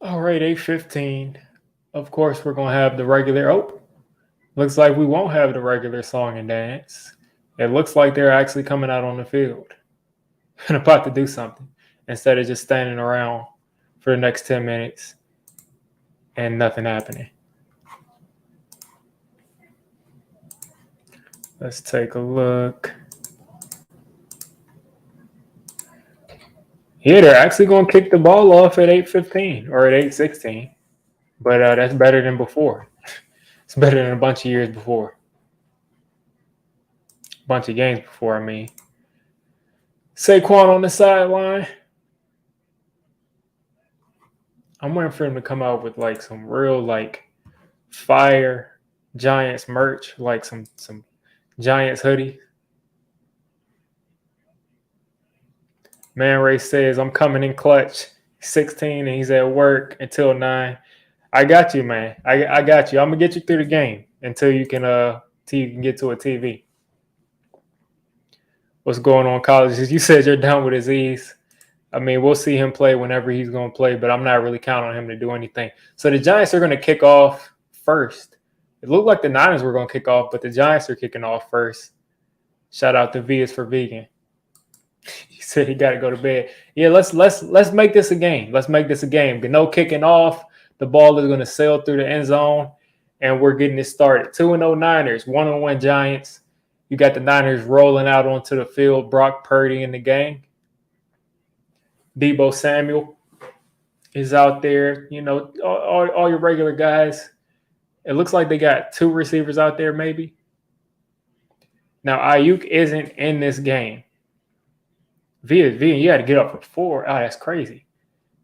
All right, 8:15. Of course, we're going to have the regular. Oh, looks like we won't have the regular song and dance. It looks like they're actually coming out on the field and about to do something instead of just standing around for the next 10 minutes and nothing happening. Let's take a look. Yeah, they're actually going to kick the ball off at 8:15 or at 8:16, but that's better than before. It's better than a bunch of years before, a bunch of games before. I mean, Saquon on the sideline. I'm waiting for him to come out with like some real like fire Giants merch, like some Giants hoodie. Man Ray says, I'm coming in clutch. 16 and he's at work until 9. I got you, man. I got you. I'm gonna get you through the game until you can get to a TV. What's going on, colleges? You said you're done with Aziz. I mean, we'll see him play whenever he's going to play, but I'm not really counting on him to do anything. So the Giants are going to kick off first. It looked like the Niners were going to kick off, but the Giants are kicking off first. Shout out to V is for vegan. He said he got to go to bed. Yeah, let's make this a game. Let's make this a game. No kicking off. The ball is going to sail through the end zone, and we're getting it started. 2-0 Niners, 1-1 Giants. You got the Niners rolling out onto the field. Brock Purdy in the game. Deebo Samuel is out there. You know, all your regular guys. It looks like they got 2 receivers out there, maybe. Now, Ayuk isn't in this game. You had to get up at 4. Oh, that's crazy.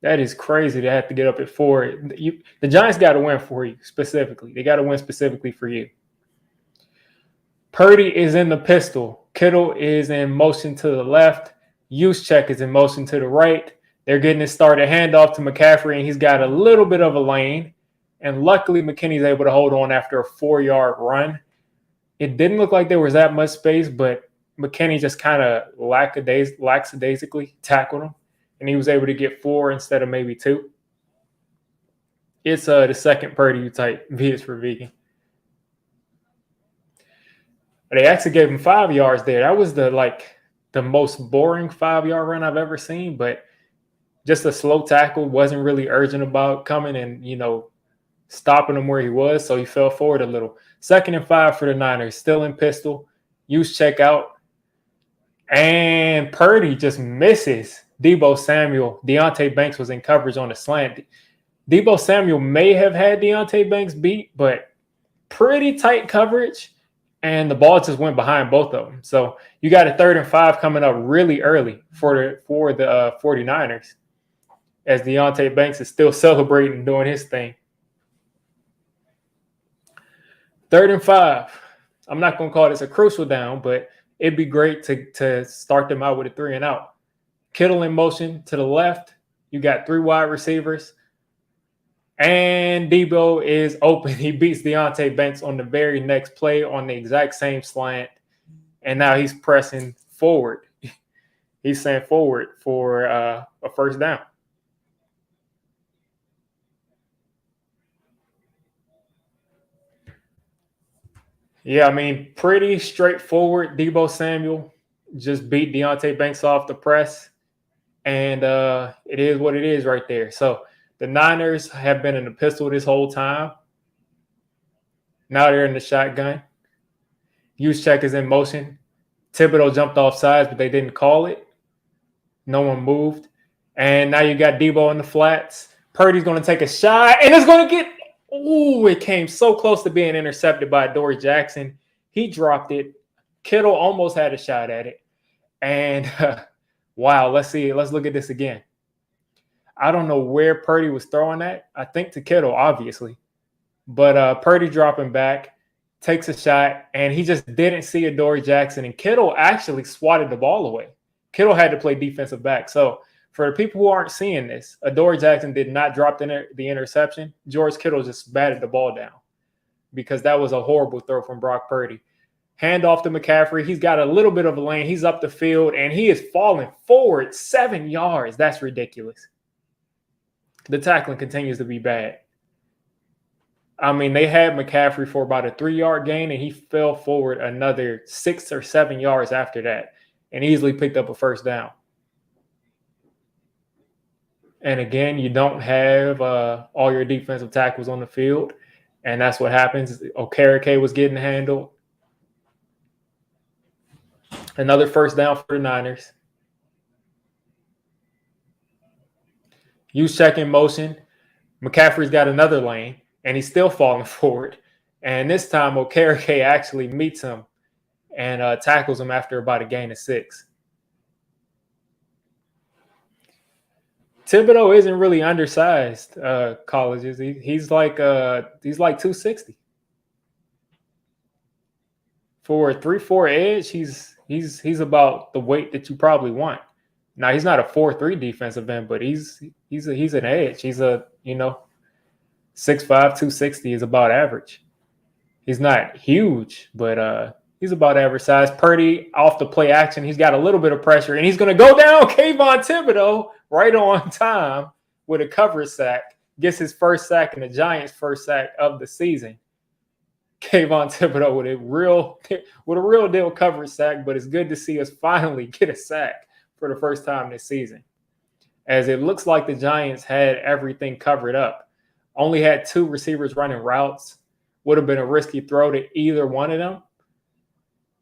That is crazy to have to get up at 4. The Giants got to win for you specifically. They got to win specifically for you. Purdy is in the pistol. Kittle is in motion to the left. Juszczyk is in motion to the right. They're getting it started. Handoff to McCaffrey, and he's got a little bit of a lane. And luckily, McKinney's able to hold on after a 4-yard run. It didn't look like there was that much space, but McKinney just kind of lackadaisically tackled him, and he was able to get 4 instead of maybe 2. It's the second Purdy you type. V is for vegan. They actually gave him 5 yards there. That was the most boring 5-yard run I've ever seen, but just a slow tackle, wasn't really urgent about coming and, stopping him where he was, so he fell forward a little. 2nd and 5 for the Niners, still in pistol. Juszczyk out. And Purdy just misses Deebo Samuel. Deonte Banks was in coverage on the slant. Deebo Samuel may have had Deonte Banks beat, but pretty tight coverage. And the ball just went behind both of them. So you got a 3rd and 5 coming up really early for the 49ers, as Deonte Banks is still celebrating, doing his thing. 3rd and 5. I'm not going to call this a crucial down, but it'd be great to start them out with a 3 and out. Kittle in motion to the left. You got 3 wide receivers. And Deebo is open. He beats Deonte Banks on the very next play on the exact same slant. And now he's pressing forward. He's saying forward for a first down. Yeah, I mean, pretty straightforward. Deebo Samuel just beat Deonte Banks off the press. And it is what it is right there. So the Niners have been in the pistol this whole time. Now they're in the shotgun. Juszczyk is in motion. Thibodeau jumped off sides, but they didn't call it. No one moved. And now you got Deebo in the flats. Purdy's going to take a shot, and it's going to get – ooh, it came so close to being intercepted by Dory Jackson. He dropped it. Kittle almost had a shot at it. And, wow, let's see. Let's look at this again. I don't know where Purdy was throwing at. I think to Kittle, obviously. But Purdy dropping back, takes a shot, and he just didn't see Adoree Jackson. And Kittle actually swatted the ball away. Kittle had to play defensive back. So for the people who aren't seeing this, Adoree Jackson did not drop the interception. George Kittle just batted the ball down because that was a horrible throw from Brock Purdy. Hand off to McCaffrey. He's got a little bit of a lane. He's up the field, and he is falling forward 7 yards. That's ridiculous. the tackling continues to be bad. I mean, they had McCaffrey for about a 3-yard gain, and he fell forward another 6 or 7 yards after that and easily picked up a first down. And again, you don't have all your defensive tackles on the field, and that's what happens. Okereke was getting handled. Another first down for the Niners. Use check in motion. McCaffrey's got another lane, and he's still falling forward. And this time, Okereke actually meets him and tackles him after about a gain of 6. Thibodeaux isn't really undersized, colleges. He's like 260. For a 3-4 edge, he's about the weight that you probably want. Now he's not a 4-3 defensive end, but he's an edge. He's a 6'5", 260 is about average. He's not huge, but he's about average size. Purdy off the play action, he's got a little bit of pressure, and he's going to go down Kayvon Thibodeaux right on time with a coverage sack. Gets his first sack and the Giants' first sack of the season. Kayvon Thibodeaux with a real deal coverage sack, but it's good to see us finally get a sack for the first time this season, as it looks like the Giants had everything covered up. Only had 2 receivers running routes. Would have been a risky throw to either one of them.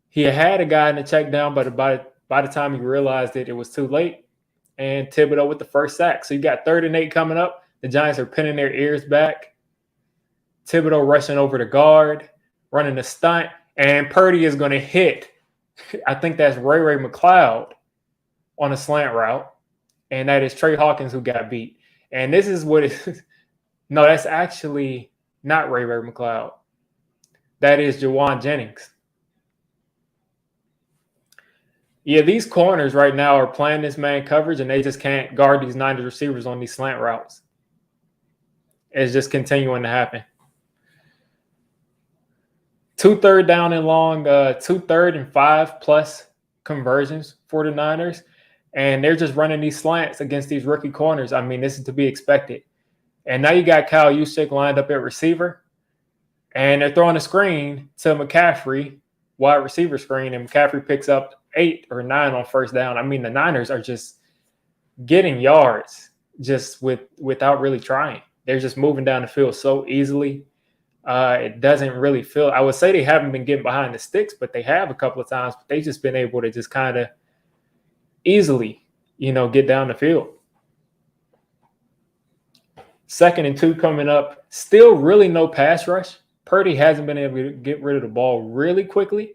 He had a guy in the check down, but by the time he realized it was too late. And Thibodeaux with the first sack. So you got 3rd and 8 coming up. The Giants are pinning their ears back. Thibodeaux rushing over the guard, running the stunt, and Purdy is going to hit. I think that's Ray McCloud on a slant route, and that is Trey Hawkins who got beat. And this is what it is. No, that's actually not Ray McCloud. That is Jawan Jennings. Yeah, these corners right now are playing this man coverage, and they just can't guard these Niners receivers on these slant routes. It's just continuing to happen. 2 3rd down and long, 2 3rd and 5+ conversions for the Niners, and they're just running these slants against these rookie corners. I mean, this is to be expected. And now you got Kyle Juszczyk lined up at receiver, and they're throwing a screen to McCaffrey, wide receiver screen, and McCaffrey picks up 8 or 9 on first down. I mean, the Niners are just getting yards just without really trying. They're just moving down the field so easily. It doesn't really feel – I would say they haven't been getting behind the sticks, but they have a couple of times. But they've just been able to just kind of easily, get down the field. 2nd and 2 coming up. Still really no pass rush. Purdy hasn't been able to get rid of the ball really quickly.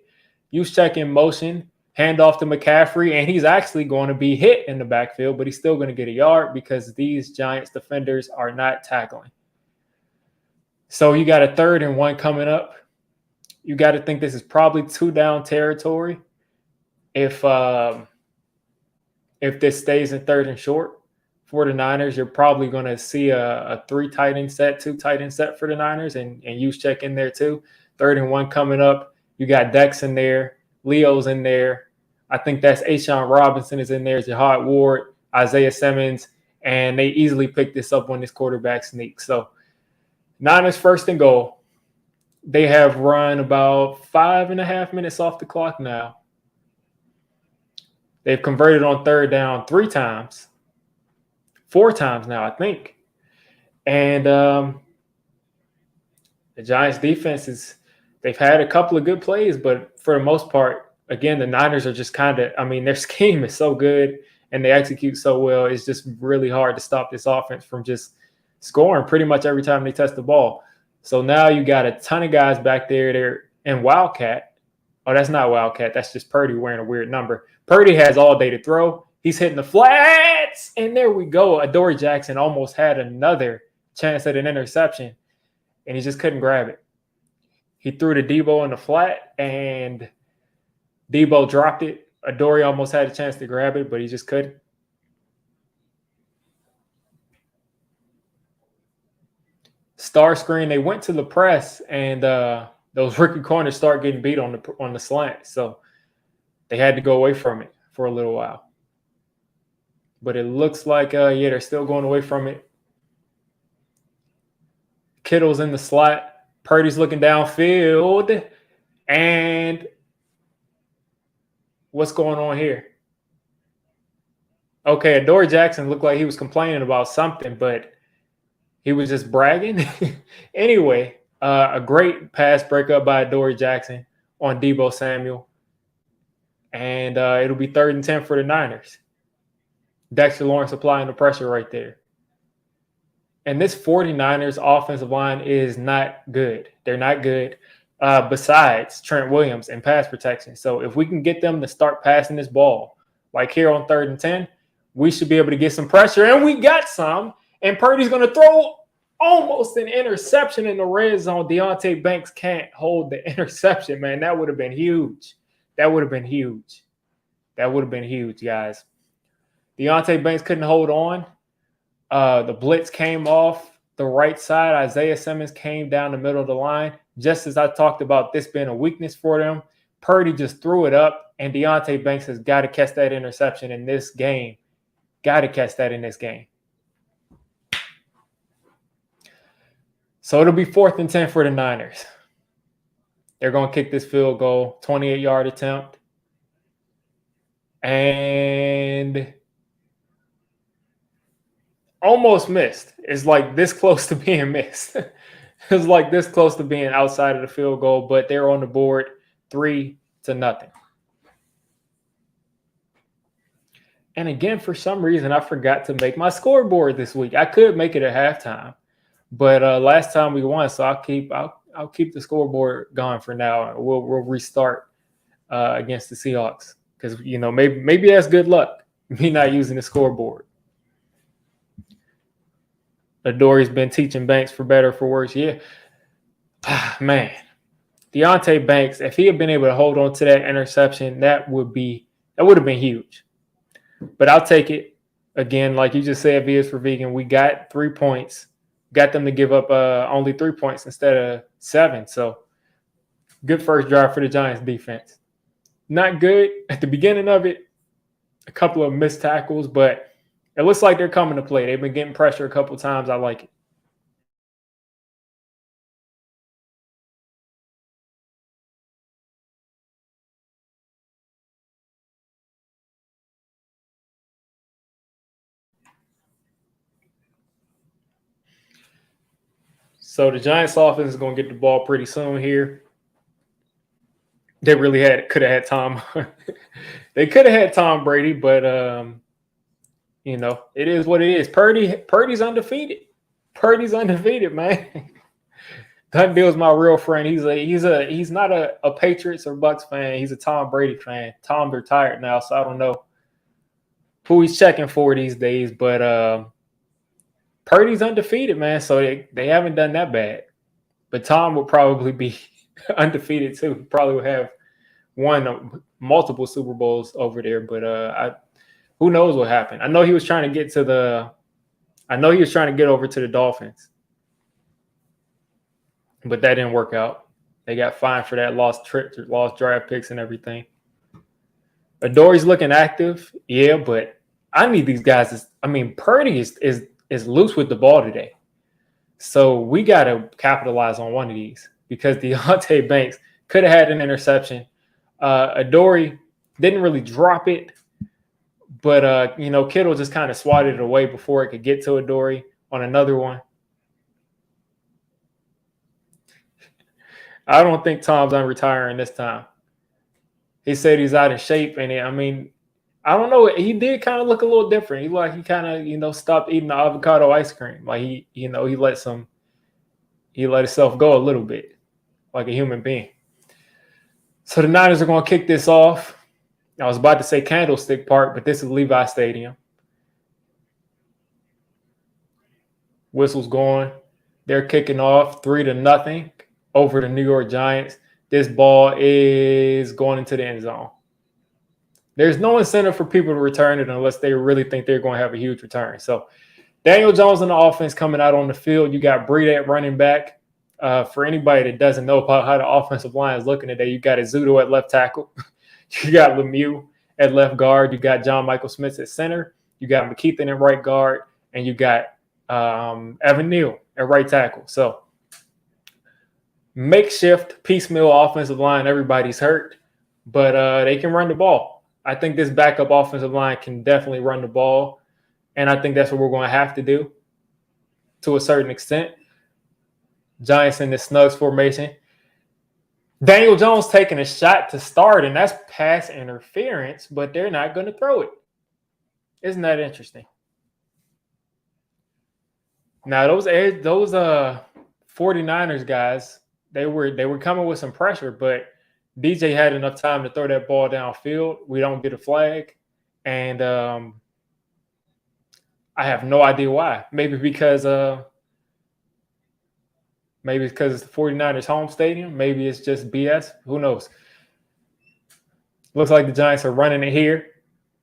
Juszczyk in motion, handoff to McCaffrey, and he's actually going to be hit in the backfield, but he's still going to get a yard because these Giants defenders are not tackling. So you got a 3rd and 1 coming up. You got to think this is probably 2-down territory if this stays in 3rd and short for the Niners. You're probably going to see a 3 tight end set, 2 tight end set for the Niners, and Juszczyk in there too. 3rd and 1 coming up. You got Dex in there. Leo's in there. I think that's A'Shawn Robinson is in there. Jihad Ward, Isaiah Simmons, and they easily picked this up on this quarterback sneak. So Niners 1st and goal. They have run about 5.5 minutes off the clock now. They've converted on 3rd down 3 times. 4 times now, I think. And the Giants defense they've had a couple of good plays, but for the most part, again, the Niners are just their scheme is so good and they execute so well. It's just really hard to stop this offense from just scoring pretty much every time they touch the ball. So now you got a ton of guys back there. They're in Wildcat. Oh, that's not Wildcat. That's just Purdy wearing a weird number. Purdy has all day to throw. He's hitting the flats, and there we go. Adoree Jackson almost had another chance at an interception, and he just couldn't grab it. He threw to Debo in the flat, and Debo dropped it. Adoree almost had a chance to grab it, but he just couldn't. Star screen, they went to the press, and those rookie corners start getting beat on the slant. So they had to go away from it for a little while. But it looks like, they're still going away from it. Kittle's in the slot. Purdy's looking downfield. And what's going on here? Okay, Adoree Jackson looked like he was complaining about something, but he was just bragging. Anyway, a great pass breakup by Adoree Jackson on Deebo Samuel. And it'll be 3rd and 10 for the Niners. Dexter Lawrence applying the pressure right there. And this 49ers offensive line is not good. They're not good besides Trent Williams and pass protection. So if we can get them to start passing this ball, like here on 3rd and 10, we should be able to get some pressure. And we got some. And Purdy's going to throw almost an interception in the red zone. Deonte Banks can't hold the interception, man. That would have been huge. That would have been huge. That would have been huge, guys. Deonte Banks couldn't hold on. The blitz came off the right side. Isaiah Simmons came down the middle of the line. Just as I talked about this being a weakness for them, Purdy just threw it up, and Deonte Banks has got to catch that interception in this game. Got to catch that in this game. So it'll be 4th and 10 for the Niners. They're going to kick this field goal, 28-yard attempt. And almost missed. It's like this close to being missed. It's like this close to being outside of the field goal, but they're on the board 3-0. And again, for some reason, I forgot to make my scoreboard this week. I could make it at halftime, but last time we won, so I'll keep the scoreboard going for now. We'll restart against the Seahawks because maybe that's good luck. Me not using the scoreboard. Adoree's been teaching Banks for better or for worse. Yeah, man, Deonte Banks. If he had been able to hold on to that interception, that would have been huge. But I'll take it. Again, like you just said, V is for vegan. We got 3 points. Got them to give up only 3 points instead of 7. So good first drive for the Giants defense. Not good at the beginning of it. A couple of missed tackles, but it looks like they're coming to play. They've been getting pressure a couple times. I like it. So the Giants offense is going to get the ball pretty soon here. They really could have had Tom. They could have had Tom Brady, but it is what it is. Purdy's undefeated. Purdy's undefeated, man. Dunn my real friend. He's not a Patriots or Bucks fan. He's a Tom Brady fan. Tom's retired now, so I don't know who he's checking for these days, but Purdy's undefeated, man, so they haven't done that bad. But Tom will probably be undefeated too. He probably would have won multiple Super Bowls over there, but who knows what happened? I know he was trying to get over to the Dolphins, but that didn't work out. They got fined for that, lost draft picks and everything. Adoree's looking active, yeah, but I need these guys. Purdy is loose with the ball today. So we got to capitalize on one of these because Deonte Banks could have had an interception. Adoree didn't really drop it, but, Kittle just kind of swatted it away before it could get to Adoree on another one. I don't think Tom's unretiring this time. He said he's out of shape, and I don't know. He did kind of look a little different. He kind of, stopped eating the avocado ice cream. Like he let himself go a little bit, like a human being. So the Niners are going to kick this off. I was about to say Candlestick Park, but this is Levi Stadium. Whistle's going. They're kicking off 3-0 over the New York Giants. This ball is going into the end zone. There's no incentive for people to return it unless they really think they're going to have a huge return. So Daniel Jones on the offense coming out on the field. You got Breida at running back. For anybody that doesn't know about how the offensive line is looking today, you got Ezeudu at left tackle. You got Lemieux at left guard. You got John Michael Smith at center. You got McKeithen at right guard. And you got Evan Neal at right tackle. So makeshift piecemeal offensive line. Everybody's hurt, but they can run the ball. I think this backup offensive line can definitely run the ball, and I think that's what we're going to have to do to a certain extent. Giants in the Snugs formation. Daniel Jones taking a shot to start, and that's pass interference, but they're not going to throw it. Isn't that interesting? Now, those 49ers guys, they were coming with some pressure, but DJ had enough time to throw that ball downfield. We don't get a flag, and I have no idea why. Maybe because it's the 49ers home stadium. Maybe it's just BS. Who knows? Looks like the Giants are running it here.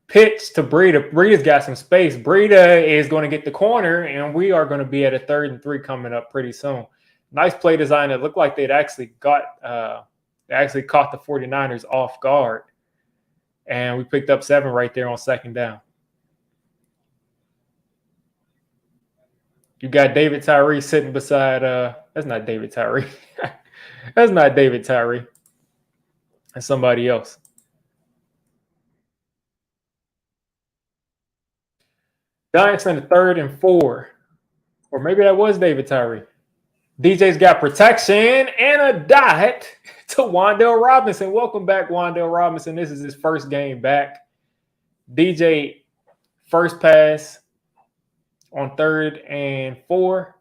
Pitch to Breida. Breida's got some space. Breida is going to get the corner, and we are going to be at a 3rd and 3 coming up pretty soon. Nice play design. It looked like they'd actually caught the 49ers off guard, and we picked up 7 right there on 2nd down. You got David Tyree sitting beside that's not David Tyree. That's not David Tyree. That's somebody else. Giants in the 3rd and 4. Or maybe that was David Tyree. DJ's got protection and a dot to Wan'Dale Robinson. Welcome back, Wan'Dale Robinson. This is his first game back. DJ, first pass on 3rd and 4.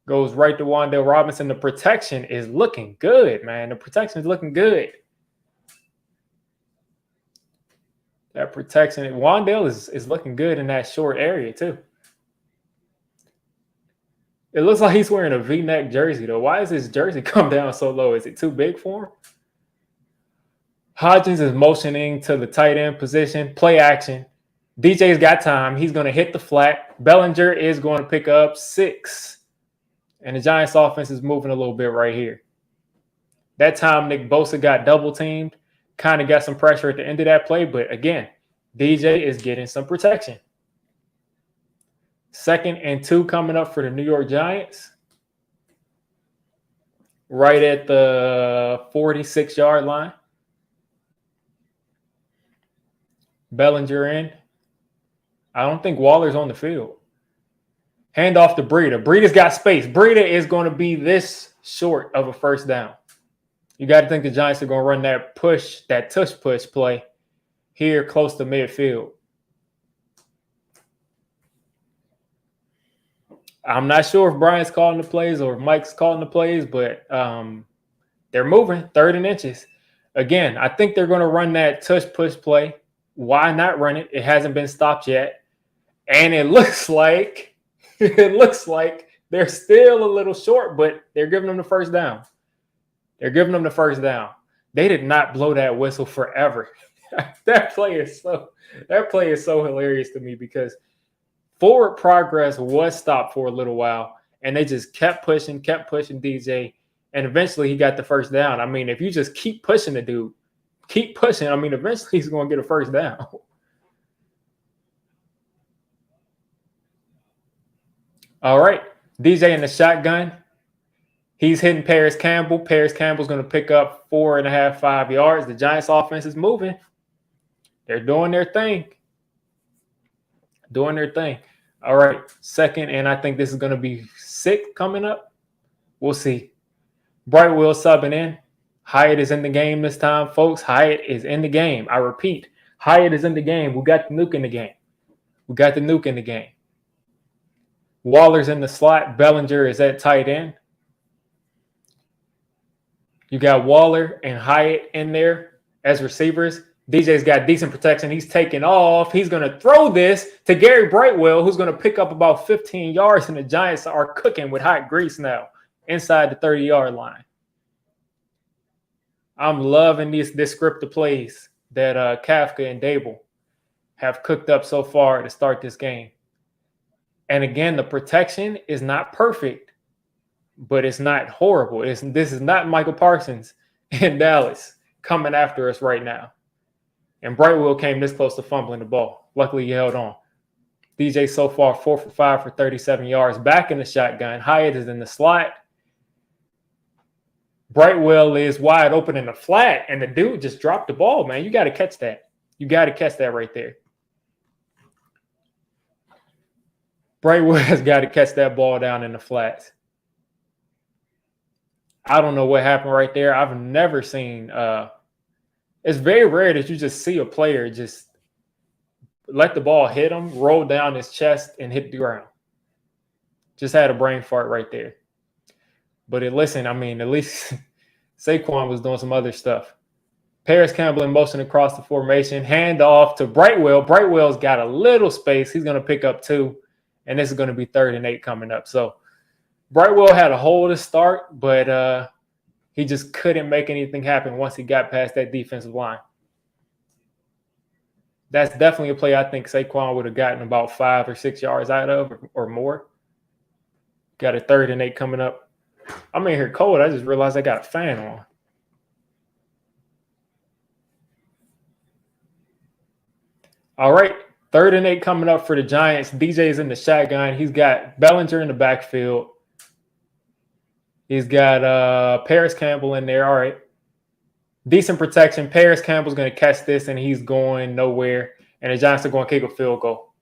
Goes right to Wan'Dale Robinson. The protection is looking good, man. The protection is looking good. That protection. Wan'Dale is looking good in that short area, too. It looks like he's wearing a V-neck jersey, though. Why is his jersey come down so low? Is it too big for him? Hodgins is motioning to the tight end position. Play action. DJ's got time. He's going to hit the flat. Bellinger is going to pick up 6. And the Giants offense is moving a little bit right here. That time, Nick Bosa got double-teamed. Kind of got some pressure at the end of that play. But, again, DJ is getting some protection. 2nd and 2 coming up for the New York Giants. Right at the 46-yard line. Bellinger in. I don't think Waller's on the field. Hand off to Breida. Breida's got space. Breida is going to be this short of a 1st down. You got to think the Giants are going to run that push, that tush push play here close to midfield. I'm not sure if Brian's calling the plays or if Mike's calling the plays, but they're moving 3rd and inches. Again, I think they're going to run that tush push play. Why not run it? It hasn't been stopped yet. And it looks like they're still a little short, but they're giving them the 1st down. They're giving them the 1st down. They did not blow that whistle forever. That play is so hilarious to me because forward progress was stopped for a little while, and they just kept pushing DJ, and eventually he got the 1st down. I mean, if you just keep pushing the dude, keep pushing, I mean, eventually he's going to get a 1st down. All right, DJ in the shotgun. He's hitting Paris Campbell. Paris Campbell's going to pick up 4.5, 5 yards. The Giants offense is moving. They're doing their thing. All right, 2nd, and I think this is going to be 6 coming up. We'll see. Brightwell subbing in. Hyatt is in the game this time, folks. Hyatt is in the game. I repeat, Hyatt is in the game. We got the nuke in the game. Waller's in the slot. Bellinger is at tight end. You got Waller and Hyatt in there as receivers. DJ's got decent protection. He's taking off. He's going to throw this to Gary Brightwell, who's going to pick up about 15 yards, and the Giants are cooking with hot grease now inside the 30-yard line. I'm loving this script of plays that Kafka and Dable have cooked up so far to start this game. And again, the protection is not perfect, but it's not horrible. This is not Michael Parsons in Dallas coming after us right now. And Brightwell came this close to fumbling the ball. Luckily, he held on. DJ so far 4 for 5 for 37 yards. Back in the shotgun. Hyatt is in the slot. Brightwell is wide open in the flat, and the dude just dropped the ball, man. You got to catch that. You got to catch that right there. Brightwell has got to catch that ball down in the flats. I don't know what happened right there. I've never seen it's very rare that you just see a player just let the ball hit him, roll down his chest, and hit the ground. Just had a brain fart right there. But listen, I mean, at least Saquon was doing some other stuff. Paris Campbell in motion across the formation. Hand off to Brightwell. Brightwell's got a little space. He's going to pick up 2. And this is going to be 3rd and 8 coming up. So Brightwell had a hole to start, but he just couldn't make anything happen once he got past that defensive line. That's definitely a play I think Saquon would have gotten about 5 or 6 yards out of or more. Got a 3rd and 8 coming up. I'm in here cold. I just realized I got a fan on. All right, 3rd and 8 coming up for the Giants. DJ's in the shotgun. He's got Bellinger in the backfield. He's got Paris Campbell in there. All right. Decent protection. Paris Campbell's going to catch this, and he's going nowhere. And the Giants are going to kick a field goal.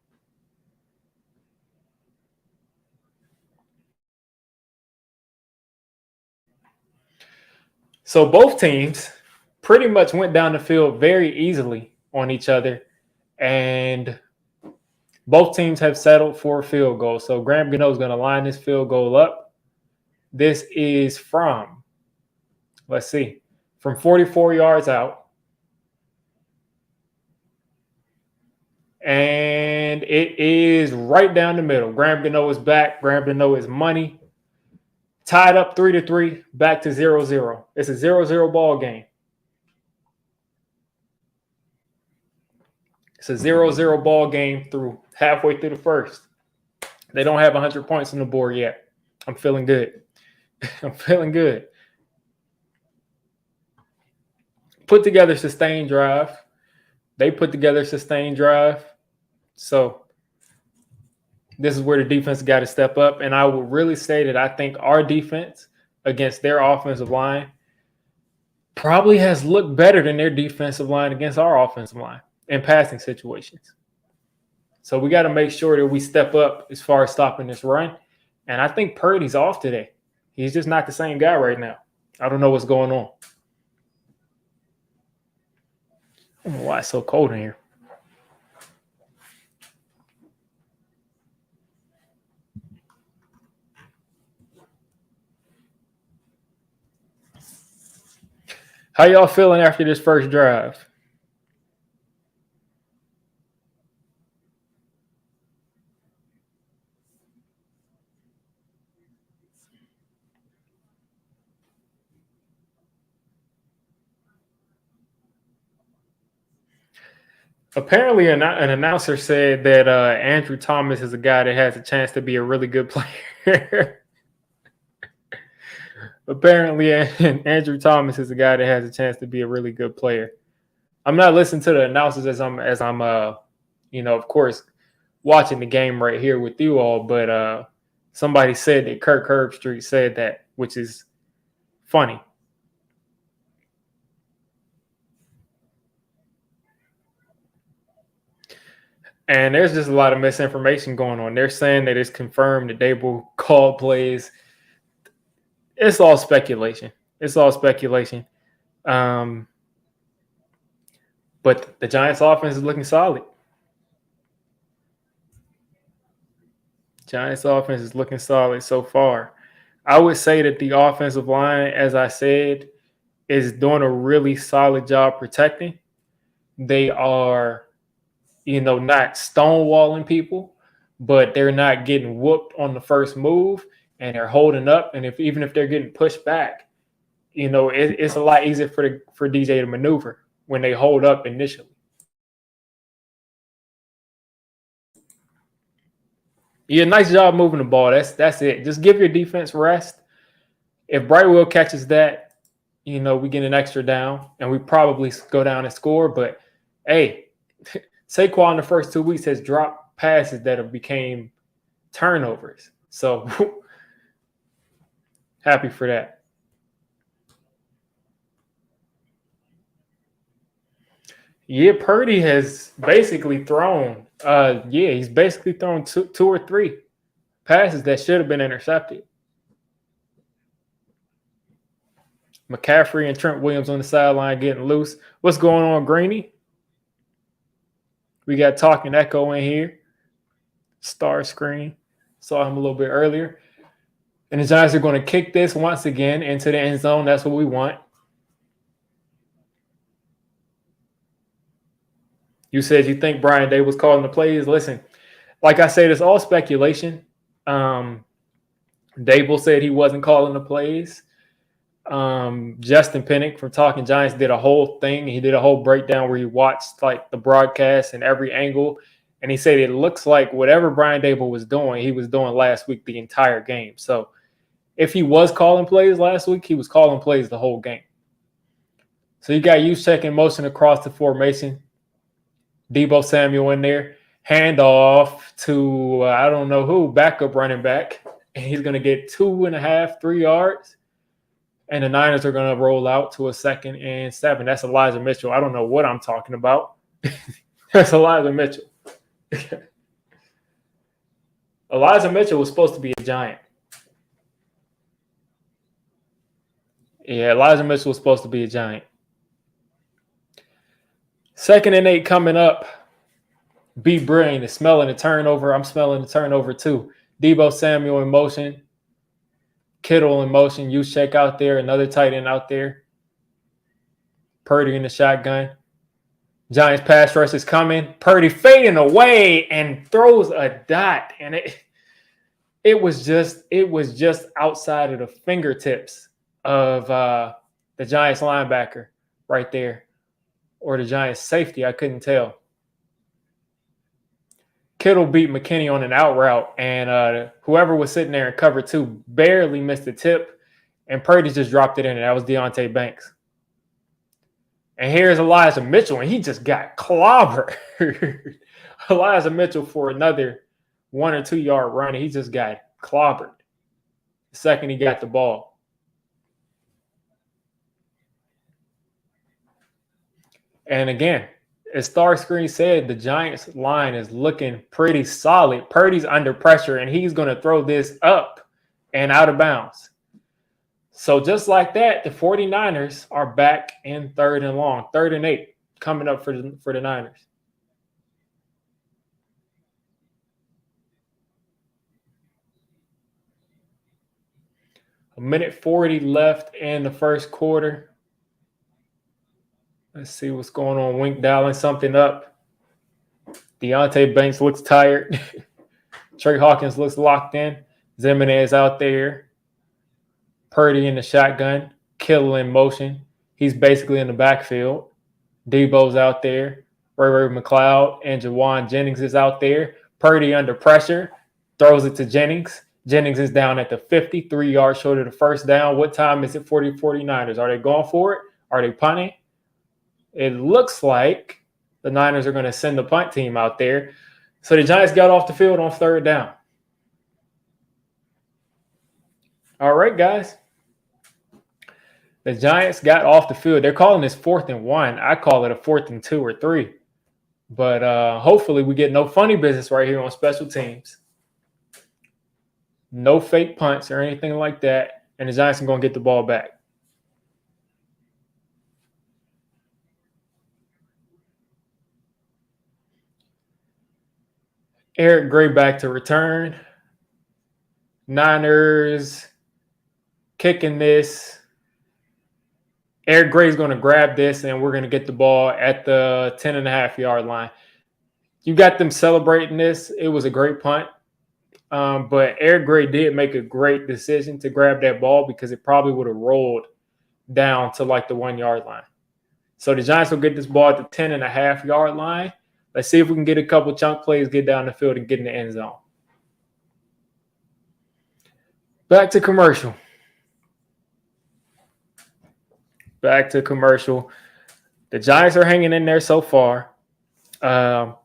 So both teams pretty much went down the field very easily on each other. And both teams have settled for a field goal. So Graham Gano is going to line this field goal up. This is from, let's see, from 44 yards out. And it is right down the middle. Graham Gano is back. Graham Gano is money. Tied up 3-3, back to 0-0. It's a 0-0 ball game. It's a 0-0 ball game through halfway through the first. They don't have 100 points on the board yet. I'm feeling good. I'm feeling good. Put together sustained drive. They put together sustained drive. So this is where the defense got to step up. And I would really say that I think our defense against their offensive line probably has looked better than their defensive line against our offensive line in passing situations. So we got to make sure that we step up as far as stopping this run. And I think Purdy's off today. He's just not the same guy right now. I don't know what's going on. I don't know why it's so cold in here. How y'all feeling after this first drive? Apparently, an announcer said that Andrew Thomas is a guy that has a chance to be a really good player. Apparently, Andrew Thomas is a guy that has a chance to be a really good player. I'm not listening to the announcers as I'm of course, watching the game right here with you all. But somebody said that Kirk Herbstreit said that, which is funny. And there's just a lot of misinformation going on. They're saying that it's confirmed that they will call plays. It's all speculation. But the Giants' offense is looking solid. Giants' offense is looking solid so far. I would say that the offensive line, as I said, is doing a really solid job protecting. They are not stonewalling people, but they're not getting whooped on the first move, and they're holding up. And even if they're getting pushed back, it's a lot easier for DJ to maneuver when they hold up initially. Yeah, nice job moving the ball. That's it. Just give your defense rest. If Brightwell catches that, we get an extra down, and we probably go down and score. But hey, Saquon the first 2 weeks has dropped passes that have became turnovers. So happy for that. Yeah, Purdy has basically thrown. He's basically thrown two or three passes that should have been intercepted. McCaffrey and Trent Williams on the sideline getting loose. What's going on, Greeny? We got Talking Echo in here. Star screen. Saw him a little bit earlier. And the Giants are going to kick this once again into the end zone. That's what we want. You said you think Brian Day was calling the plays. Listen, like I said, it's all speculation. Dable said he wasn't calling the plays. Justin Pinnock from Talking Giants did a whole thing. He did a whole breakdown where he watched like the broadcast and every angle. And he said it looks like whatever Brian Dable was doing, he was doing last week the entire game. So if he was calling plays last week, he was calling plays the whole game. So you got Juszczyk in motion across the formation. Deebo Samuel in there. Handoff to, I don't know who, backup running back. And he's going to get 2.5, 3 yards. And the Niners are going to roll out to a 2nd and 7. That's Elijah Mitchell. I don't know what I'm talking about. That's Elijah Mitchell. Elijah Mitchell was supposed to be a Giant. Yeah, Elijah Mitchell was supposed to be a Giant. 2nd and 8 coming up. Be brilliant is smelling the turnover. I'm smelling the turnover too. Deebo Samuel in motion. Kittle in motion. Juszczyk out there. Another tight end out there. Purdy in the shotgun. Giants pass rush is coming. Purdy fading away and throws a dot. And it was just outside of the fingertips of the Giants linebacker right there. Or the Giants safety. I couldn't tell. Kittle beat McKinney on an out route, and whoever was sitting there in cover 2 barely missed the tip, and Purdy just dropped it in, and that was Deonte Banks. And here's Elijah Mitchell, and he just got clobbered. Elijah Mitchell for another 1 or 2 yard run, and he just got clobbered the second he got the ball. And again, as Starscreen said, the Giants line is looking pretty solid. Purdy's under pressure, and he's going to throw this up and out of bounds. So just like that, the 49ers are back in 3rd and long, 3rd and 8 coming up for the Niners. A minute 40 left in the first quarter. Let's see what's going on. Wink dialing something up. Deonte Banks looks tired. Trey Hawkins looks locked in. Zimenez out there. Purdy in the shotgun. Kittle in motion. He's basically in the backfield. Deebo's out there. Ray McLeod and Jawan Jennings is out there. Purdy under pressure. Throws it to Jennings. Jennings is down at the 50, 3 yards short of the first down. What time is it for the 49ers? Are they going for it? Are they punting? It looks like the Niners are going to send the punt team out there. So the Giants got off the field on 3rd down. All right, guys. The Giants got off the field. They're calling this 4th and 1. I call it a 4th and 2 or 3. But hopefully we get no funny business right here on special teams. No fake punts or anything like that. And the Giants are going to get the ball back. Eric Gray back to return. Niners kicking this. Eric Gray's going to grab this, and we're going to get the ball at the 10.5 yard line. You got them celebrating this. It was a great punt. But Eric Gray did make a great decision to grab that ball because it probably would have rolled down to like the 1 yard line. So the Giants will get this ball at the 10.5 yard line. Let's see if we can get a couple chunk plays, get down the field, and get in the end zone. Back to commercial. Back to commercial. The Giants are hanging in there so far. McCaffrey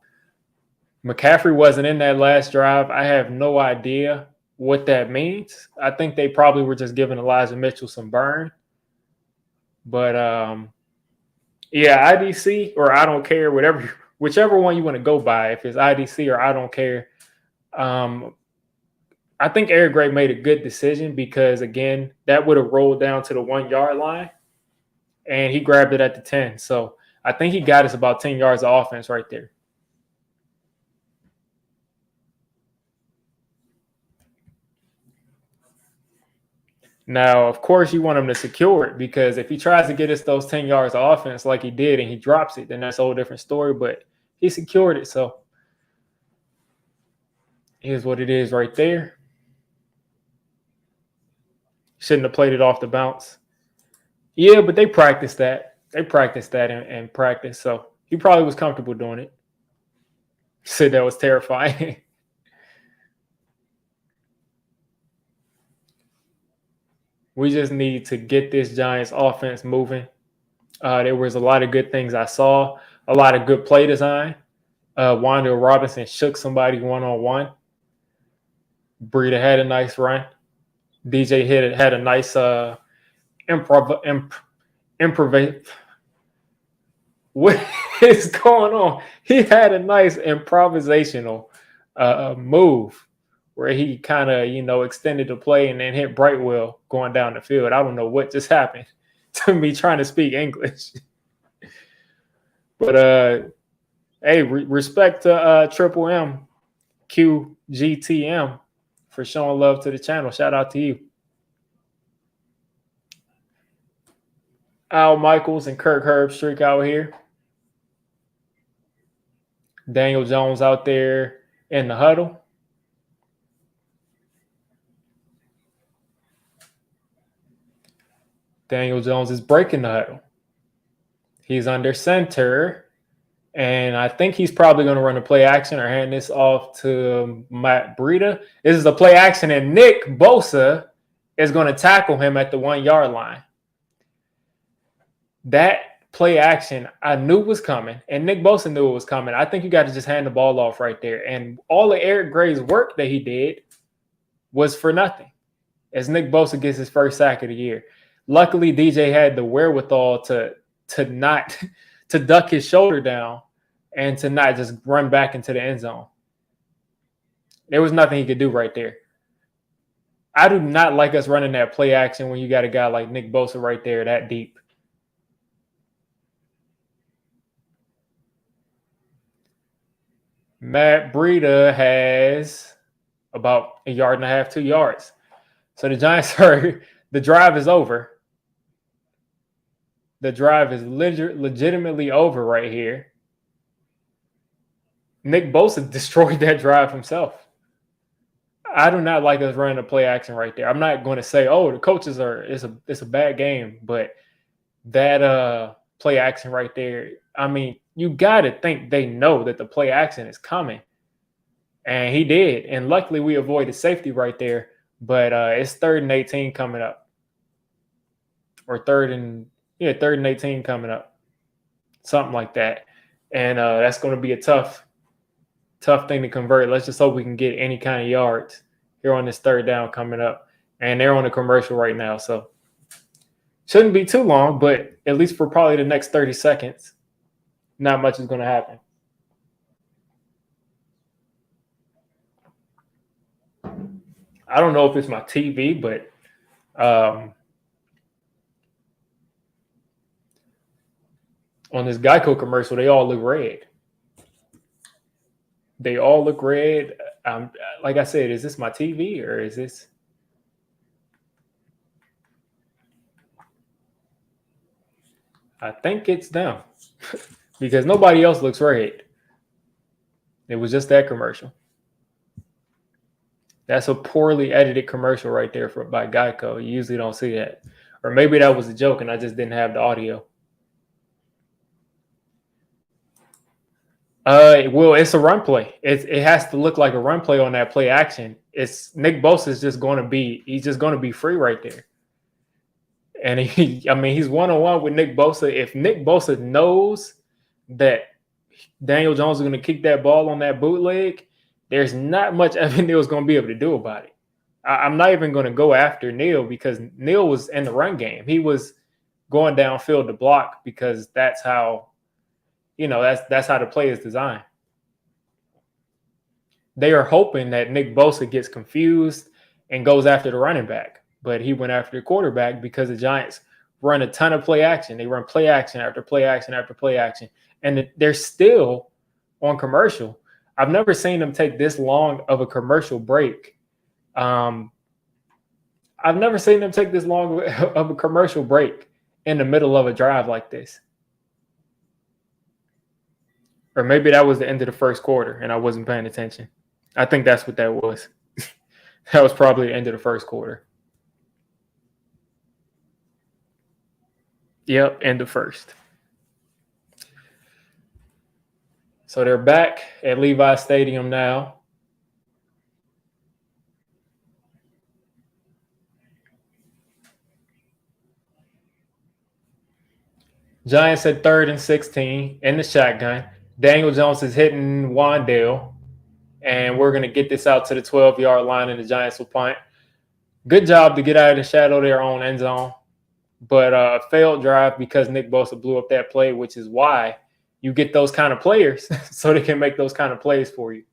wasn't in that last drive. I have no idea what that means. I think they probably were just giving Elijah Mitchell some burn. But Yeah, IDC or I don't care, whichever one you want to go by. If it's IDC or I don't care, um, I think Eric Gray made a good decision because again, that would have rolled down to the 1 yard line, and he grabbed it at the 10. So I think he got us about 10 yards of offense right there. Now, of course, you want him to secure it because if he tries to get us those 10 yards of offense like he did and he drops it, then that's a whole different story. But he secured it. So here's what it is right there. Shouldn't have played it off the bounce. Yeah, but they practiced that. They practiced that in practice. So he probably was comfortable doing it. Said that was terrifying. We just need to get this Giants offense moving. There was a lot of good things I saw, a lot of good play design. Wan'Dale Robinson shook somebody one-on-one. Breida had a nice run. DJ had a nice improv. What is going on? He had a nice improvisational move where he kind of, extended the play and then hit Brightwell going down the field. I don't know what just happened to me trying to speak English. But, hey, respect to Triple M, QGTM, for showing love to the channel. Shout out to you. Al Michaels and Kirk Herbstreit out here. Daniel Jones out there in the huddle. Daniel Jones is breaking the huddle. He's under center, and I think he's probably going to run a play action or hand this off to Matt Breida. This is a play action, and Nick Bosa is going to tackle him at the 1 yard line. That play action I knew was coming, and Nick Bosa knew it was coming. I think you got to just hand the ball off right there. And all of Eric Gray's work that he did was for nothing as Nick Bosa gets his first sack of the year. Luckily, DJ had the wherewithal to duck his shoulder down and to not just run back into the end zone. There was nothing he could do right there. I do not like us running that play action when you got a guy like Nick Bosa right there that deep. Matt Breida has about 1.5 yards, 2 yards. So the Giants the drive is over. The drive is legitimately over right here. Nick Bosa destroyed that drive himself. I do not like us running a play action right there. I'm not going to say, the coaches it's a bad game, but that play action right there, I mean, you got to think they know that the play action is coming. And he did. And luckily we avoided safety right there. But it's 3rd and 18 coming up. Or 3rd and 18 coming up. Something like that. And that's going to be a tough thing to convert. Let's just hope we can get any kind of yards here on this 3rd down coming up. And they're on a commercial right now. So shouldn't be too long, but at least for probably the next 30 seconds, not much is going to happen. I don't know if it's my TV, but on this Geico commercial, they all look red. They all look red. Like I said, is this my TV or is this? I think it's them because nobody else looks red. It was just that commercial. That's a poorly edited commercial right there by Geico. You usually don't see that. Or maybe that was a joke and I just didn't have the audio. Well, it's a run play. It has to look like a run play on that play action. It's Nick Bosa is just going to be free right there. And he's one-on-one with Nick Bosa. If Nick Bosa knows that Daniel Jones is going to kick that ball on that bootleg, there's not much Evan Neal's going to be able to do about it. I'm not even going to go after Neal because Neal was in the run game. He was going downfield to block because that's how, that's how the play is designed. They are hoping that Nick Bosa gets confused and goes after the running back, but he went after the quarterback because the Giants run a ton of play action. They run play action after play action after play action, and they're still on commercial. I've never seen them take this long of a commercial break. I've never seen them take this long of a commercial break in the middle of a drive like this. Or maybe that was the end of the first quarter and I wasn't paying attention. I think that's what that was. That was probably the end of the first quarter. Yep, end of first. So they're back at Levi Stadium now. Giants at 3rd and 16 in the shotgun. Daniel Jones is hitting Wan'Dale, and we're going to get this out to the 12-yard line, and the Giants will punt. Good job to get out of the shadow of their own end zone, but failed drive because Nick Bosa blew up that play, which is why you get those kind of players so they can make those kind of plays for you.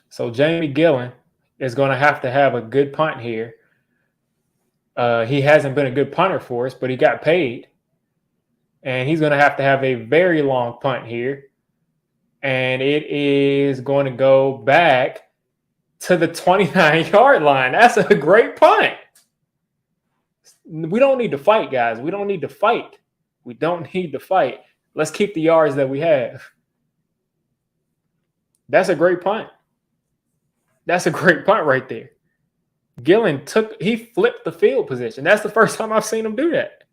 So Jamie Gillen is going to have a good punt here. He hasn't been a good punter for us, but he got paid. And he's going to have a very long punt here. And it is going to go back to the 29-yard line. That's a great punt. We don't need to fight, guys. We don't need to fight. We don't need to fight. Let's keep the yards that we have. That's a great punt. That's a great punt right there. Gillen he flipped the field position. That's the first time I've seen him do that.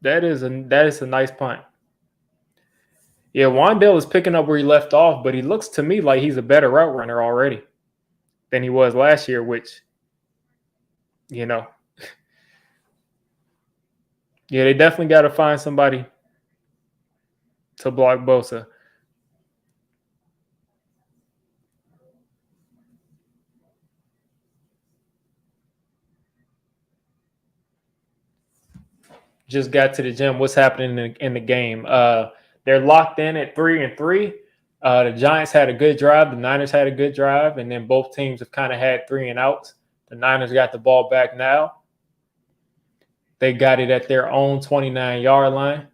That is a nice punt. Yeah, Wan'Dale is picking up where he left off, but he looks to me like he's a better route runner already than he was last year, which, yeah, they definitely got to find somebody to block Bosa. Just got to the gym. What's happening in the game? They're locked in at 3-3. The Giants had a good drive. The Niners had a good drive. And then both teams have kind of had 3 and outs. The Niners got the ball back now. They got it at their own 29-yard line.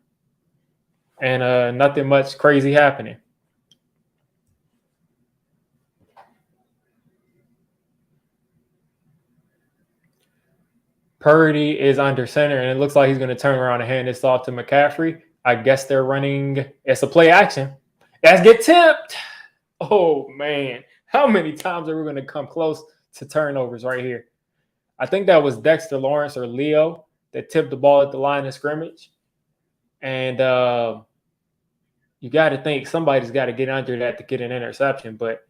And nothing much crazy happening. Purdy is under center, and it looks like he's going to turn around and hand this off to McCaffrey. I guess they're running. It's a play action. Let's get tipped. Oh, man. How many times are we going to come close to turnovers right here? I think that was Dexter Lawrence or Leo that tipped the ball at the line of scrimmage. And you got to think somebody's got to get under that to get an interception, but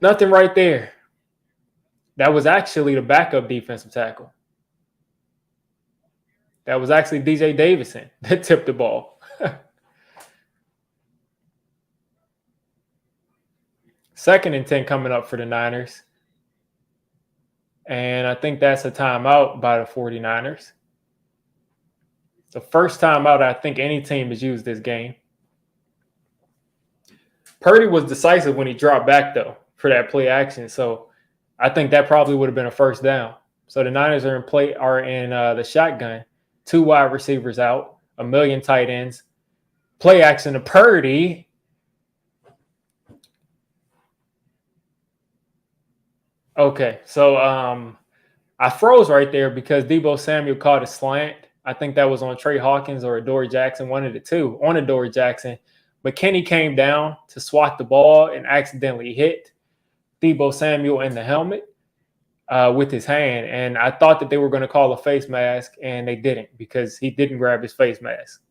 nothing right there. That was actually the backup defensive tackle. That was actually DJ Davison that tipped the ball. 2nd and 10 coming up for the Niners. And I think that's a timeout by the 49ers. The first timeout I think any team has used this game. Purdy was decisive when he dropped back, though, for that play action. So I think that probably would have been a first down. So the Niners are in the shotgun. 2 wide receivers out, a million tight ends. Play action to Purdy. Okay, so I froze right there because Deebo Samuel caught a slant. I think that was on Trey Hawkins or Adoree Jackson, one of the two, on Adoree Jackson. McKinney came down to swat the ball and accidentally hit Deebo Samuel in the helmet with his hand. And I thought that they were going to call a face mask, and they didn't because he didn't grab his face mask.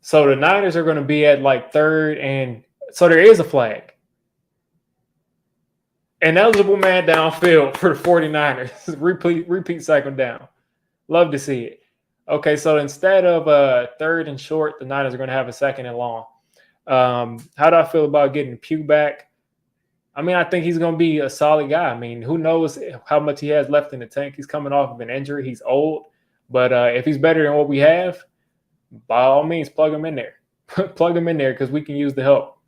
So the Niners are going to be at like 3rd, and so there is a flag. An eligible man downfield for the 49ers. Repeat 2nd down. Love to see it. Okay, so instead of third and short, the Niners are going to have a second and long. How do I feel about getting Pugh back? I mean, I think he's going to be a solid guy. I mean, who knows how much he has left in the tank? He's coming off of an injury. He's old. But if he's better than what we have, by all means, plug him in there. Plug him in there because we can use the help.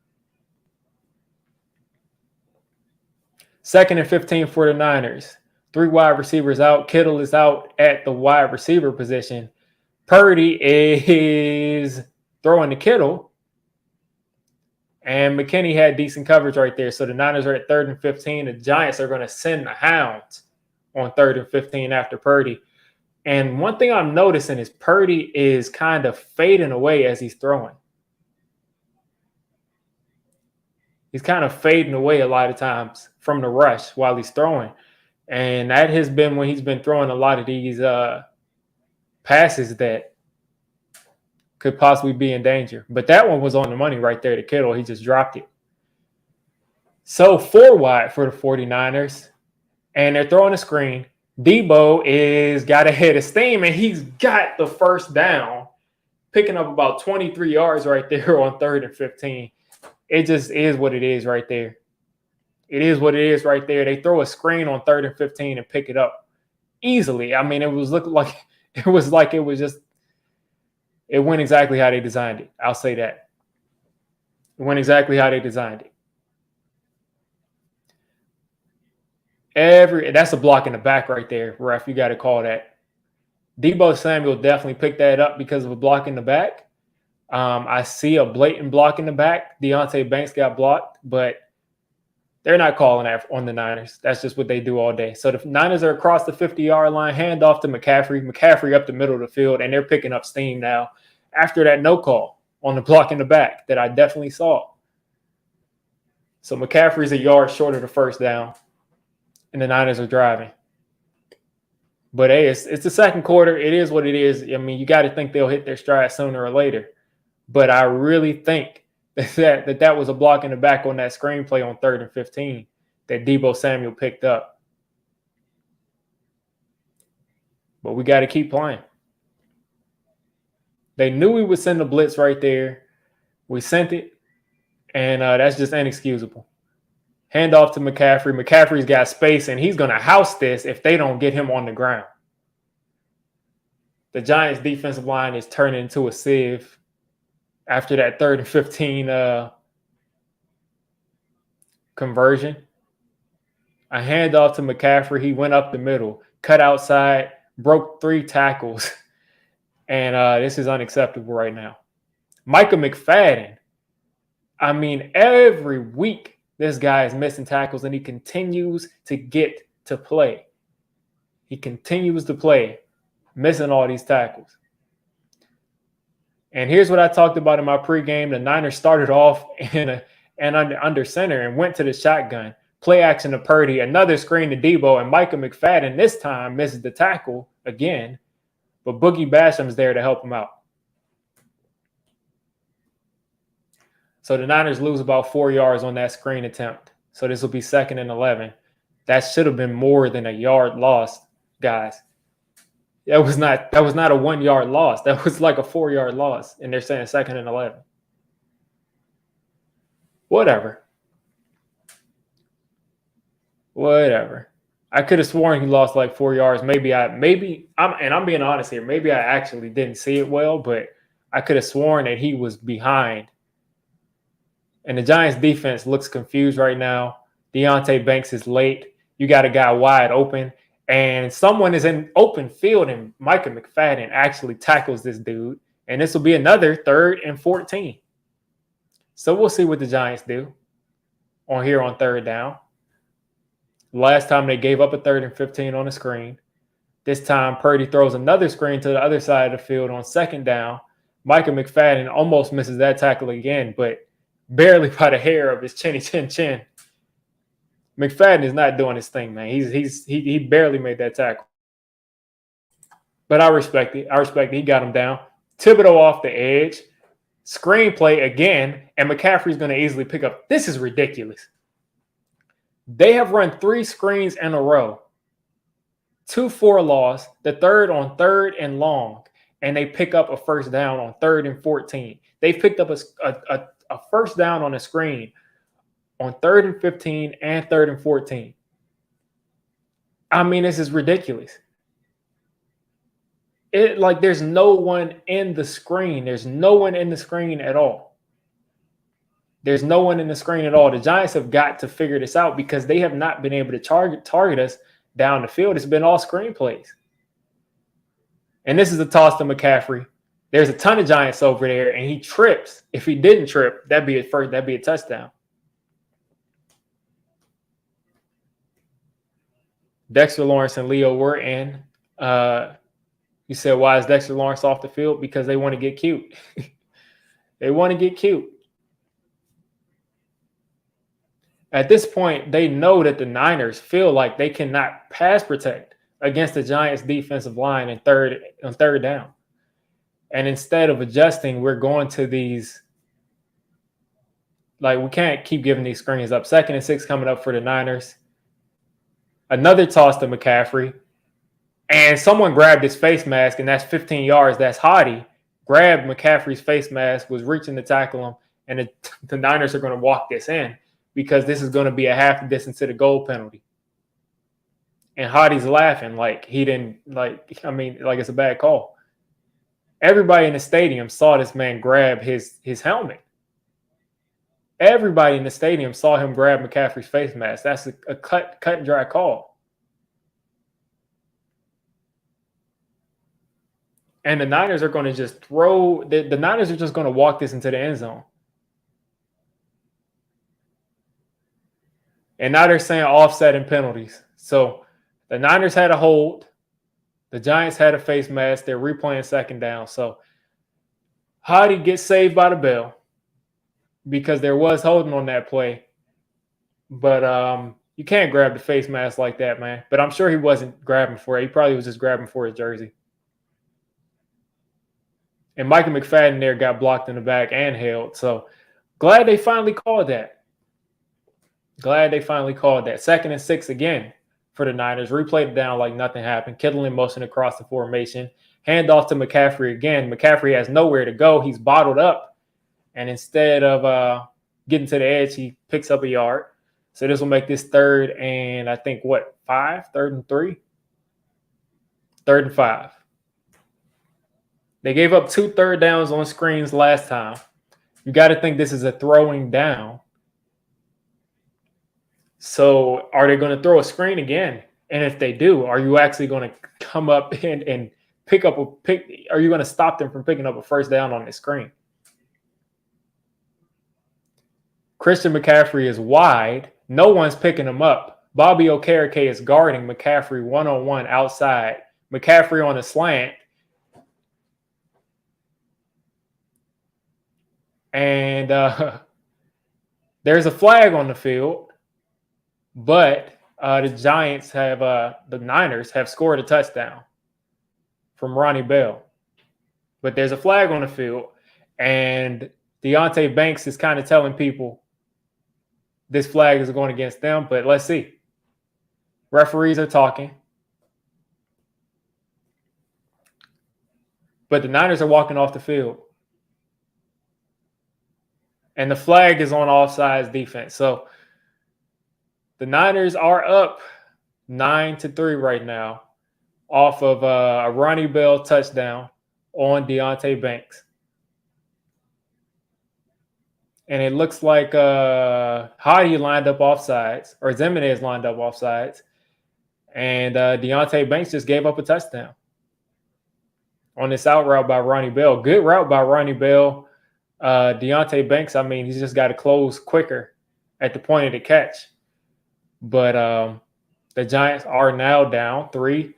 2nd and 15 for the Niners. 3 wide receivers out. Kittle is out at the wide receiver position. Purdy is throwing to Kittle. And McKinney had decent coverage right there. So the Niners are at 3rd and 15. The Giants are going to send the Hounds on 3rd and 15 after Purdy. And one thing I'm noticing is Purdy is kind of fading away as he's throwing. He's kind of fading away a lot of times from the rush while he's throwing. And that has been when he's been throwing a lot of these passes that could possibly be in danger. But that one was on the money right there to Kittle. He just dropped it. So 4 wide for the 49ers. And they're throwing a screen. Debo is got a head of steam, and he's got the first down, picking up about 23 yards right there on 3rd and 15. It just is what it is right there. It is what it is right there. They throw a screen on 3rd and 15 and pick it up easily. I mean, it was looking like it was just it went exactly how they designed it. I'll say that. It went exactly how they designed it. That's a block in the back right there, ref. You got to call that. Deebo Samuel definitely picked that up because of a block in the back. I see a blatant block in the back. Deonte Banks got blocked, but they're not calling that on the Niners. That's just what they do all day. So the Niners are across the 50-yard line, hand off to McCaffrey. McCaffrey up the middle of the field, and they're picking up steam now after that no call on the block in the back that I definitely saw. So McCaffrey's a yard short of the first down, and the Niners are driving. But hey, it's the second quarter. It is what it is. I mean, you got to think they'll hit their stride sooner or later. But I really think that was a block in the back on that screenplay on 3rd and 15 that Deebo Samuel picked up. But we got to keep playing. They knew we would send the blitz right there. We sent it, and that's just inexcusable. Hand off to McCaffrey. McCaffrey's got space, and he's going to house this if they don't get him on the ground. The Giants' defensive line is turning into a sieve after that 3rd and 15 conversion. A handoff to McCaffrey. He went up the middle, cut outside, broke 3 tackles. And this is unacceptable right now. Micah McFadden. I mean, every week this guy is missing tackles, and he continues to get to play. He continues to play, missing all these tackles. And here's what I talked about in my pregame. The Niners started off under center and went to the shotgun. Play action to Purdy, another screen to Debo, and Micah McFadden this time misses the tackle again. But Boogie Basham's there to help him out. So the Niners lose about 4 yards on that screen attempt. So this will be 2nd and 11. That should have been more than a yard lost, guys. That was not a 1 yard loss. That was like a 4 yard loss. And they're saying 2nd and 11. Whatever. I could have sworn he lost like 4 yards. I'm being honest here. Maybe I actually didn't see it well, but I could have sworn that he was behind. And the Giants defense looks confused right now. Deonte Banks is late. You got a guy wide open, and someone is in open field, and Micah McFadden actually tackles this dude. And this will be another 3rd and 14. So we'll see what the Giants do on 3rd down. Last time they gave up a 3rd and 15 on the screen. This time Purdy throws another screen to the other side of the field on 2nd down. Micah McFadden almost misses that tackle again, but barely by the hair of his chinny chin. McFadden is not doing his thing, man. He barely made that tackle. But I respect it. He got him down. Thibodeau off the edge. Screenplay again, and McCaffrey's going to easily pick up. This is ridiculous. They have run 3 screens in a row. 2 for a loss, the third on 3rd and long, and they pick up a first down on 3rd and 14. They've picked up a first down on the screen on 3rd and 15 and 3rd and 14. I mean, this is ridiculous. There's no one in the screen. There's no one in the screen at all. There's no one in the screen at all. The Giants have got to figure this out because they have not been able to target us down the field. It's been all screen plays. And this is a toss to McCaffrey. There's a ton of Giants over there, and he trips. If he didn't trip, that'd be a touchdown. Dexter Lawrence and Leo were in. You said, why is Dexter Lawrence off the field? Because they want to get cute. They want to get cute. At this point, they know that the Niners feel like they cannot pass protect against the Giants' defensive line on third down. And instead of adjusting, we're going to these, we can't keep giving these screens up. 2nd and 6 coming up for the Niners. Another toss to McCaffrey. And someone grabbed his face mask, and that's 15 yards. That's Hottie. Grabbed McCaffrey's face mask, was reaching to tackle him, and the Niners are going to walk this in because this is going to be a half the distance to the goal penalty. And Hottie's laughing he didn't, it's a bad call. Everybody in the stadium saw this man grab his helmet. Everybody in the stadium saw him grab McCaffrey's face mask. That's a cut and dry call. And the Niners are going to just throw – the Niners are just going to walk this into the end zone. And now they're saying offset and penalties. So the Niners had a hold. The Giants had a face mask. They're replaying 2nd down. So Hottie gets saved by the bell because there was holding on that play. But you can't grab the face mask like that, man. But I'm sure he wasn't grabbing for it. He probably was just grabbing for his jersey. And Michael McFadden there got blocked in the back and held. So glad they finally called that. 2nd and 6 again for the Niners. Replayed it down like nothing happened. Kittle in motion across the formation. Handoff to McCaffrey again. McCaffrey has nowhere to go. He's bottled up. And instead of getting to the edge, he picks up a yard. So this will make this 3rd and 5? 3rd and 3? 3rd and 5. They gave up 2 third downs on screens last time. You got to think this is a throwing down. So are they going to throw a screen again? And if they do, are you actually going to come up and pick up are you going to stop them from picking up a first down on the screen? Christian McCaffrey is wide. No one's picking him up. Bobby Okereke is guarding McCaffrey one-on-one outside. McCaffrey on a slant. And there's a flag on the field, but the Niners have scored a touchdown from Ronnie Bell. But there's a flag on the field, and Deonte Banks is kind of telling people this flag is going against them, but let's see. Referees are talking. But the Niners are walking off the field. And the flag is on offsides defense. So the Niners are up 9-3 right now off of a Ronnie Bell touchdown on Deonte Banks. And it looks like Hottie lined up offsides, or Zimenez lined up offsides. And Deonte Banks just gave up a touchdown on this out route by Ronnie Bell. Good route by Ronnie Bell. Deonte Banks, he's just got to close quicker at the point of the catch. But the Giants are now down 3-10.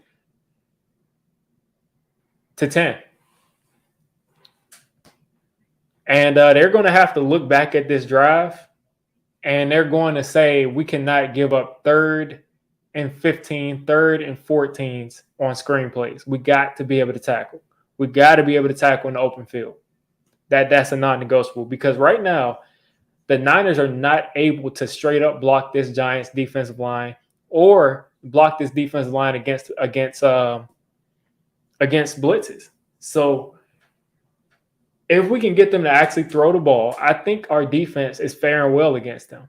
And they're going to have to look back at this drive, and they're going to say we cannot give up 3rd and 15, 3rd and 14s on screen plays. We got to be able to tackle. We got to be able to tackle in the open field. That's a non-negotiable because right now the Niners are not able to straight up block this Giants defensive line or block this defensive line against blitzes. So if we can get them to actually throw the ball, I think our defense is faring well against them.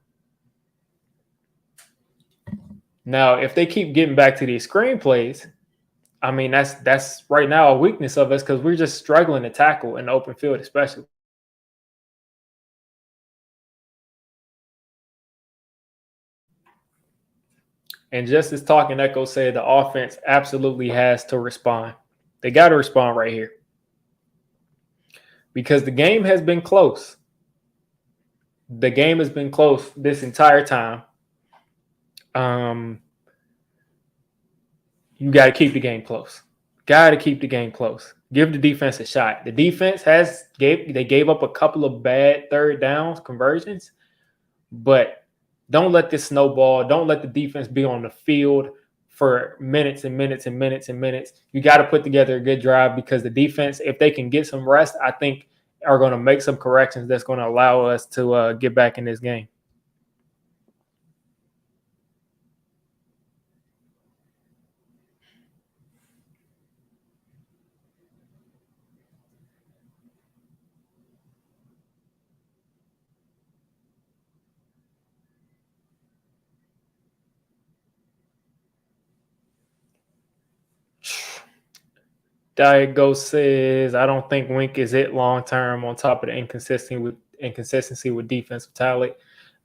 Now, if they keep getting back to these screenplays, I mean, that's right now a weakness of us because we're just struggling to tackle in the open field, especially. And just as Talking Echo said, the offense absolutely has to respond. They got to respond right here because the game has been close. The game has been close this entire time. You got to keep the game close. Got to keep the game close. Give the defense a shot. The defense gave up a couple of bad third downs conversions, but don't let this snowball. Don't let the defense be on the field for minutes and minutes and minutes and minutes. You got to put together a good drive because the defense, if they can get some rest, I think are going to make some corrections that's going to allow us to get back in this game. Diego says, I don't think Wink is it long term on top of the inconsistency with defensive talent.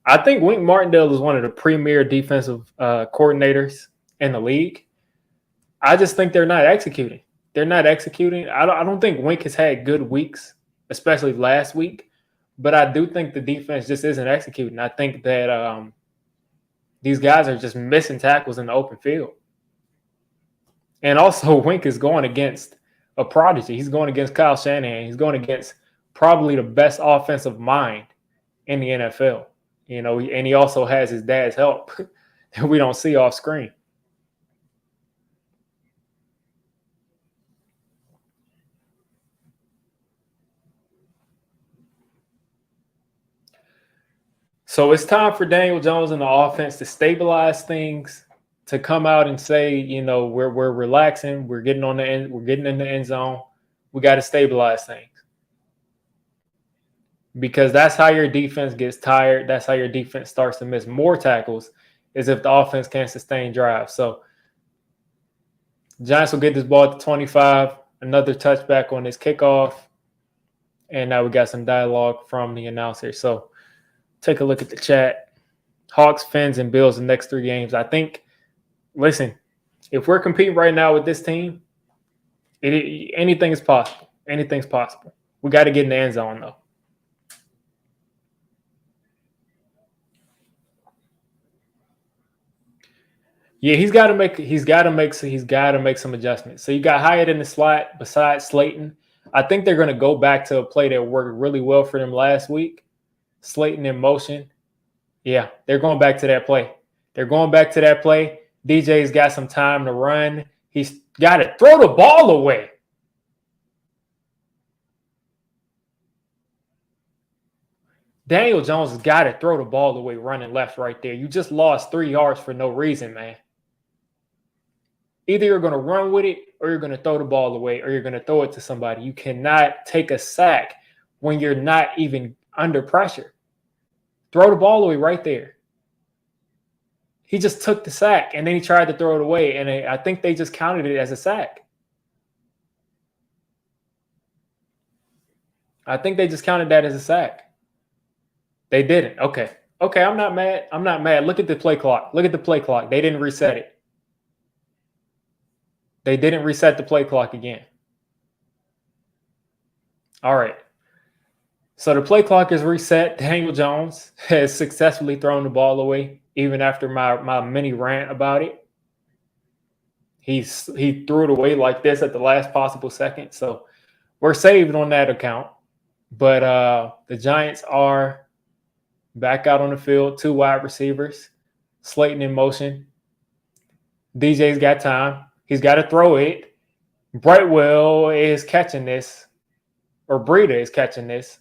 I think Wink Martindale is one of the premier defensive coordinators in the league. I just think they're not executing. They're not executing. I don't think Wink has had good weeks, especially last week. But I do think the defense just isn't executing. I think that these guys are just missing tackles in the open field. And also, Wink is going against a prodigy. He's going against Kyle Shanahan. He's going against probably the best offensive mind in the NFL. You know, and he also has his dad's help that we don't see off screen. So it's time for Daniel Jones and the offense to stabilize things, to come out and say, you know, we're relaxing, we're getting in the end zone. We got to stabilize things. Because that's how your defense gets tired. That's how your defense starts to miss more tackles, is if the offense can't sustain drives. So Giants will get this ball at the 25, another touchback on this kickoff. And now we got some dialogue from the announcer. So take a look at the chat. Hawks, Fins, and Bills the next 3 games. I think, listen, if we're competing right now with this team, anything is possible. Anything's possible. We got to get in the end zone, though. Yeah, he's got to make some adjustments. So you got Hyatt in the slot besides Slayton. I think they're going to go back to a play that worked really well for them last week. Slayton in motion. Yeah, they're going back to that play. DJ's got some time to run. He's got to throw the ball away. Daniel Jones has got to throw the ball away running left right there. You just lost 3 yards for no reason, man. Either you're going to run with it or you're going to throw the ball away or you're going to throw it to somebody. You cannot take a sack when you're not even under pressure. Throw the ball away right there. He just took the sack and then he tried to throw it away. And I think they just counted it as a sack. I think they just counted that as a sack. They didn't. Okay, I'm not mad. Look at the play clock. They didn't reset it. They didn't reset the play clock again. All right. So the play clock is reset. Daniel Jones has successfully thrown the ball away, even after my mini rant about it. He threw it away like this at the last possible second. So we're saved on that account. But the Giants are back out on the field, 2 wide receivers, Slayton in motion. DJ's got time. He's got to throw it. Brightwell is catching this, or Breida is catching this.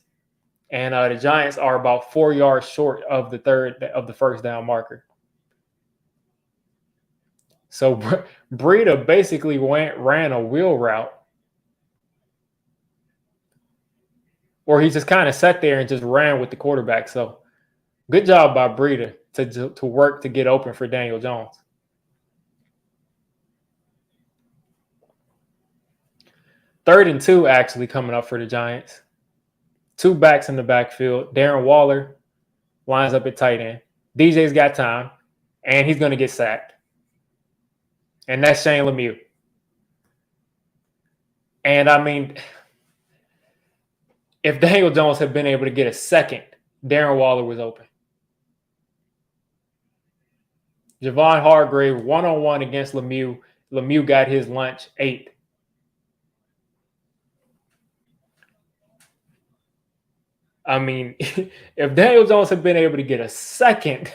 And the Giants are about 4 yards short of the first down marker. So Breida basically ran a wheel route, or he just kind of sat there and just ran with the quarterback. So good job by Breida to work to get open for Daniel Jones. Third and 2 actually coming up for the Giants. 2 backs in the backfield. Darren Waller lines up at tight end. DJ's got time, and he's going to get sacked. And that's Shane Lemieux. And I mean, if Daniel Jones had been able to get a second, Darren Waller was open. Javon Hargrave, one-on-one against Lemieux. Lemieux got his lunch 8. I mean, if Daniel Jones had been able to get a second,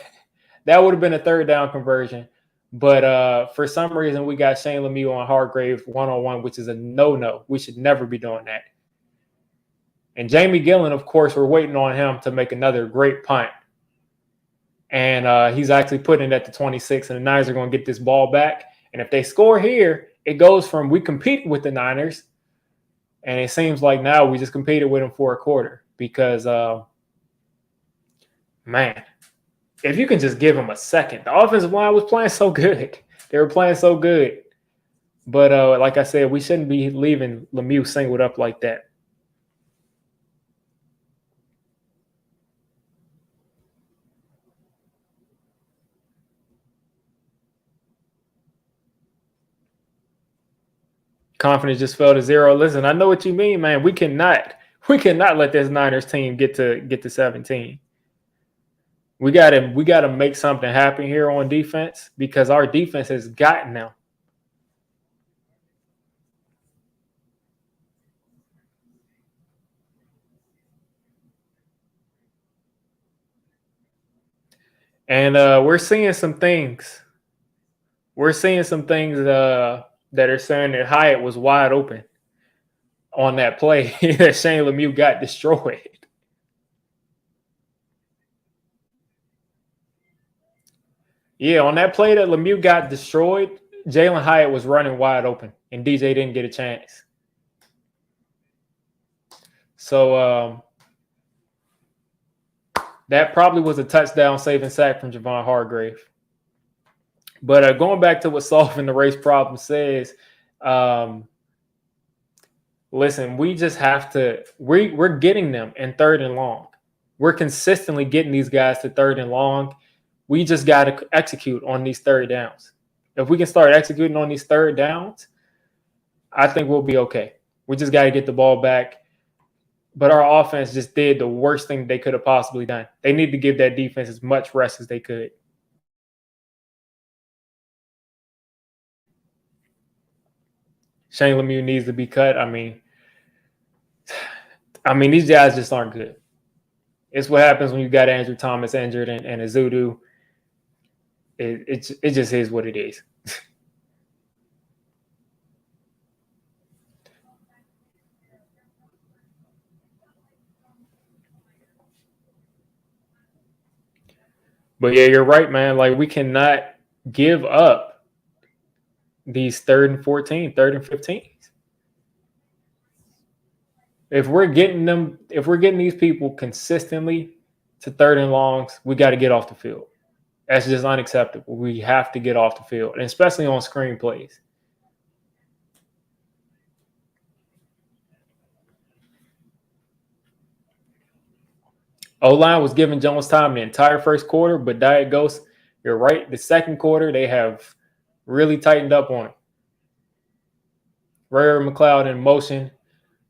that would have been a third down conversion. But for some reason, we got Shane Lemieux on Hargrave one-on-one, which is a no-no. We should never be doing that. And Jamie Gillen, of course, we're waiting on him to make another great punt. And he's actually putting it at the 26, and the Niners are going to get this ball back. And if they score here, it goes from we compete with the Niners, and it seems like now we just competed with them for a quarter because, man, if you can just give them a second. The offensive line was playing so good. They were playing so good. But like I said, we shouldn't be leaving Lemieux singled up like that. Confidence just fell to 0. Listen, I know what you mean, man. We cannot let this Niners team get to 17. We gotta make something happen here on defense because our defense has gotten them. And we're seeing some things. We're seeing some things that are saying that Hyatt was wide open on that play that Shane Lemieux got destroyed. Yeah, on that play that Lemieux got destroyed, Jalen Hyatt was running wide open, and DJ didn't get a chance. So that probably was a touchdown saving sack from Javon Hargrave. But going back to what Solving the Race Problem says, listen, we just have to we're getting them in third and long. We're consistently getting these guys to third and long. We just got to execute on these third downs. If we can start executing on these third downs, I think we'll be okay. We just got to get the ball back. But our offense just did the worst thing they could have possibly done. They need to give that defense as much rest as they could. Shane Lemieux needs to be cut. I mean, these guys just aren't good. It's what happens when you got Andrew Thomas injured and Ezeudu. It just is what it is. But yeah, you're right, man. Like we cannot give up these 3rd and 14, 3rd and 15. If we're getting these people consistently to 3rd and longs, we got to get off the field. That's just unacceptable. We have to get off the field, and especially on screen plays. O-line was giving Jones time the entire first quarter, but Diet Ghost, you're right. The second quarter, they have really tightened up on him. Ray McLeod in motion.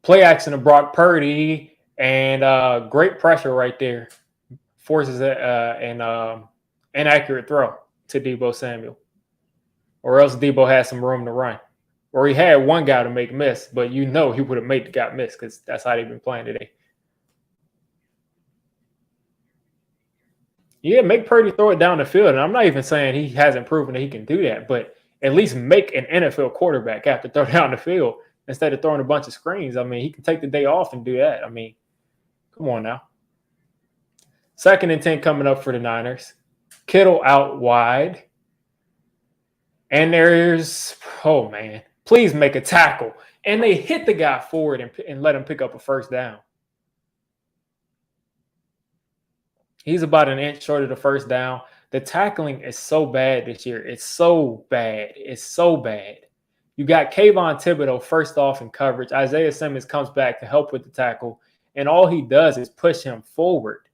Play action of Brock Purdy, and great pressure right there. Forces an inaccurate throw to Deebo Samuel. Or else Deebo had some room to run. Or he had one guy to make miss, but he would have made the guy miss because that's how they've been playing today. Yeah, make Purdy throw it down the field. And I'm not even saying he hasn't proven that he can do that, but at least make an NFL quarterback have to throw down the field instead of throwing a bunch of screens. I mean, he can take the day off and do that. I mean, come on now. 2nd and 10 coming up for the Niners. Kittle out wide. And there's, oh man, please make a tackle. And they hit the guy forward and let him pick up a first down. He's about an inch short of the first down. The tackling is so bad this year. It's so bad. It's so bad. You got Kayvon Thibodeaux first off in coverage. Isaiah Simmons comes back to help with the tackle. And all he does is push him forward,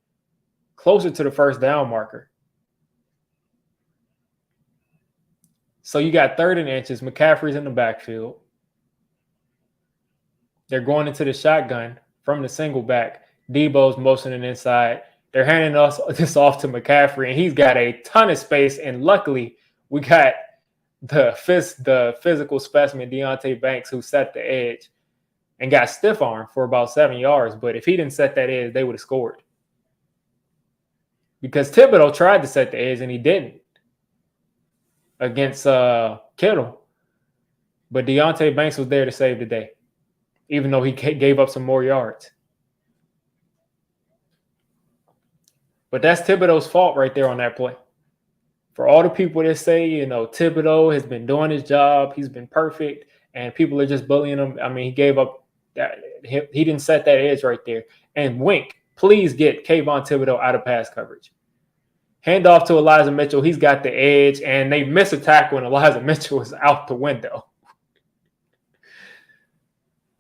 closer to the first down marker. So you got 3rd and inches. McCaffrey's in the backfield. They're going into the shotgun from the single back. Debo's motioning inside. They're handing this off to McCaffrey, and he's got a ton of space. And luckily, we got the physical specimen, Deonte Banks, who set the edge and got stiff arm for about 7 yards. But if he didn't set that edge, they would have scored. Because Thibodeaux tried to set the edge, and he didn't against Kittle. But Deonte Banks was there to save the day, even though he gave up some more yards. But that's Thibodeaux's fault right there on that play. For all the people that say, Thibodeaux has been doing his job, he's been perfect, and people are just bullying him. I mean, he gave up that. He didn't set that edge right there. And Wink, please get Kayvon Thibodeaux out of pass coverage. Hand off to Elijah Mitchell. He's got the edge, and they miss a tackle, and Elijah Mitchell is out the window.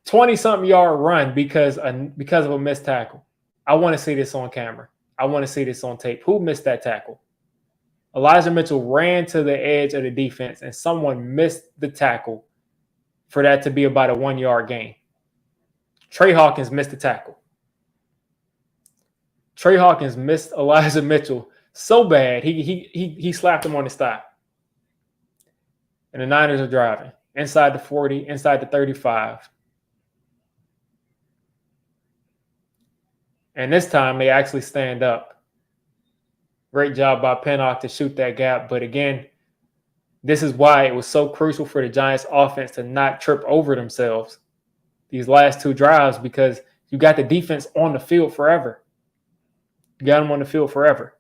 20-something yard run because of a missed tackle. I want to see this on camera. I want to see this on tape. Who missed that tackle? Elijah Mitchell ran to the edge of the defense, and someone missed the tackle for that to be about a 1-yard gain. Trey Hawkins missed the tackle. Trey Hawkins missed Elijah Mitchell so bad, he slapped him on his thigh. And the Niners are driving inside the 40, inside the 35. And this time they actually stand up. Great job by Pinnock to shoot that gap. But again, this is why it was so crucial for the Giants offense to not trip over themselves these last 2 drives, because you got the defense on the field forever. You got them on the field forever.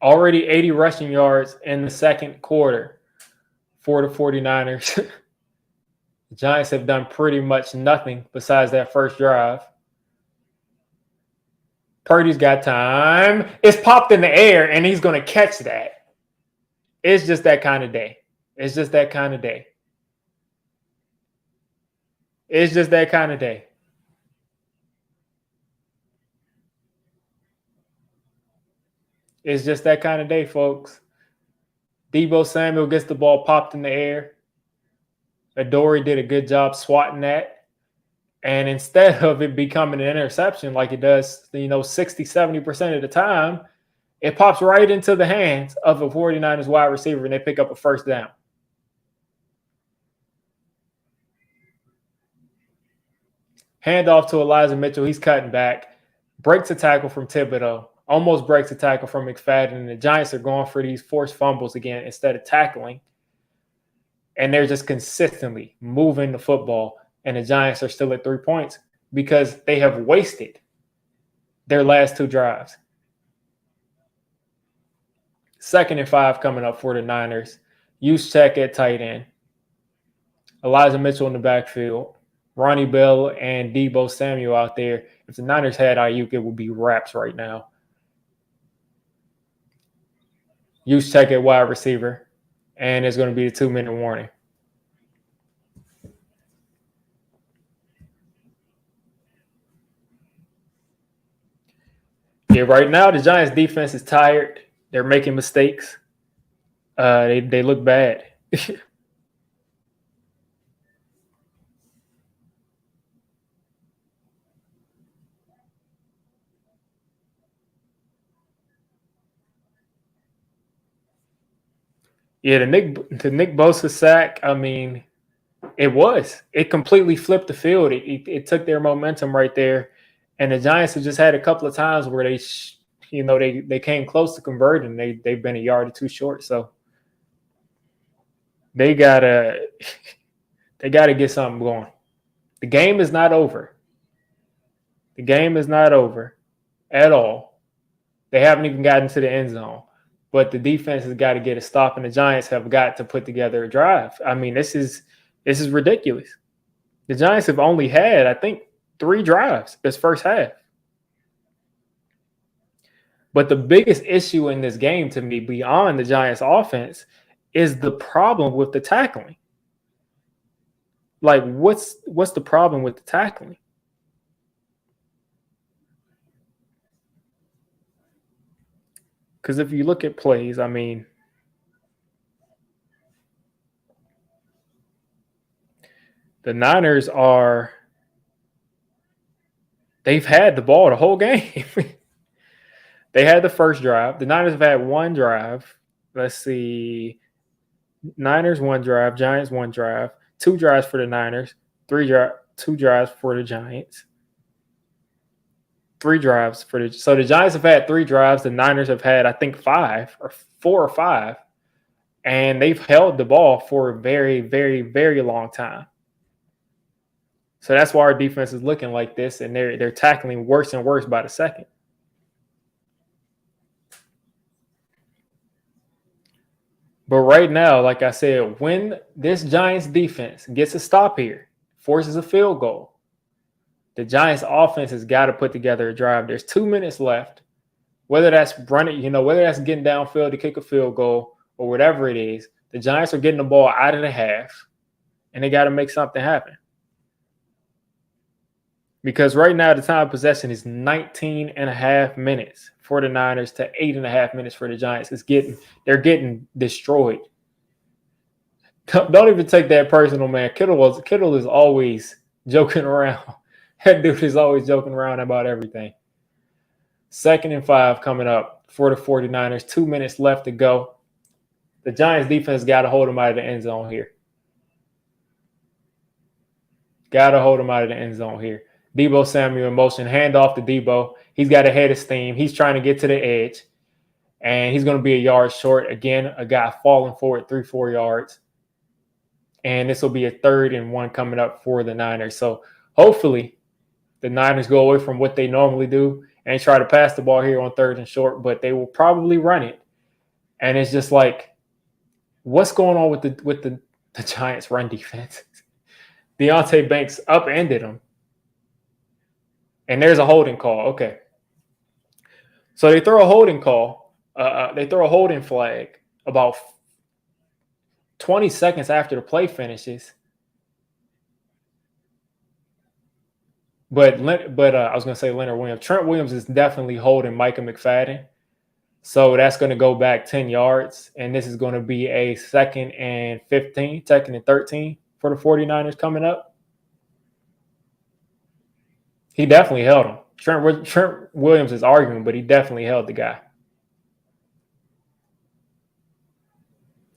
Already 80 rushing yards in the second quarter for the 49ers. The Giants have done pretty much nothing besides that first drive. Purdy's got time. It's popped in the air, and he's going to catch that. It's just that kind of day. It's just that kind of day. It's just that kind of day. It's just that kind of day, folks. Deebo Samuel gets the ball popped in the air. Adoree did a good job swatting that. And instead of it becoming an interception like it does, 60, 70% of the time, it pops right into the hands of a 49ers wide receiver, and they pick up a first down. Handoff to Elijah Mitchell. He's cutting back. Breaks a tackle from Thibodeaux. Almost breaks a tackle from McFadden. And the Giants are going for these forced fumbles again instead of tackling. And they're just consistently moving the football. And the Giants are still at 3 points because they have wasted their last 2 drives. 2nd and 5 coming up for the Niners. Juszczyk at tight end. Elijah Mitchell in the backfield. Ronnie Bell and Deebo Samuel out there. If the Niners had Ayuk, it would be wraps right now. Juszczyk at wide receiver. And it's going to be a 2-minute warning. Yeah, right now the Giants defense is tired. They're making mistakes. They look bad. Yeah, the Nick Bosa sack, I mean, it completely flipped the field. It took their momentum right there. And the Giants have just had a couple of times where they came close to converting. They've been a yard or 2 short. So they gotta get something going. The game is not over. The game is not over at all. They haven't even gotten to the end zone. But the defense has got to get a stop, and the Giants have got to put together a drive. I mean, this is ridiculous. The Giants have only had, I think, 3 drives this first half. But the biggest issue in this game to me, beyond the Giants' offense, is the problem with the tackling. Like, what's the problem with the tackling? Because if you look at plays, I mean, the Niners they've had the ball the whole game. They had the first drive. The Niners have had 1 drive. Let's see. Niners 1 drive, Giants 1 drive, 2 drives for the Niners, 2 drives for the Giants. 3 drives so the Giants have had 3 drives. The Niners have had, I think, 5 or 4 or 5, and they've held the ball for a very, very, very long time. So that's why our defense is looking like this, and they're tackling worse and worse by the second. But right now, like I said, when this Giants defense gets a stop here, forces a field goal, the Giants offense has got to put together a drive. There's 2 minutes left. Whether that's running, whether that's getting downfield to kick a field goal or whatever it is, the Giants are getting the ball out of the half, and they got to make something happen. Because right now, the time of possession is 19 and a half minutes for the Niners to 8.5 minutes for the Giants. They're getting destroyed. Don't even take that personal, man. Kittle is always joking around. That dude is always joking around about everything. 2nd and 5 coming up for the 49ers. 2 minutes left to go. The Giants defense got to hold them out of the end zone here. Deebo Samuel in motion. Hand off to Deebo. He's got a head of steam. He's trying to get to the edge. And he's going to be a yard short. Again, a guy falling forward 3-4 yards. And this will be a 3rd and 1 coming up for the Niners. So hopefully the Niners go away from what they normally do and try to pass the ball here on 3rd and short, but they will probably run it. And it's just like, what's going on with the Giants run defense? Deonte Banks upended him. And there's a holding call. Okay. So they throw a holding call. They throw a holding flag about 20 seconds after the play finishes. But I was going to say Leonard Williams. Trent Williams is definitely holding Micah McFadden. So that's going to go back 10 yards. And this is going to be a 2nd and 15, 2nd and 13 for the 49ers coming up. He definitely held him. Trent Williams is arguing, but he definitely held the guy.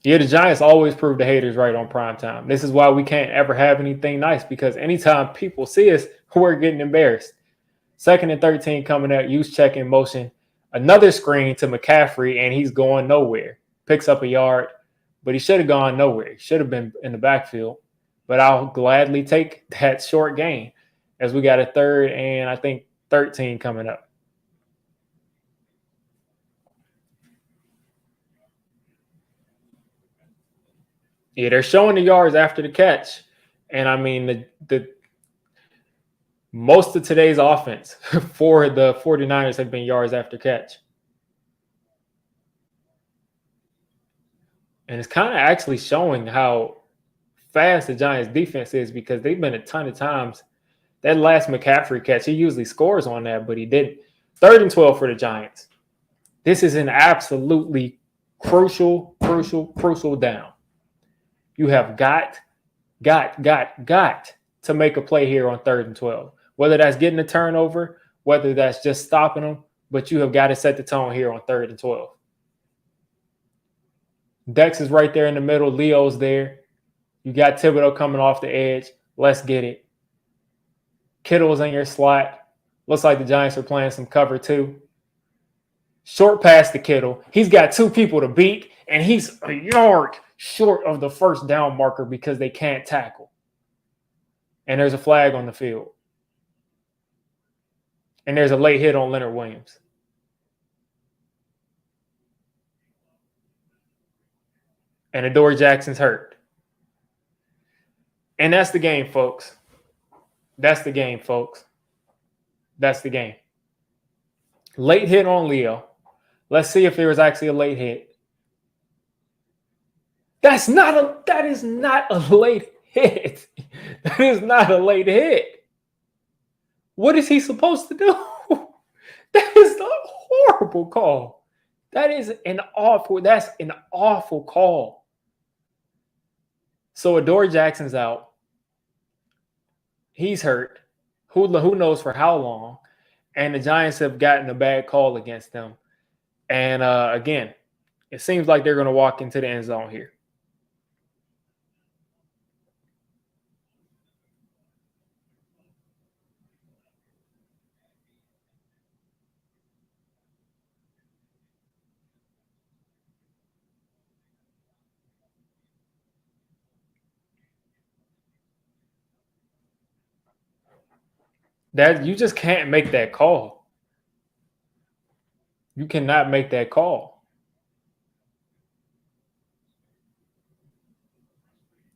Yeah, the Giants always prove the haters right on prime time. This is why we can't ever have anything nice, because anytime people see us, we're getting embarrassed. 2nd and 13 coming out, use check in motion. Another screen to McCaffrey, and he's going nowhere. Picks up a yard, but he should have gone nowhere. He should have been in the backfield. But I'll gladly take that short gain, as we got a 3rd and I think 13 coming up. Yeah, they're showing the yards after the catch. And I mean, the most of today's offense for the 49ers have been yards after catch. And it's kind of actually showing how fast the Giants defense is, because they've been a ton of times. That last McCaffrey catch, he usually scores on that, but he didn't. 3rd and 12 for the Giants. This is an absolutely crucial down. You have got to make a play here on 3rd and 12. Whether that's getting a turnover, whether that's just stopping them, but you have got to set the tone here on 3rd and 12. Dex is right there in the middle. Leo's there. You got Thibodeau coming off the edge. Let's get it. Kittle's in your slot. Looks like the Giants are playing some cover 2. Short pass to Kittle. He's got 2 people to beat, and he's a yard short of the first down marker because they can't tackle. and there's a flag on the field. And there's a late hit on Leonard Williams. And Adoree Jackson's hurt. And that's the game, folks. That's the game, folks. That's the game. Late hit on Leo. Let's see if there was actually a late hit. That is not a late hit. That is not a late hit. What is he supposed to do? That is a horrible call. That's an awful call. So Adoree Jackson's out. He's hurt. Who knows for how long? And the Giants have gotten a bad call against them. And again, it seems like they're going to walk into the end zone here. That you just can't make that call. You cannot make that call.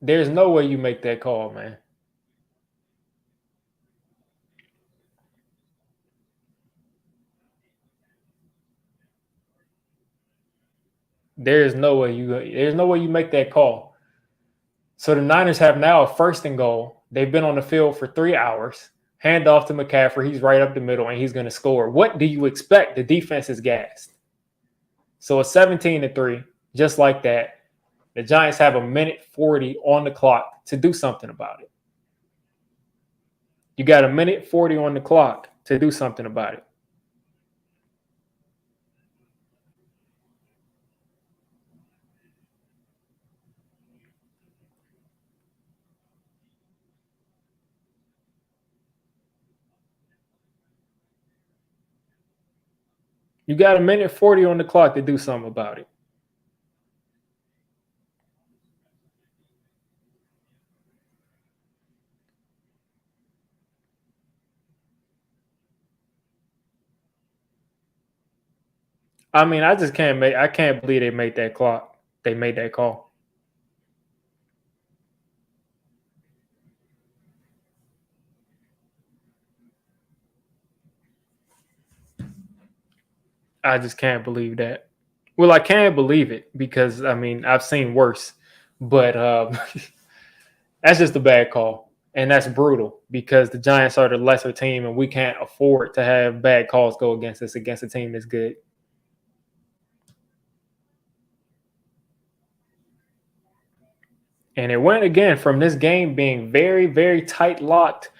There's no way you make that call, man. There's no way you make that call. So the Niners have now a 1st and goal. They've been on the field for 3 hours. Hand off to McCaffrey. He's right up the middle, and he's going to score. What do you expect? The defense is gassed. So a 17-3, just like that. The Giants have 1:40 on the clock to do something about it. You got 1:40 on the clock to do something about it. You got 1:40 on the clock to do something about it. I mean, I can't believe they made that clock. They made that call. I just can't believe that. Well, I can believe it because I mean I've seen worse, but that's just a bad call, and that's brutal because the Giants are the lesser team, and we can't afford to have bad calls go against us against a team that's good. And it went again from this game being very, very tight locked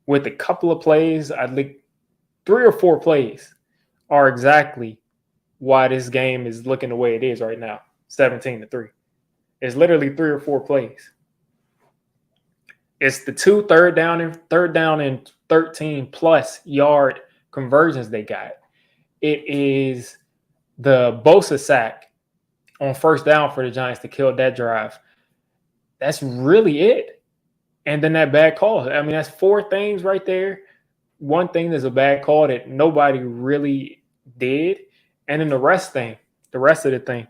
with a couple of plays. I think 3 or 4 plays are exactly why this game is looking the way it is right now, 17-3. It's literally 3 or 4 plays. It's the 2 third down and 13 plus yard conversions they got. It is the Bosa sack on 1st down for the Giants to kill that drive. That's really it. And then that bad call. I mean, that's 4 things right there. One thing that's a bad call that nobody really did. And then the rest of the thing.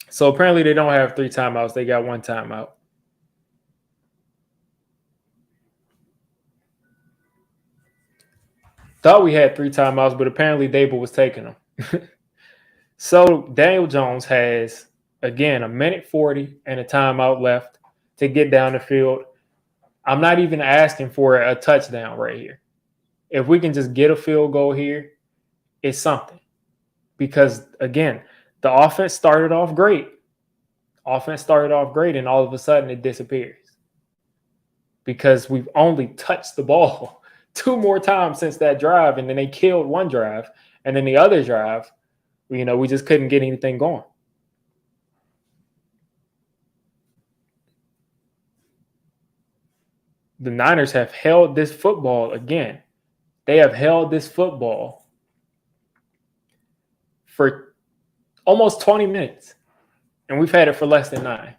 So apparently they don't have 3 timeouts. They got 1 timeout. Thought we had 3 timeouts, but apparently Dable was taking them. So Daniel Jones has, again, 1:40 and a timeout left to get down the field. I'm not even asking for a touchdown right here. If we can just get a field goal here, it's something. Because, again, the offense started off great. And all of a sudden it disappears. Because we've only touched the ball 2 more times since that drive, and then they killed one drive. And then the other drive, we just couldn't get anything going. The Niners have held this football again. They have held this football for almost 20 minutes, and we've had it for less than 9.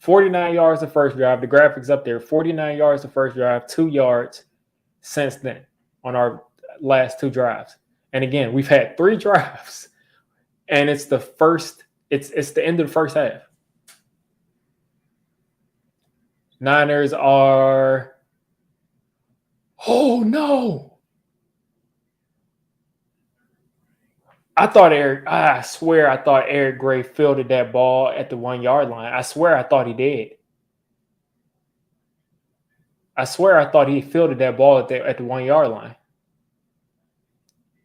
49 yards the first drive. The graphics up there. 49 yards the first drive, 2 yards since then on our last 2 drives. And again, we've had 3 drives, and it's the end of the first half. Niners are, oh no. I swear I thought Eric Gray fielded that ball at the 1-yard line. I swear I thought he did. I swear I thought he fielded that ball at the 1-yard line.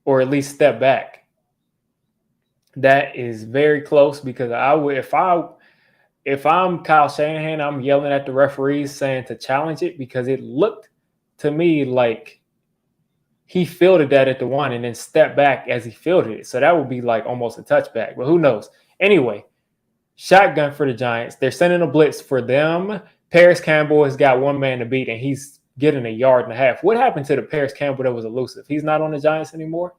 Or at least step back. That is very close, because if I'm Kyle Shanahan, I'm yelling at the referees saying to challenge it, because it looked to me like he fielded that at the 1 and then stepped back as he fielded it. So that would be like almost a touchback, but who knows? Anyway, shotgun for the Giants. They're sending a blitz for them. Paris Campbell has got 1 man to beat, and he's getting 1.5 yards. What happened to the Paris Campbell that was elusive? He's not on the Giants anymore?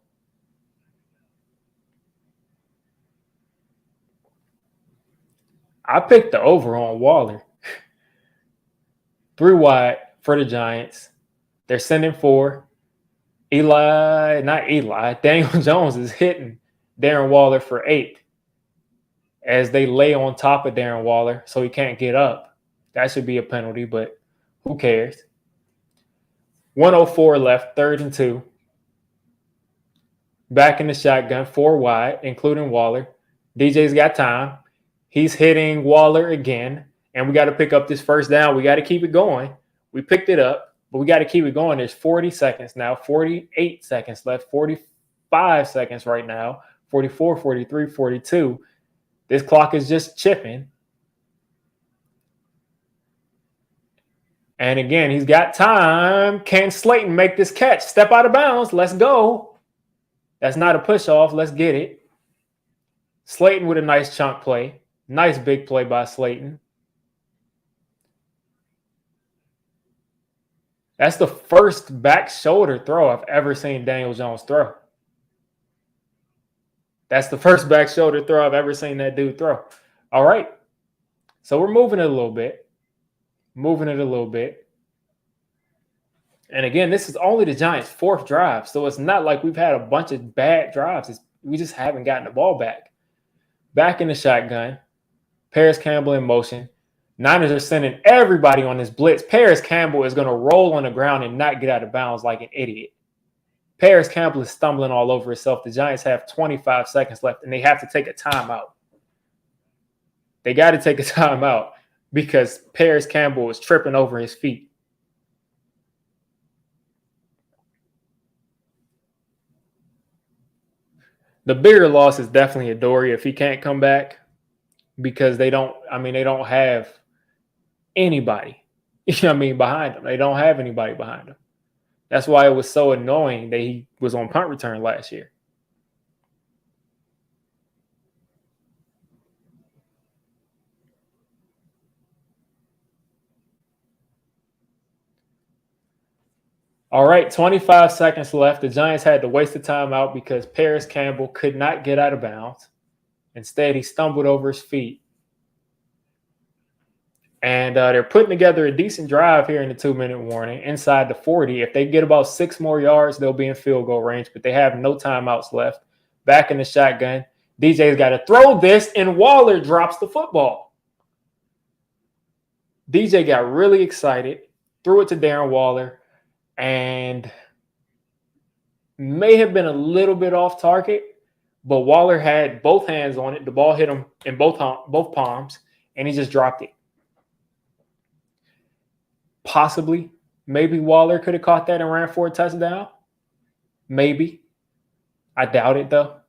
I picked the over on Waller. 3 wide for the Giants. They're sending 4. Daniel Jones is hitting Darren Waller for 8 as they lay on top of Darren Waller so he can't get up. That should be a penalty, but who cares? 1:04 left, 3rd and 2. Back in the shotgun, 4 wide, including Waller. DJ's got time. He's hitting Waller again, and we got to pick up this first down. We got to keep it going. We picked it up, but we got to keep it going. There's 40 seconds now, 48 seconds left, 45 seconds right now, 44, 43, 42. This clock is just chipping. And again, he's got time. Can Slayton make this catch? Step out of bounds. Let's go. That's not a push off. Let's get it. Slayton with a nice chunk play. Nice big play by Slayton. That's the first back shoulder throw I've ever seen Daniel Jones throw. That's the first back shoulder throw I've ever seen that dude throw. All right. So we're moving it a little bit. And again, this is only the Giants' 4th drive. So it's not like we've had a bunch of bad drives. We just haven't gotten the ball back. Back in the shotgun. Paris Campbell in motion. Niners are sending everybody on this blitz. Paris Campbell is going to roll on the ground and not get out of bounds like an idiot. Paris Campbell is stumbling all over himself. The Giants have 25 seconds left, and they have to take a timeout. They got to take a timeout because Paris Campbell is tripping over his feet. The bigger loss is definitely Adoree' if he can't come back, because they don't have anybody, behind him. They don't have anybody behind him. That's why it was so annoying that he was on punt return last year. All right, 25 seconds left. The Giants had to waste the timeout because Paris Campbell could not get out of bounds. Instead, he stumbled over his feet. And they're putting together a decent drive here in the 2-minute warning inside the 40. If they get about 6 more yards, they'll be in field goal range, but they have no timeouts left. Back in the shotgun. DJ's got to throw this, and Waller drops the football. DJ got really excited, threw it to Darren Waller, and may have been a little bit off target, but Waller had both hands on it. The ball hit him in both palms, and he just dropped it. Possibly, maybe Waller could have caught that and ran for a touchdown. Maybe. I doubt it, though.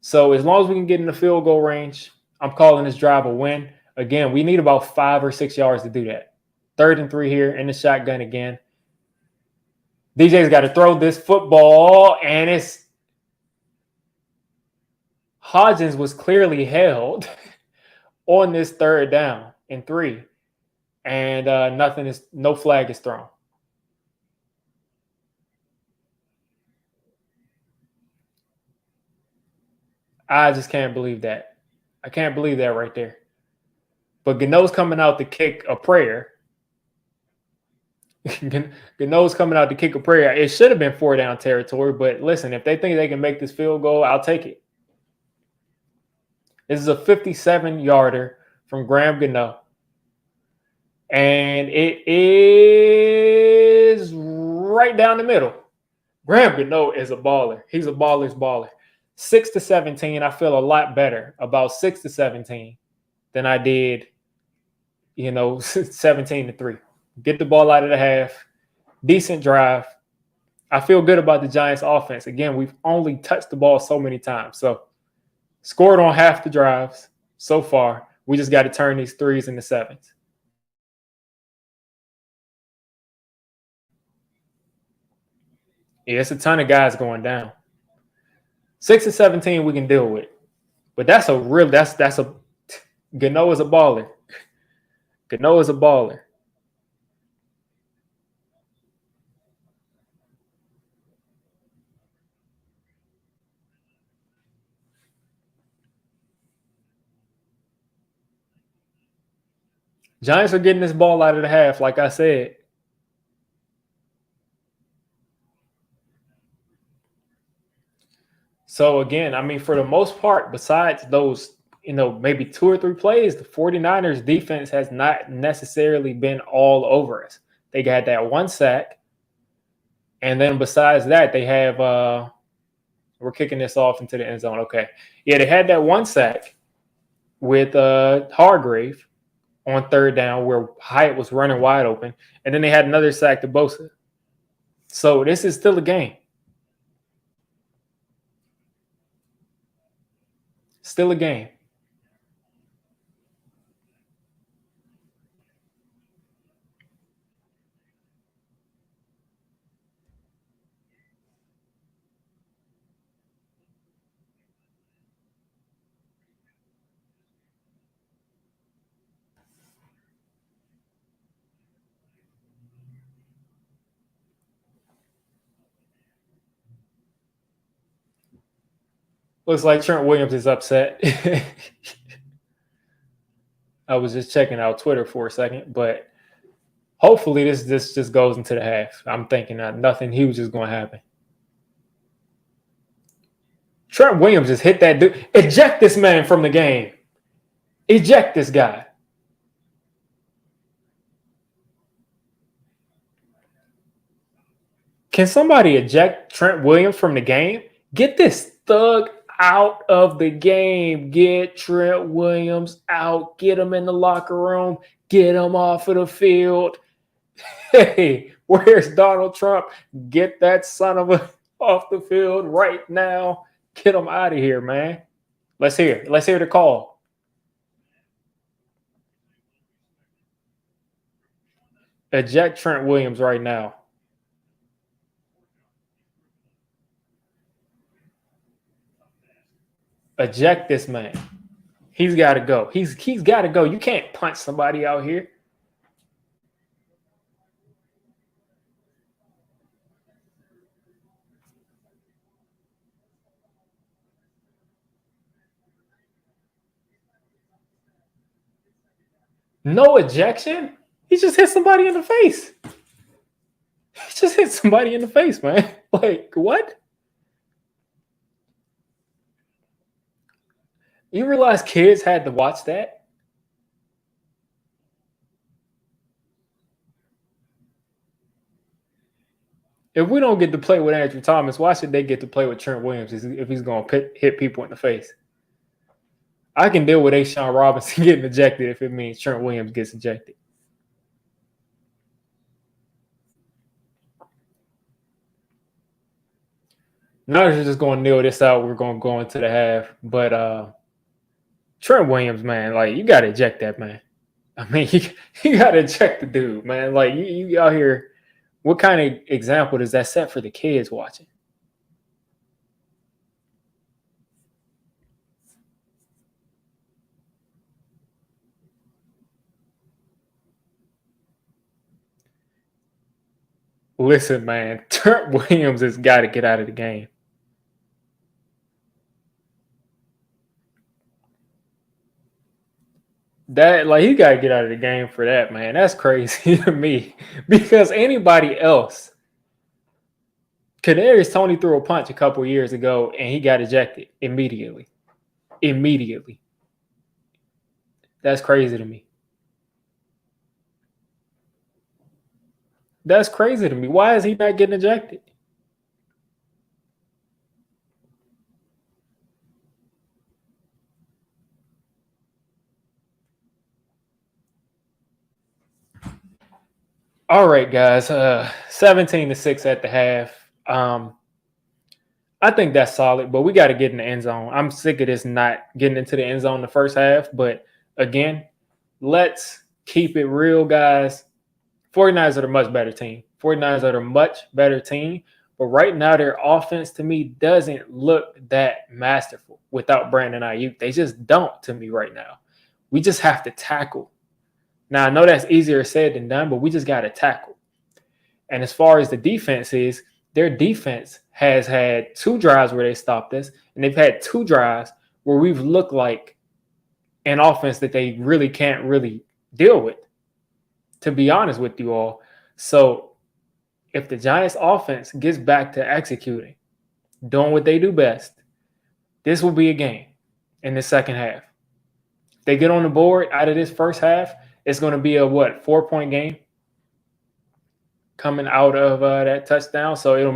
So as long as we can get in the field goal range, I'm calling this drive a win. Again, we need about 5 or 6 yards to do that. 3rd and 3 here in the shotgun again. DJ's got to throw this football, and it's Hodgins was clearly held on this 3rd down and 3, and no flag is thrown. I just can't believe that. I can't believe that right there. But Gano's coming out to kick a prayer. Gano's coming out to kick a prayer. It should have been 4-down territory, but listen, if they think they can make this field goal, I'll take it. This is a 57-yarder from Graham Gano. And it is right down the middle. Graham Gano is a baller. He's a baller's baller. 6-17. I feel a lot better about 6-17 than I did, 17-3. Get the ball out of the half. Decent drive. I feel good about the Giants offense. Again, we've only touched the ball so many times. So scored on half the drives so far. We just got to turn these 3s into 7s. Yeah, it's a ton of guys going down. 6-17 we can deal with. But that's a Gano is a baller. Gano is a baller. Giants are getting this ball out of the half, like I said. So again, I mean, for the most part, besides those, maybe 2 or 3 plays, the 49ers defense has not necessarily been all over us. They got that 1 sack. And then besides that, they have we're kicking this off into the end zone. Okay. Yeah, they had that 1 sack with Hargrave on 3rd down where Hyatt was running wide open. And then they had another sack to Bosa. So this is still a game. Still a game. Looks like Trent Williams is upset. I was just checking out Twitter for a second, but hopefully this just goes into the half. I'm thinking that nothing huge is going to happen. Trent Williams just hit that dude. Eject this man from the game. Eject this guy. Can somebody eject Trent Williams from the game? Get this thug out of the game. Get Trent Williams out. Get him in the locker room. Get him off of the field. Hey, where's Donald Trump? Get that son of a off the field right now. Get him out of here, man. Let's hear the call. Eject Trent Williams right now. Eject this man. He's got to go. He's got to go. You can't punch somebody out here. No ejection. He just hit somebody in the face. He just hit somebody in the face, man. Like, what? You realize kids had to watch that? If we don't get to play with Andrew Thomas, why should they get to play with Trent Williams if he's going to hit people in the face? I can deal with A'Shawn Robinson getting ejected if it means Trent Williams gets ejected. Niners are just going to kneel this out. We're going to go into the half. But Trent Williams, man, like, you got to eject that, man. I mean, you got to eject the dude, man. Like, you out here, what kind of example does that set for the kids watching? Listen, man, Trent Williams has got to get out of the game. That like he gotta get out of the game for that, man. That's crazy to me. Because anybody else, Kadarius Toney threw a punch a couple years ago and he got ejected immediately. Immediately. That's crazy to me. That's crazy to me. Why is he not getting ejected? All right, guys. 17-6 at the half. I think that's solid, but we got to get in the end zone. I'm sick of this not getting into the end zone in the first half. But again, let's keep it real, guys. 49ers are a much better team. 49ers are a much better team. But right now, their offense to me doesn't look that masterful without Brandon Ayuk. They just don't to me right now. We just have to tackle. Now, I know that's easier said than done, but we just got to tackle. And as far as the defense is, their defense has had 2 drives where they stopped us, and they've had 2 drives where we've looked like an offense that they really can't really deal with, to be honest with you all. So if the Giants offense gets back to executing, doing what they do best, this will be a game in the second half. If they get on the board out of this first half, it's going to be a 4-point game coming out of that touchdown. So they'll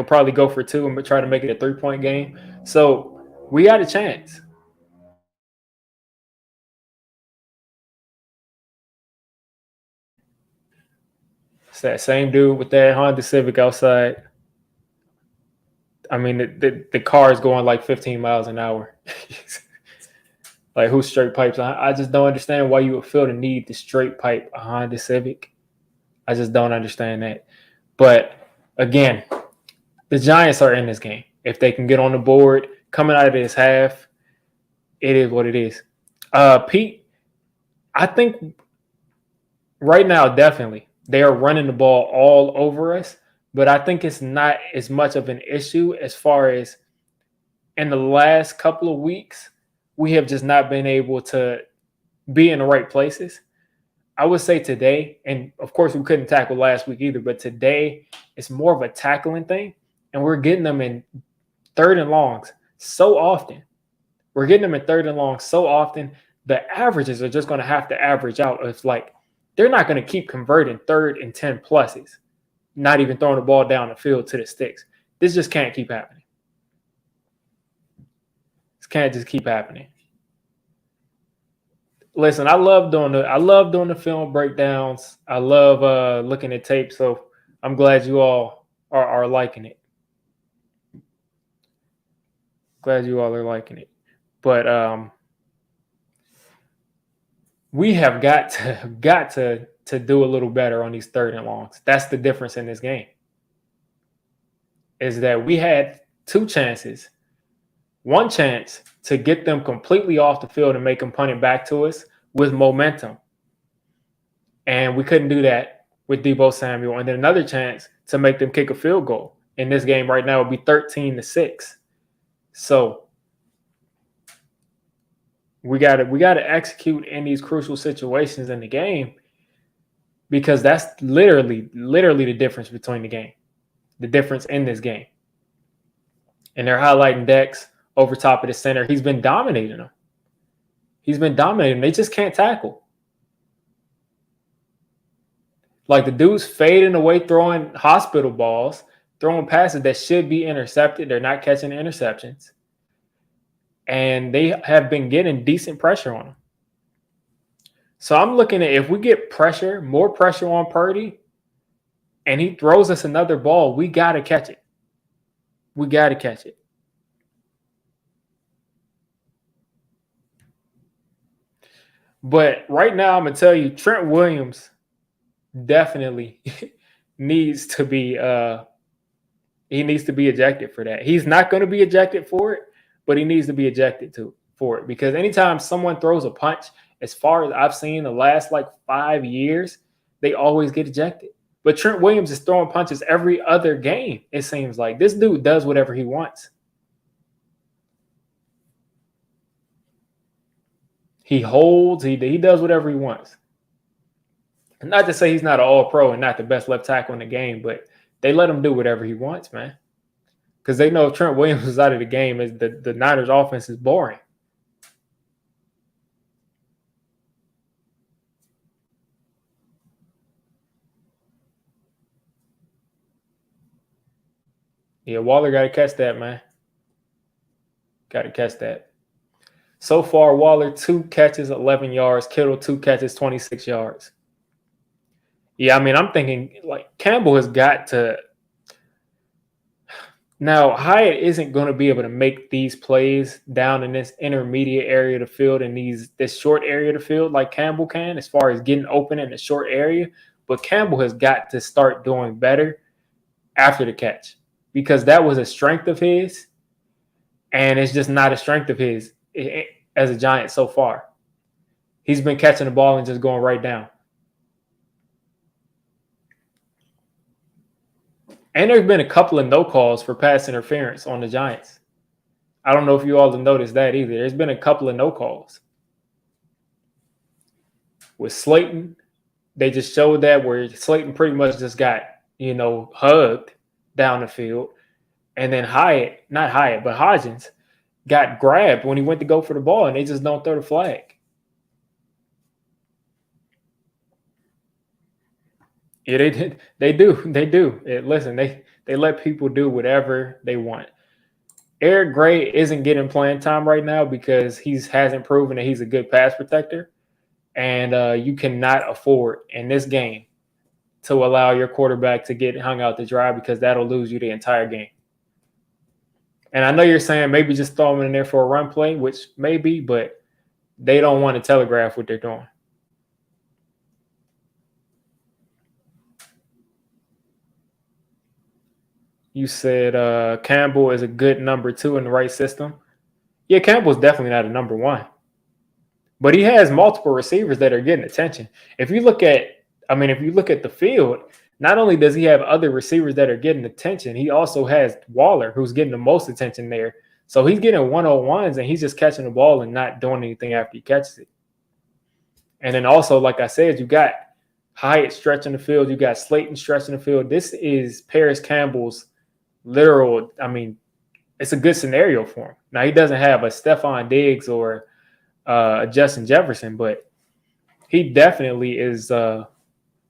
probably go for 2 and try to make it a 3-point game. So we got a chance. It's that same dude with that Honda Civic outside. I mean, the car is going like 15 miles an hour. Like, who straight pipes? I just don't understand why you would feel the need to straight pipe a Honda Civic. I just don't understand that. But again, the Giants are in this game. If they can get on the board coming out of this half, it is what it is. Pete, I think right now, definitely, they are running the ball all over us. But I think it's not as much of an issue as far as in the last couple of weeks, we have just not been able to be in the right places. I would say today, and of course we couldn't tackle last week either, but today it's more of a tackling thing, and we're getting them in 3rd and longs so often. We're getting them in 3rd and long so often. The averages are just going to have to average out. It's like they're not going to keep converting 3rd and 10 pluses, not even throwing the ball down the field to the sticks. This just can't keep happening. This can't just keep happening. Listen, I love doing the film breakdowns. I love looking at tape. So I'm glad you all are liking it. Glad you all are liking it. But we have got to do a little better on these 3rd and longs. That's the difference in this game. Is that we had 2 chances. 1 chance to get them completely off the field and make them punt it back to us with momentum. And we couldn't do that with Deebo Samuel. And then another chance to make them kick a field goal. In this game right now would be 13-6. So we gotta execute in these crucial situations in the game, because that's literally the difference between the game. The difference in this game. And they're highlighting Dex over top of the center. He's been dominating them. They just can't tackle. Like, the dude's fading away, throwing hospital balls, throwing passes that should be intercepted. They're not catching the interceptions. And they have been getting decent pressure on him. So I'm looking at, if we get more pressure on Purdy, and he throws us another ball, we got to catch it. We got to catch it. But right now, I'm going to tell you, Trent Williams definitely needs to be ejected for that. He's not going to be ejected for it, but he needs to be ejected for it, because anytime someone throws a punch, as far as I've seen the last 5 years, they always get ejected. But Trent Williams is throwing punches every other game, it seems like. This dude does whatever he wants. He holds. He does whatever he wants. Not to say he's not an all-pro and not the best left tackle in the game, but they let him do whatever he wants, man. Because they know if Trent Williams is out of the game, the Niners offense is boring. Yeah, Waller got to catch that, man. Got to catch that. So far, Waller 2 catches, 11 yards. Kittle 2 catches, 26 yards. Yeah, I mean, I'm thinking like Campbell has got to. Now, Hyatt isn't going to be able to make these plays down in this intermediate area of the field and this short area of the field like Campbell can, as far as getting open in the short area. But Campbell has got to start doing better after the catch, because that was a strength of his, and it's just not a strength of his as a Giant so far. He's been catching the ball and just going right down. And there's been a couple of no calls for pass interference on the Giants. I don't know if you all have noticed that either. There's been a couple of no calls. With Slayton, they just showed that where Slayton pretty much just got, hugged down the field. And then Hodgins got grabbed when he went to go for the ball, and they just don't throw the flag. Yeah, they do. Listen, they let people do whatever they want. Eric Gray isn't getting playing time right now because he hasn't proven that he's a good pass protector. And you cannot afford in this game to allow your quarterback to get hung out to dry, because that'll lose you the entire game. And I know you're saying maybe just throw him in there for a run play, which maybe, but they don't want to telegraph what they're doing. You said Campbell is a good number 2 in the right system. Yeah, Campbell's definitely not a number 1. But he has multiple receivers that are getting attention. If you look at the field, not only does he have other receivers that are getting attention, he also has Waller, who's getting the most attention there. So he's getting 101s, and he's just catching the ball and not doing anything after he catches it. And then also, like I said, you got Hyatt stretching the field. You got Slayton stretching the field. This is Paris Campbell's literal. I mean, it's a good scenario for him. Now, he doesn't have a Stephon Diggs or Justin Jefferson, but he definitely is.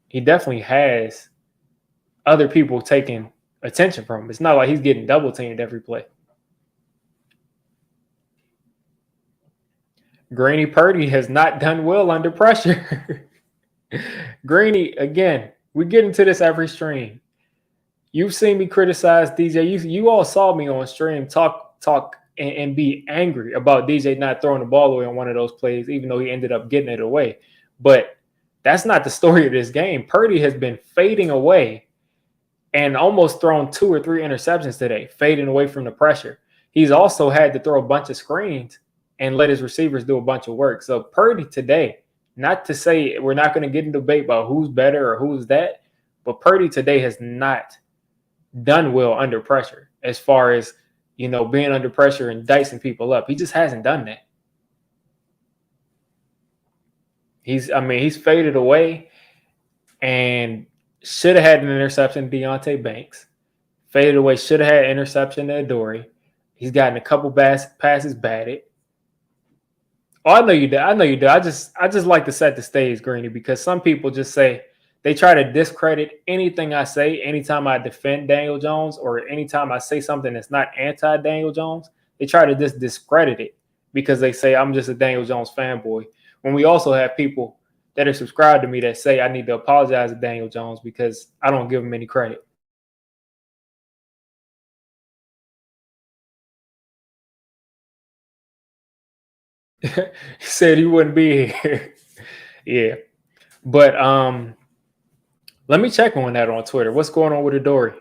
He definitely has other people taking attention from him. It's not like he's getting double teamed every play. Greeny Purdy has not done well under pressure. Greeny, again, we get into this every stream. You've seen me criticize DJ. You all saw me on stream talk and be angry about DJ not throwing the ball away on one of those plays, even though he ended up getting it away. But that's not the story of this game. Purdy has been fading away and almost thrown 2 or 3 interceptions today, fading away from the pressure. He's also had to throw a bunch of screens and let his receivers do a bunch of work. So Purdy today, not to say we're not going to get into debate about who's better or who's that, but Purdy today has not done well under pressure as far as, being under pressure and dicing people up. He just hasn't done that. He's faded away and should have had an interception to Deonte Banks. Faded away, should have had an interception to Adoree'. He's gotten a couple passes batted. Oh, I know you do. I just like to set the stage, Greeny, because some people just say they try to discredit anything I say anytime I defend Daniel Jones or anytime I say something that's not anti-Daniel Jones. They try to just discredit it because they say I'm just a Daniel Jones fanboy. When we also have people that are subscribed to me that say I need to apologize to Daniel Jones because I don't give him any credit. He said he wouldn't be here. Yeah. But let me check on that on Twitter. What's going on with Adoree'?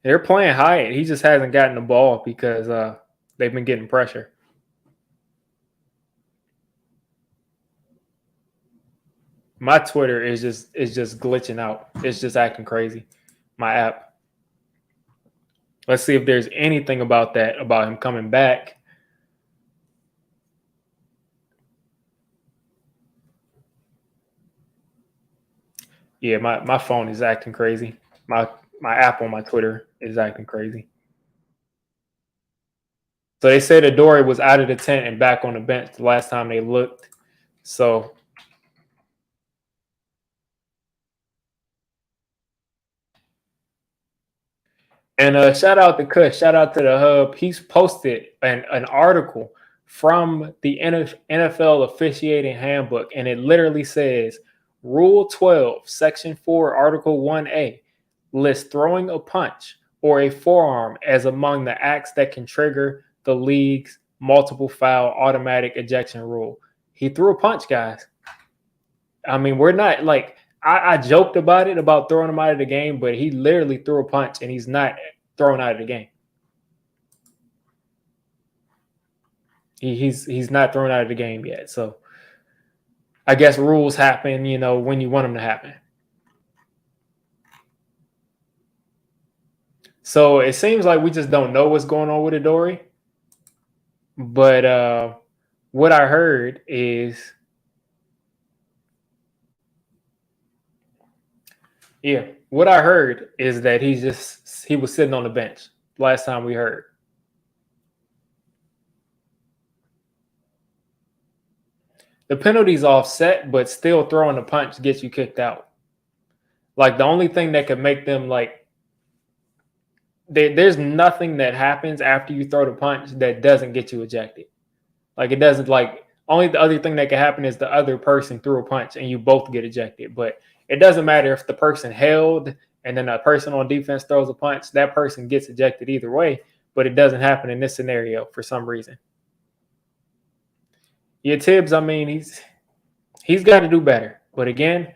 They're playing Hyatt. He just hasn't gotten the ball because they've been getting pressure. My Twitter is just glitching out. It's just acting crazy. My app. Let's see if there's anything about that, about him coming back. Yeah, my phone is acting crazy. My app on my Twitter is acting crazy. So they said Adoree was out of the tent and back on the bench the last time they looked. So and shout out to Kush, shout out to the Hub. He's posted an article from the NFL officiating handbook, and it literally says Rule 12, Section 4, Article 1A lists throwing a punch or a forearm as among the acts that can trigger the league's multiple foul automatic ejection rule. He threw a punch, guys. I mean, we're not like I joked about it about throwing him out of the game, but he literally threw a punch and he's not thrown out of the game. He's not thrown out of the game yet. So I guess rules happen, when you want them to happen. So it seems like we just don't know what's going on with Adoree. But what I heard is, what I heard is that he was sitting on the bench last time we heard. The penalty's offset, but still throwing a punch gets you kicked out. Like the only thing that could make them there's nothing that happens after you throw the punch that doesn't get you ejected. Like it doesn't only the other thing that can happen is the other person threw a punch and you both get ejected. But it doesn't matter if the person held and then a person on defense throws a punch, that person gets ejected either way. But it doesn't happen in this scenario for some reason. Yeah, Tibbs, I mean, he's got to do better. But again,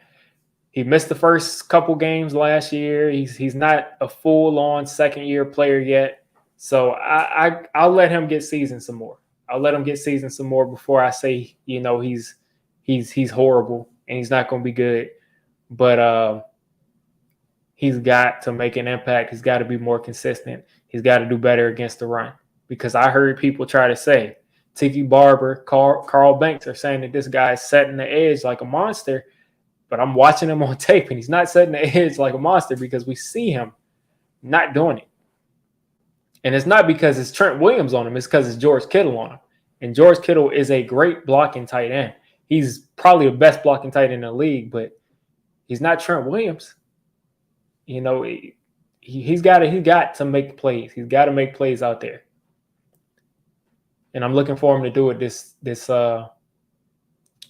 he missed the first couple games last year. He's not a full-on second-year player yet. So I'll let him get seasoned some more. I'll let him get seasoned some more before I say, he's horrible and he's not going to be good. But he's got to make an impact. He's got to be more consistent. He's got to do better against the run. Because I heard people try to say, Tiki Barber, Carl Banks are saying that this guy is setting the edge like a monster. But I'm watching him on tape, and he's not setting the edge like a monster because we see him not doing it. And it's not because it's Trent Williams on him. It's because it's George Kittle on him. And George Kittle is a great blocking tight end. He's probably the best blocking tight end in the league, but he's not Trent Williams. He's got to make plays. He's got to make plays out there. And I'm looking for him to do it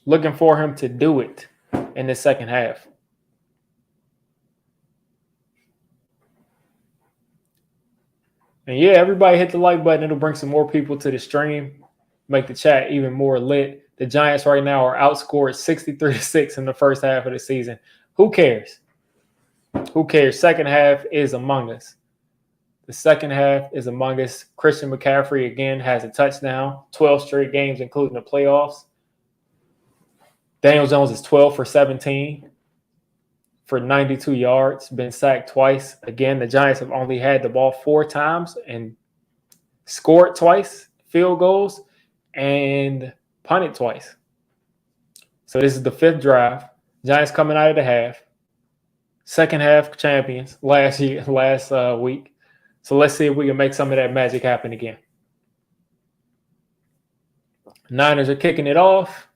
looking for him to do it in the second half. And yeah, everybody hit the like button. It'll bring some more people to the stream, make the chat even more lit. The Giants right now are outscored 63-6 in the first half of the season. Who cares? Who cares? Second half is among us. The second half is among us. Christian McCaffrey, again, has a touchdown. 12 straight games, including the playoffs. Daniel Jones is 12 for 17 for 92 yards, been sacked twice. Again, the Giants have only had the ball 4 times and scored twice, field goals, and punted twice. So this is the 5th drive. Giants coming out of the half. Second half champions last week. So let's see if we can make some of that magic happen again. Niners are kicking it off.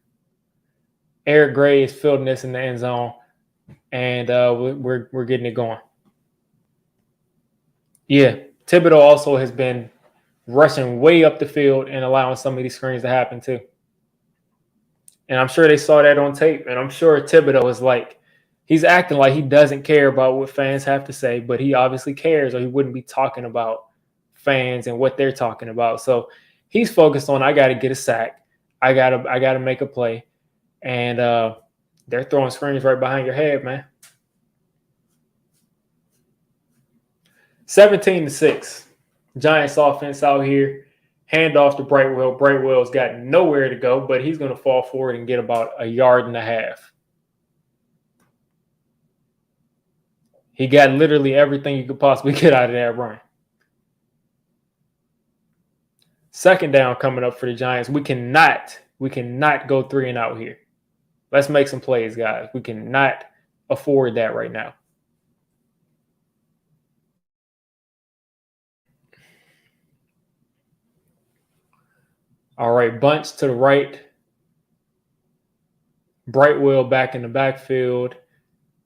Eric Gray is fielding this in the end zone, and we're getting it going. Yeah, Thibodeaux also has been rushing way up the field and allowing some of these screens to happen too. And I'm sure they saw that on tape, and I'm sure Thibodeaux is he's acting like he doesn't care about what fans have to say, but he obviously cares, or he wouldn't be talking about fans and what they're talking about. So he's focused on, I got to get a sack. I got to make a play. And they're throwing screens right behind your head, man. 17-6. Giants offense out here. Hand off to Brightwell. Brightwell's got nowhere to go, but he's going to fall forward and get about 1.5 yards. He got literally everything you could possibly get out of that run. Second down coming up for the Giants. We cannot go 3 and out here. Let's make some plays, guys. We cannot afford that right now. All right, Bunch to the right. Brightwell back in the backfield.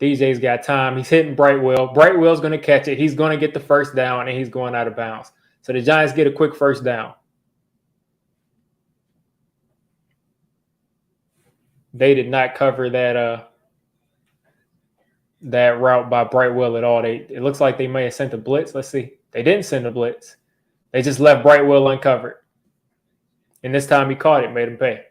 DJ's got time. He's hitting Brightwell. Brightwell's going to catch it. He's going to get the first down, and he's going out of bounds. So the Giants get a quick first down. They did not cover that route by Brightwell at all. It looks like they may have sent a blitz. Let's see. They didn't send a blitz. They just left Brightwell uncovered. And this time he caught it, made him pay.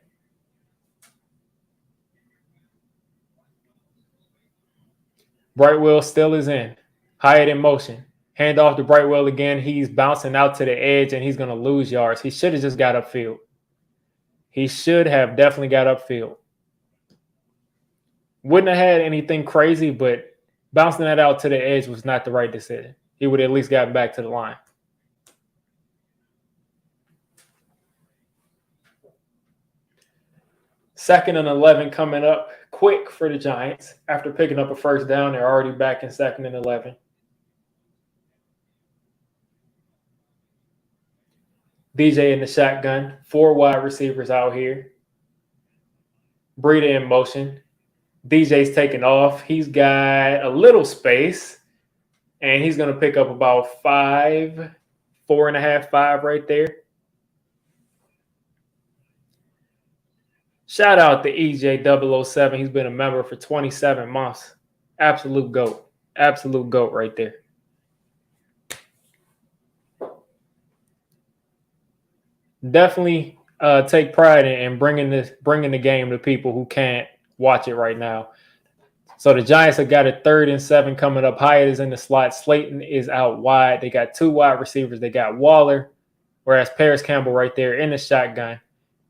Brightwell still is in. Hyatt in motion. Hand off to Brightwell again. He's bouncing out to the edge, and he's going to lose yards. He should have just got upfield. He should have definitely got upfield. Wouldn't have had anything crazy, but bouncing that out to the edge was not the right decision. He would have at least gotten back to the line. Second and 11 coming up quick for the Giants. After picking up a first down, they're already back in second and 11. DJ in the shotgun. 4 wide receivers out here. Breida in motion. DJ's taking off. He's got a little space, and he's going to pick up about 5, 4.5, 5 right there. Shout out to EJ007. He's been a member for 27 months. Absolute GOAT. Absolute GOAT right there. Definitely take pride in bringing the game to people who can't watch it right now. So the Giants have got a 3rd and 7 coming up. Hyatt is in the slot. Slayton is out wide. They got 2 wide receivers. They got Waller, whereas Paris Campbell right there in the shotgun.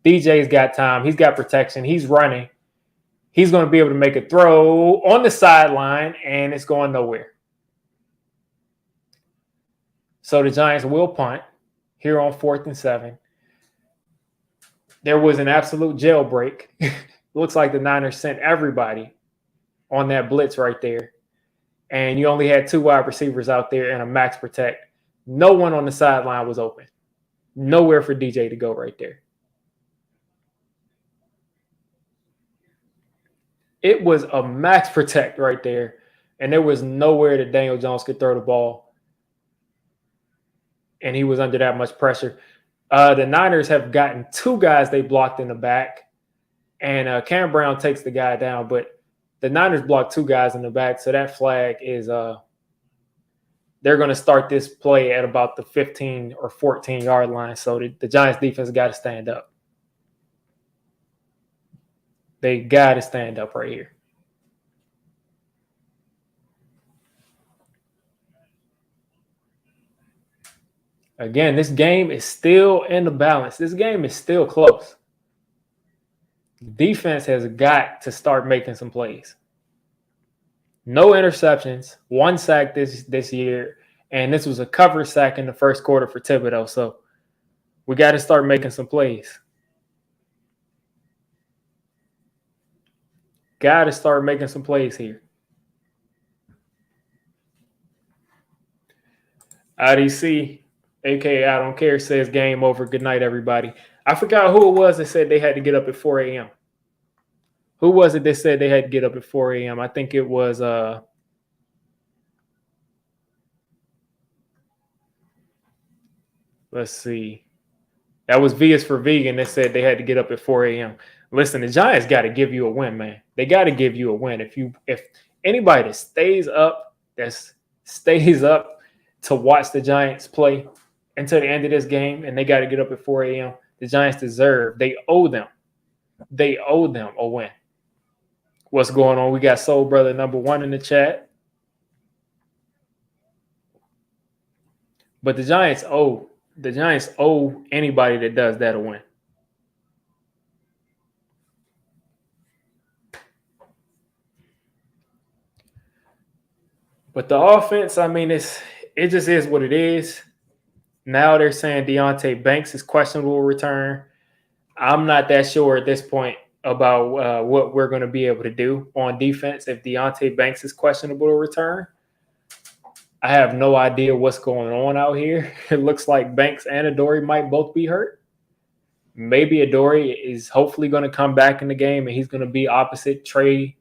DJ's got time. He's got protection. He's running. He's going to be able to make a throw on the sideline, and it's going nowhere. So the Giants will punt here on 4th and 7. There was an absolute jailbreak. Looks like the Niners sent everybody on that blitz right there. And you only had 2 wide receivers out there and a max protect. No one on the sideline was open. Nowhere for DJ to go right there. It was a max protect right there, and there was nowhere that Daniel Jones could throw the ball, and he was under that much pressure. The Niners have gotten 2 guys they blocked in the back, and Cam Brown takes the guy down, but the Niners blocked 2 guys in the back, so that flag is they're going to start this play at about the 15 or 14-yard line, so the Giants defense got to stand up. They got to stand up right here. Again, this game is still in the balance. This game is still close. Defense has got to start making some plays. No interceptions, 1 sack this year, and this was a cover sack in the first quarter for Thibodeau. So we got to start making some plays. Got to start making some plays here. IDC, a.k.a. I Don't Care, says game over. Good night, everybody. I forgot who it was that said they had to get up at 4 a.m. Who was it that said they had to get up at 4 a.m.? I think it was let's see. That was V is for Vegan that said they had to get up at 4 a.m. Listen, the Giants got to give you a win, man. They got to give you a win. If anybody that stays up to watch the Giants play until the end of this game, and they got to get up at 4 a.m., the Giants they owe them a win. What's going on? We got Soul Brother #1 in the chat. But the Giants owe anybody that does that a win. But the offense, I mean, it just is what it is. Now they're saying Deonte Banks is questionable return. I'm not that sure at this point about what we're going to be able to do on defense if Deonte Banks is questionable to return. I have no idea what's going on out here. It looks like Banks and Adoree might both be hurt. Maybe Adoree is hopefully going to come back in the game and he's going to be opposite Trey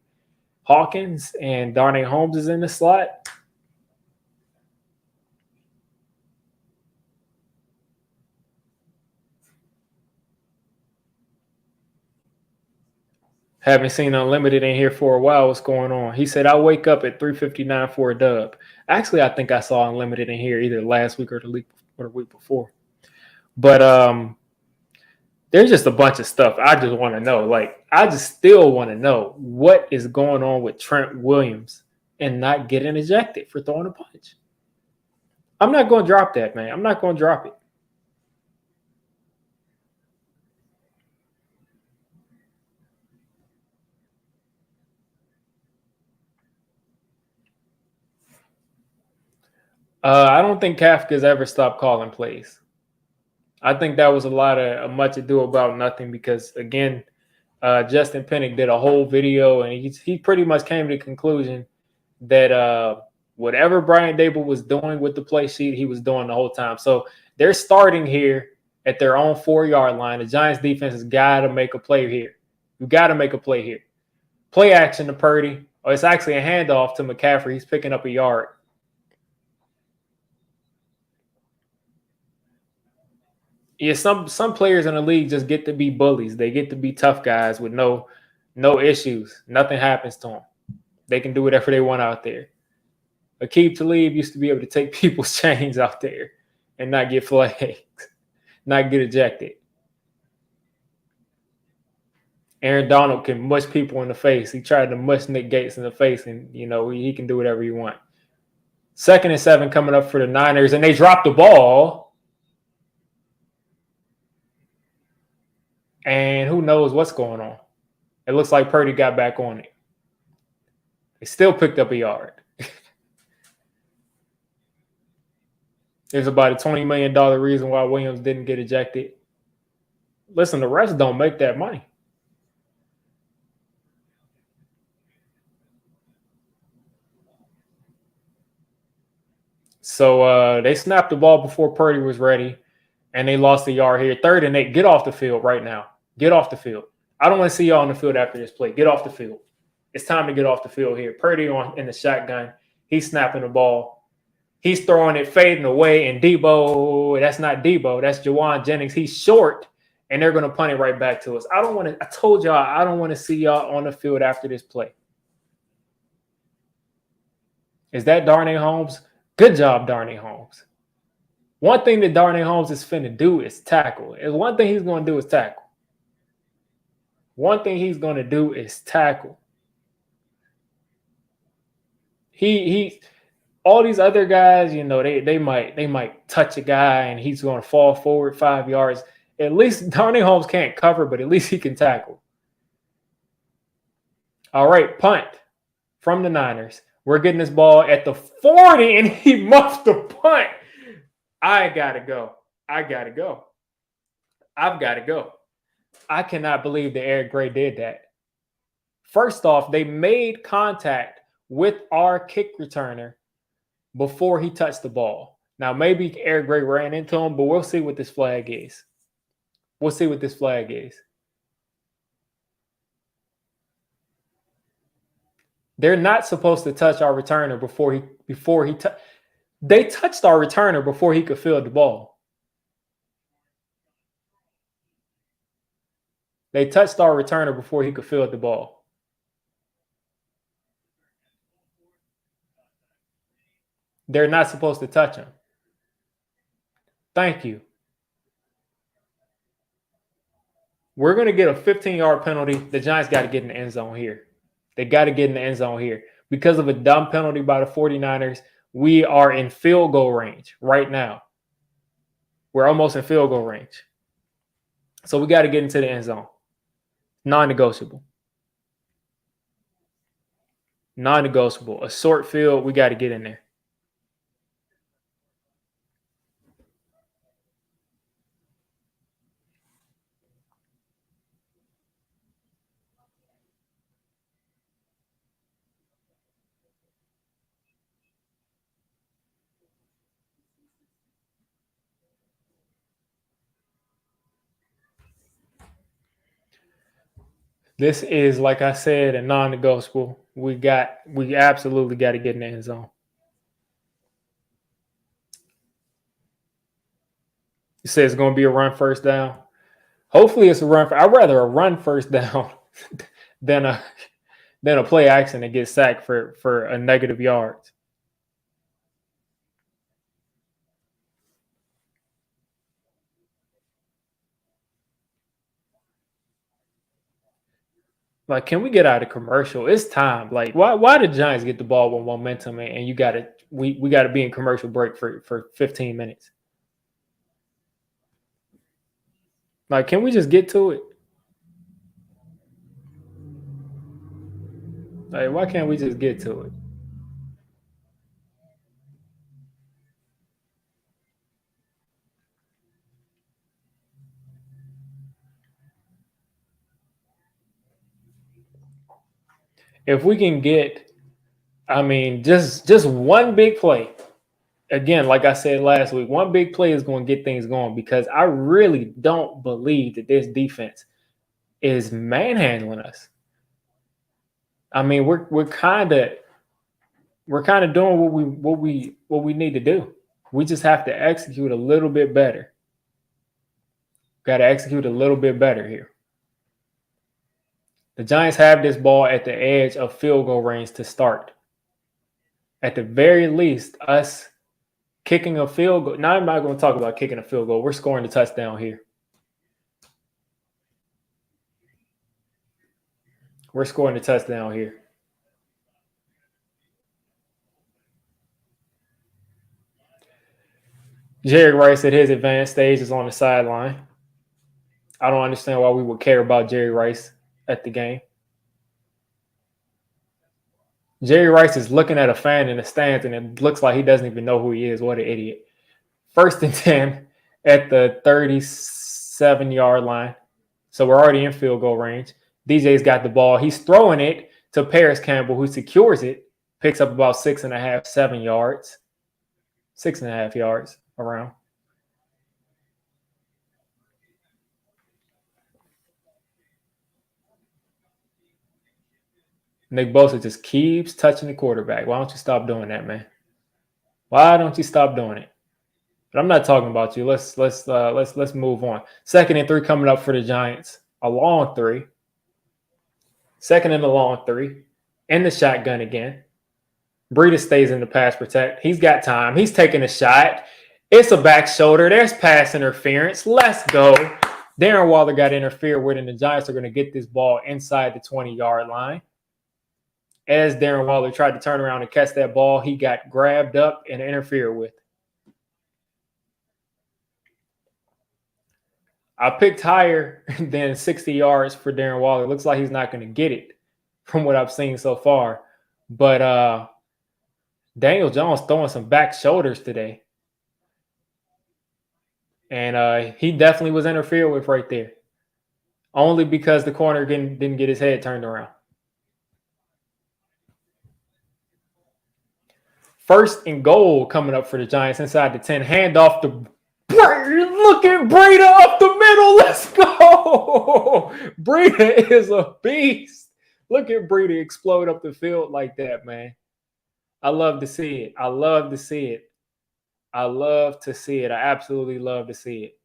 Hawkins and Darnay Holmes is in the slot. Haven't seen Unlimited in here for a while. What's going on? He said, I'll wake up at 3:59 for a dub. Actually, I think I saw Unlimited in here either last week or the week before. But there's just a bunch of stuff I just want to know. Like, I just still want to know what is going on with Trent Williams and not getting ejected for throwing a punch. I'm not going to drop that, man. I'm not going to drop it. I don't think Kafka's ever stopped calling plays. I think that was a much ado about nothing because, again, Justin Pennick did a whole video and he pretty much came to the conclusion that whatever Brian Daboll was doing with the play sheet, he was doing the whole time. So they're starting here at their own 4-yard line. The Giants defense has got to make a play here. You got to make a play here. Play action to Purdy. Oh, it's actually a handoff to McCaffrey. He's picking up a yard. Yeah, some players in the league just get to be bullies. They get to be tough guys with no issues. Nothing happens to them. They can do whatever they want out there. Aqib Talib used to be able to take people's chains out there and not get flagged, not get ejected. Aaron Donald can mush people in the face. He tried to mush Nick Gates in the face, and he can do whatever he wants. 2nd and 7 coming up for the Niners, and they dropped the ball. And who knows what's going on? It looks like Purdy got back on it. He still picked up a yard. There's about a $20 million reason why Williams didn't get ejected. Listen, the refs don't make that money. So they snapped the ball before Purdy was ready, and they lost the yard here. 3rd and 8. Get off the field right now. Get off the field. I don't want to see y'all on the field after this play. Get off the field. It's time to get off the field here. Purdy in the shotgun. He's snapping the ball. He's throwing it, fading away, and Debo, that's not Debo. That's Jauan Jennings. He's short, and they're going to punt it right back to us. I told y'all, I don't want to see y'all on the field after this play. Is that Darnay Holmes? Good job, Darnay Holmes. One thing that Darnay Holmes is finna do is tackle. And one thing he's going to do is tackle. One thing he's going to do is tackle. He all these other guys, they might touch a guy and he's going to fall forward 5 yards. At least Darnay Holmes can't cover, but at least he can tackle. All right, punt from the Niners. We're getting this ball at the 40, and he muffed the punt. I got to go. I've got to go. I cannot believe that Eric Gray did that. First off, they made contact with our kick returner before he touched the ball. Now, maybe Eric Gray ran into him, but we'll see what this flag is. They're not supposed to touch our returner they touched our returner before he could field the ball. They touched our returner before he could field the ball. They're not supposed to touch him. Thank you. We're going to get a 15-yard penalty. The Giants got to get in the end zone here. They got to get in the end zone here. Because of a dumb penalty by the 49ers, we are in field goal range right now. We're almost in field goal range. So we got to get into the end zone. Non-negotiable. Non-negotiable. A short field, we got to get in there. This is, like I said, a non-negotiable. We absolutely got to get in the end zone. You say it's going to be a run first down. Hopefully, it's a run. I'd rather a run first down than a play action and get sacked for a negative yards. Like, can we get out of commercial? It's time. Like, why did Giants get the ball with momentum and you got to we got to be in commercial break for 15 minutes? Like, can we just get to it? Like, why can't we just get to it? If we can get, I mean, just one big play. Again, like I said last week, one big play is going to get things going because I really don't believe that this defense is manhandling us. I mean, we're kind of doing what we need to do. We just have to execute a little bit better. Got to execute a little bit better here. The Giants have this ball at the edge of field goal range to start. At the very least, us kicking a field goal. Now I'm not going to talk about kicking a field goal. We're scoring the touchdown here. We're scoring the touchdown here. Jerry Rice at his advanced stage is on the sideline. I don't understand why we would care about Jerry Rice at the game. Jerry Rice is looking at a fan in the stands, and it looks like he doesn't even know who he is. What an idiot. 1st and 10 at the 37-yard line. So we're already in field goal range. DJ's got the ball. He's throwing it to Paris Campbell, who secures it, picks up about 6.5, 7 yards. 6.5 yards around. Nick Bosa just keeps touching the quarterback. Why don't you stop doing that, man? Why don't you stop doing it? But I'm not talking about you. Let's move on. 2nd and 3 coming up for the Giants. A long 3. 2nd and a long 3. In the shotgun again. Breida stays in the pass protect. He's got time. He's taking a shot. It's a back shoulder. There's pass interference. Let's go. Darren Waller got interfered with, and the Giants are going to get this ball inside the 20-yard line. As Darren Waller tried to turn around and catch that ball, he got grabbed up and interfered with. I picked higher than 60 yards for Darren Waller. Looks like he's not going to get it from what I've seen so far. But Daniel Jones throwing some back shoulders today. And he definitely was interfered with right there. Only because the corner didn't get his head turned around. 1st and goal coming up for the Giants inside the 10. Handoff to look at Breida up the middle. Let's go. Breida is a beast. Look at Breida explode up the field like that, man. I love to see it. I love to see it. I love to see it. I absolutely love to see it.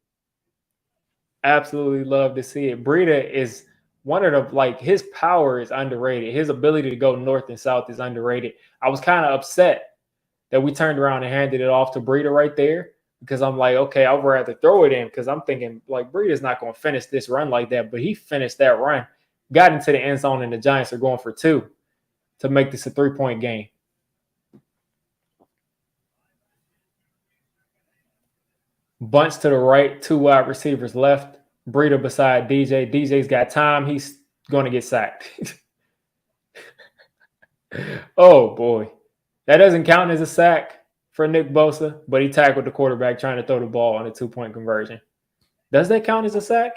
Absolutely love to see it. Breida is one of the, like, his power is underrated. His ability to go north and south is underrated. I was kind of upset that we turned around and handed it off to Breida right there because I'm like, okay, I'd rather throw it in because I'm thinking, like, Breida's not going to finish this run like that. But he finished that run, got into the end zone, and the Giants are going for 2 to make this a 3-point game. Bunch to the right, 2 wide receivers left. Breida beside DJ. DJ's got time. He's going to get sacked. Oh, boy. That doesn't count as a sack for Nick Bosa, but he tackled the quarterback trying to throw the ball on a 2-point conversion. Does that count as a sack?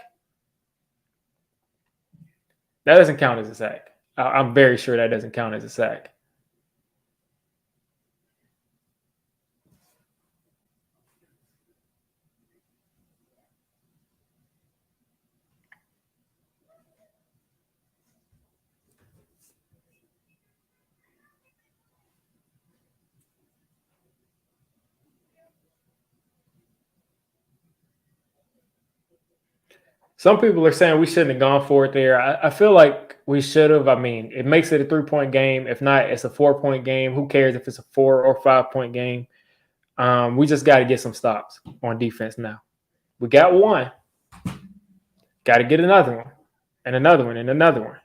That doesn't count as a sack. I'm very sure that doesn't count as a sack. Some people are saying we shouldn't have gone for it there. I feel like we should have. I mean, it makes it a 3-point game. If not, it's a 4-point game. Who cares if it's a 4 or 5-point game? We just got to get some stops on defense now. We got one. Got to get another one, and another one, and another one.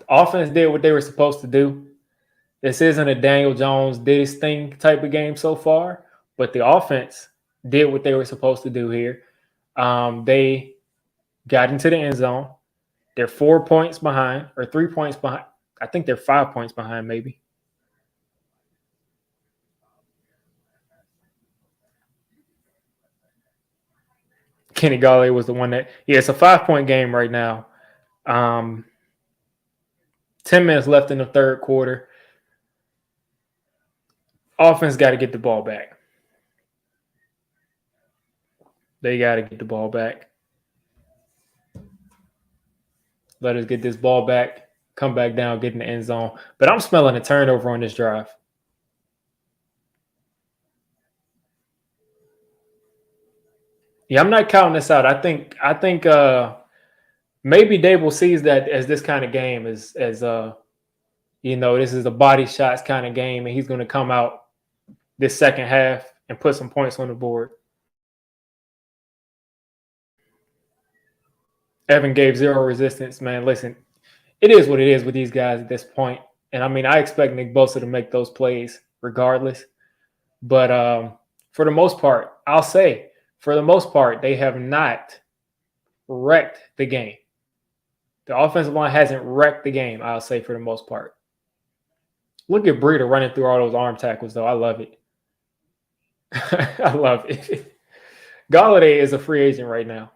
Offense did what they were supposed to do. This isn't a Daniel Jones did his thing type of game so far, but the offense did what they were supposed to do here. They got into the end zone. They're 4 points behind, or 3 points behind. I think they're 5 points behind, maybe. Kenny Galladay was the one that, yeah, it's a 5-point game right now. 10 minutes left in the third quarter. Offense got to get the ball back. They got to get the ball back. Let us get this ball back, come back down, get in the end zone. But I'm smelling a turnover on this drive. Yeah, I'm not counting this out. I think maybe Dable sees that as this kind of game, as this is a body shots kind of game, and he's going to come out this second half and put some points on the board. Evan gave zero resistance, man. Listen, it is what it is with these guys at this point. And I mean, I expect Nick Bosa to make those plays regardless. But for the most part, I'll say, for the most part, they have not wrecked the game. The offensive line hasn't wrecked the game, I'll say, for the most part. Look at Breida running through all those arm tackles, though. I love it. I love it. Galladay is a free agent right now.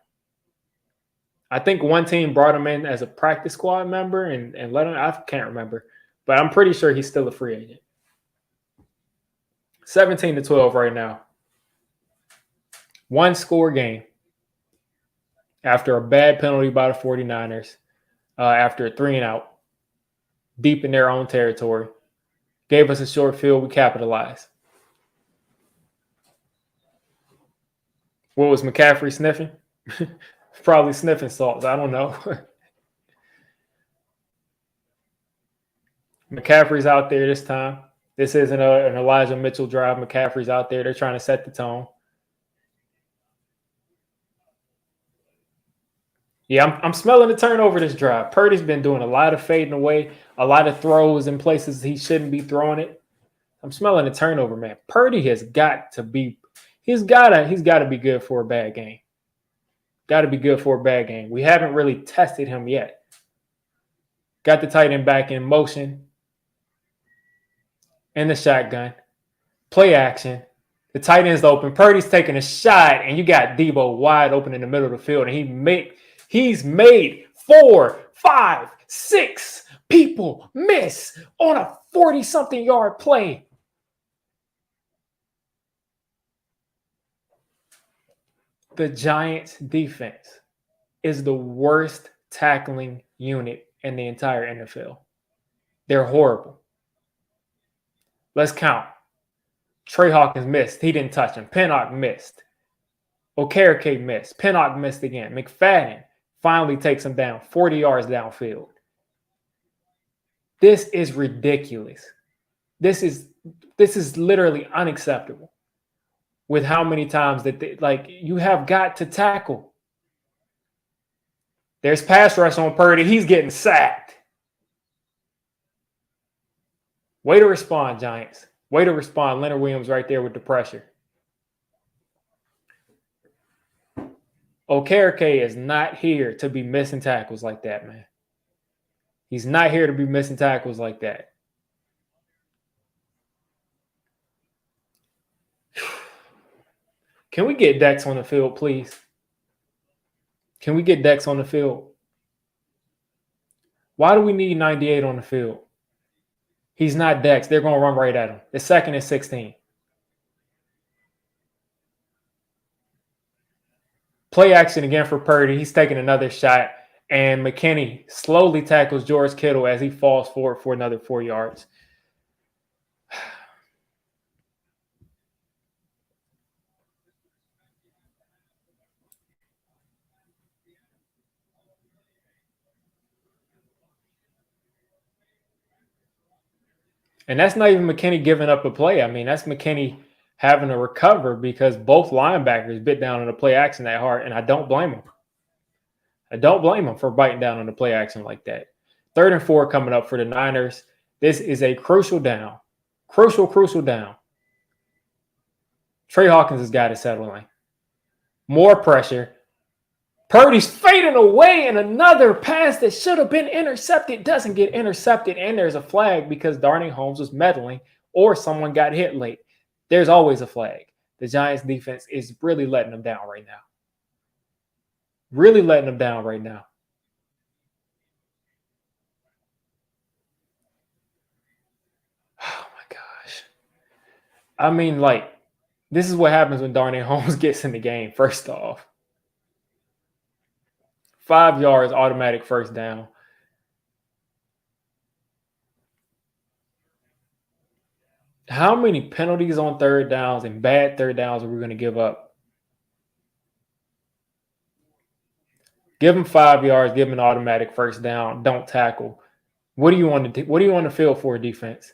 I think one team brought him in as a practice squad member and let him, I can't remember, but I'm pretty sure he's still a free agent. 17-12 right now. One score game after a bad penalty by the 49ers, after a 3-and-out, deep in their own territory. Gave us a short field. We capitalized. What was McCaffrey sniffing? Probably sniffing salts. I don't know. McCaffrey's out there this time. This isn't an Elijah Mitchell drive. McCaffrey's out there. They're trying to set the tone. Yeah, I'm smelling the turnover this drive. Purdy's been doing a lot of fading away, a lot of throws in places he shouldn't be throwing it. I'm smelling the turnover, man. Purdy has got to be – he's got to be good for a bad game. Got to be good for a bad game. We haven't really tested him yet. Got the tight end back in motion. In the shotgun. Play action. The tight end's open. Purdy's taking a shot, and you got Debo wide open in the middle of the field, and he's made 4, 5, 6 people miss on a 40-something yard play. The Giants defense is the worst tackling unit in the entire NFL. They're horrible. Let's count. Trey Hawkins missed. He didn't touch him. Pinnock missed. Okereke missed. Pinnock missed again. McFadden finally takes him down 40 yards downfield. This is ridiculous. This is literally unacceptable. With how many times that you have got to tackle. There's pass rush on Purdy. He's getting sacked. Way to respond, Giants. Way to respond. Leonard Williams right there with the pressure. Okereke is not here to be missing tackles like that, man. He's not here to be missing tackles like that. Can we get Dex on the field, please? Can we get Dex on the field? Why do we need 98 on the field? He's not Dex. They're going to run right at him. It's 2nd and 16. Play action again for Purdy. He's taking another shot. And McKinney slowly tackles George Kittle as he falls forward for another 4 yards. And that's not even McKinney giving up a play. I mean, that's McKinney having to recover because both linebackers bit down on the play action that hard, and I don't blame them. I don't blame them for biting down on the play action like that. 3rd and 4 coming up for the Niners. This is a crucial down. Crucial down. Trey Hawkins has got to settle in. More pressure. Purdy's fading away, and another pass that should have been intercepted doesn't get intercepted, and there's a flag because Darnay Holmes was meddling or someone got hit late. There's always a flag. The Giants defense is really letting them down right now. Really letting them down right now. Oh, my gosh. I mean, like, this is what happens when Darnay Holmes gets in the game, first off. 5 yards, automatic first down. How many penalties on 3rd downs and bad 3rd downs are we going to give up? Give them 5 yards, give them an automatic first down, don't tackle. What do you want to do? What do you want to feel for defense?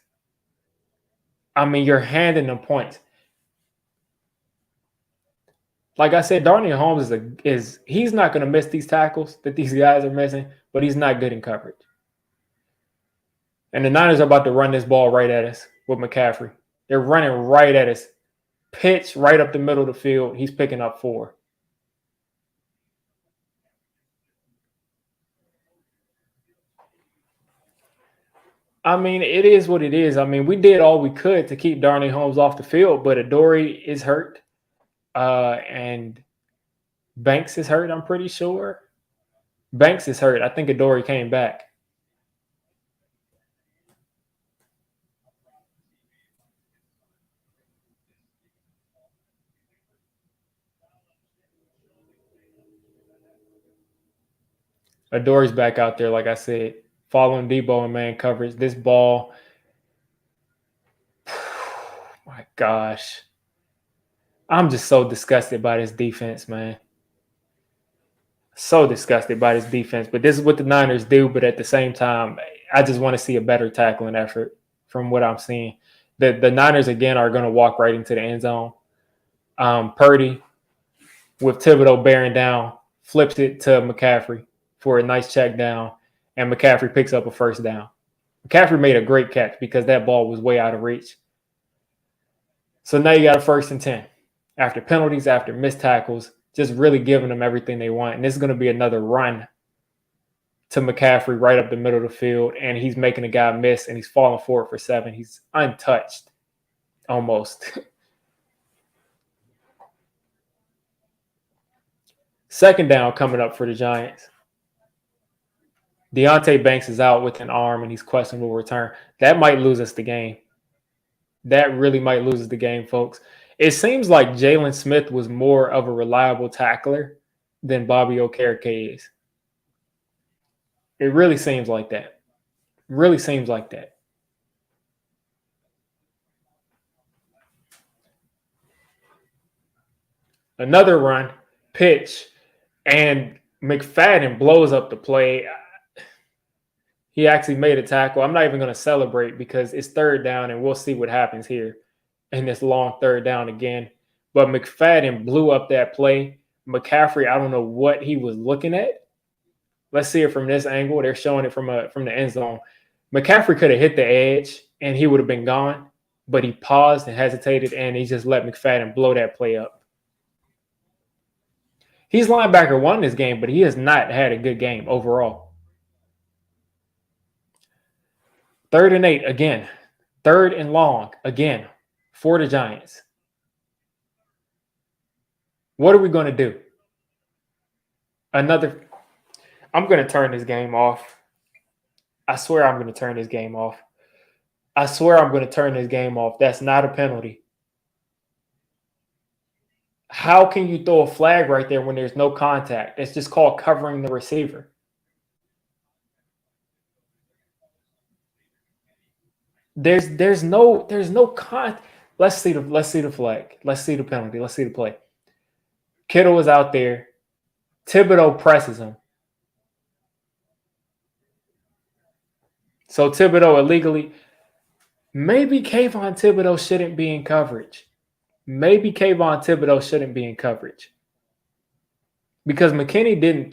I mean, you're handing them points. Like I said, Darnay Holmes is he's not going to miss these tackles that these guys are missing, but he's not good in coverage. And the Niners are about to run this ball right at us with McCaffrey. They're running right at us. Pitch right up the middle of the field. He's picking up 4. I mean, it is what it is. I mean, we did all we could to keep Darnay Holmes off the field, but Adoree is hurt. And Banks is hurt, I'm pretty sure. Banks is hurt. I think Adoree came back. Adoree's back out there, like I said, following Debo in man coverage. This ball, my gosh. I'm just so disgusted by this defense, man. So disgusted by this defense. But this is what the Niners do. But at the same time, I just want to see a better tackling effort from what I'm seeing. The Niners, again, are going to walk right into the end zone. Purdy, with Thibodeau bearing down, flips it to McCaffrey for a nice check down, and McCaffrey picks up a first down. McCaffrey made a great catch because that ball was way out of reach. So now you got a 1st and 10. After penalties, after missed tackles, just really giving them everything they want. And this is going to be another run to McCaffrey right up the middle of the field, and he's making a guy miss, and he's falling forward for 7. He's untouched, almost. 2nd down coming up for the Giants. Deonte Banks is out with an arm, and he's questionable return. That might lose us the game. That really might lose us the game, folks. It seems like Jalen Smith was more of a reliable tackler than Bobby Okereke is. It really seems like that. Really seems like that. Another run, pitch, and McFadden blows up the play. He actually made a tackle. I'm not even going to celebrate because it's 3rd down, and we'll see what happens here in this long 3rd down again. But McFadden blew up that play. McCaffrey, I don't know what he was looking at. Let's see it from this angle. They're showing it from the end zone. McCaffrey could have hit the edge, and he would have been gone. But he paused and hesitated, and he just let McFadden blow that play up. He's linebacker 1 this game, but he has not had a good game overall. 3rd and 8 again. 3rd and long again for the Giants. What are we going to do? I'm going to turn this game off. I swear I'm going to turn this game off. I swear I'm going to turn this game off. That's not a penalty. How can you throw a flag right there when there's no contact? It's just called covering the receiver. There's no con. Let's see the flag. Let's see the penalty. Let's see the play. Kittle is out there. Thibodeau presses him. So Thibodeau illegally. Maybe Kayvon Thibodeau shouldn't be in coverage. Maybe Kayvon Thibodeau shouldn't be in coverage because McKinney didn't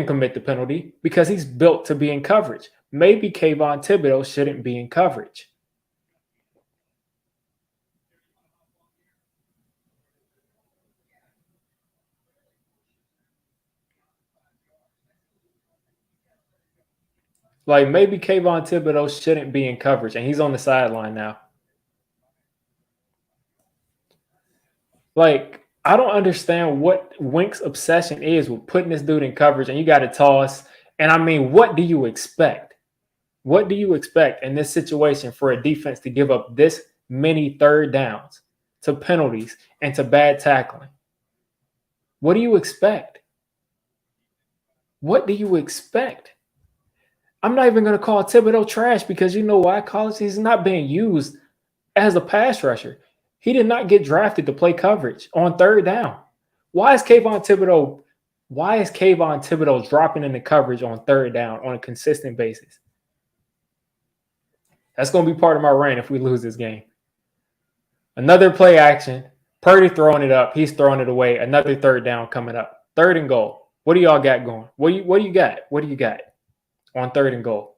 commit the penalty because he's built to be in coverage. Maybe Kayvon Thibodeau shouldn't be in coverage. Like maybe Kayvon Thibodeau shouldn't be in coverage, and he's on the sideline now. Like I don't understand what Wink's obsession is with putting this dude in coverage, and you got to toss. And I mean, what do you expect? What do you expect in this situation for a defense to give up this many third downs to penalties and to bad tackling? What do you expect? What do you expect? I'm not even going to call Thibodeau trash because you know why? College, he's not being used as a pass rusher. He did not get drafted to play coverage on third down. Why is Kayvon Thibodeau? Why is Kayvon Thibodeau dropping into coverage on third down on a consistent basis? That's going to be part of my reign if we lose this game. Another play action. Purdy throwing it up. He's throwing it away. Another third down coming up. Third and goal. What do y'all got going? What do you got? What do you got on third and goal?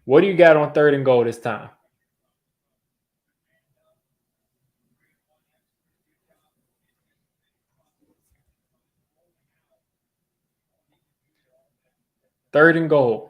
What do you got on third and goal this time? Third and goal.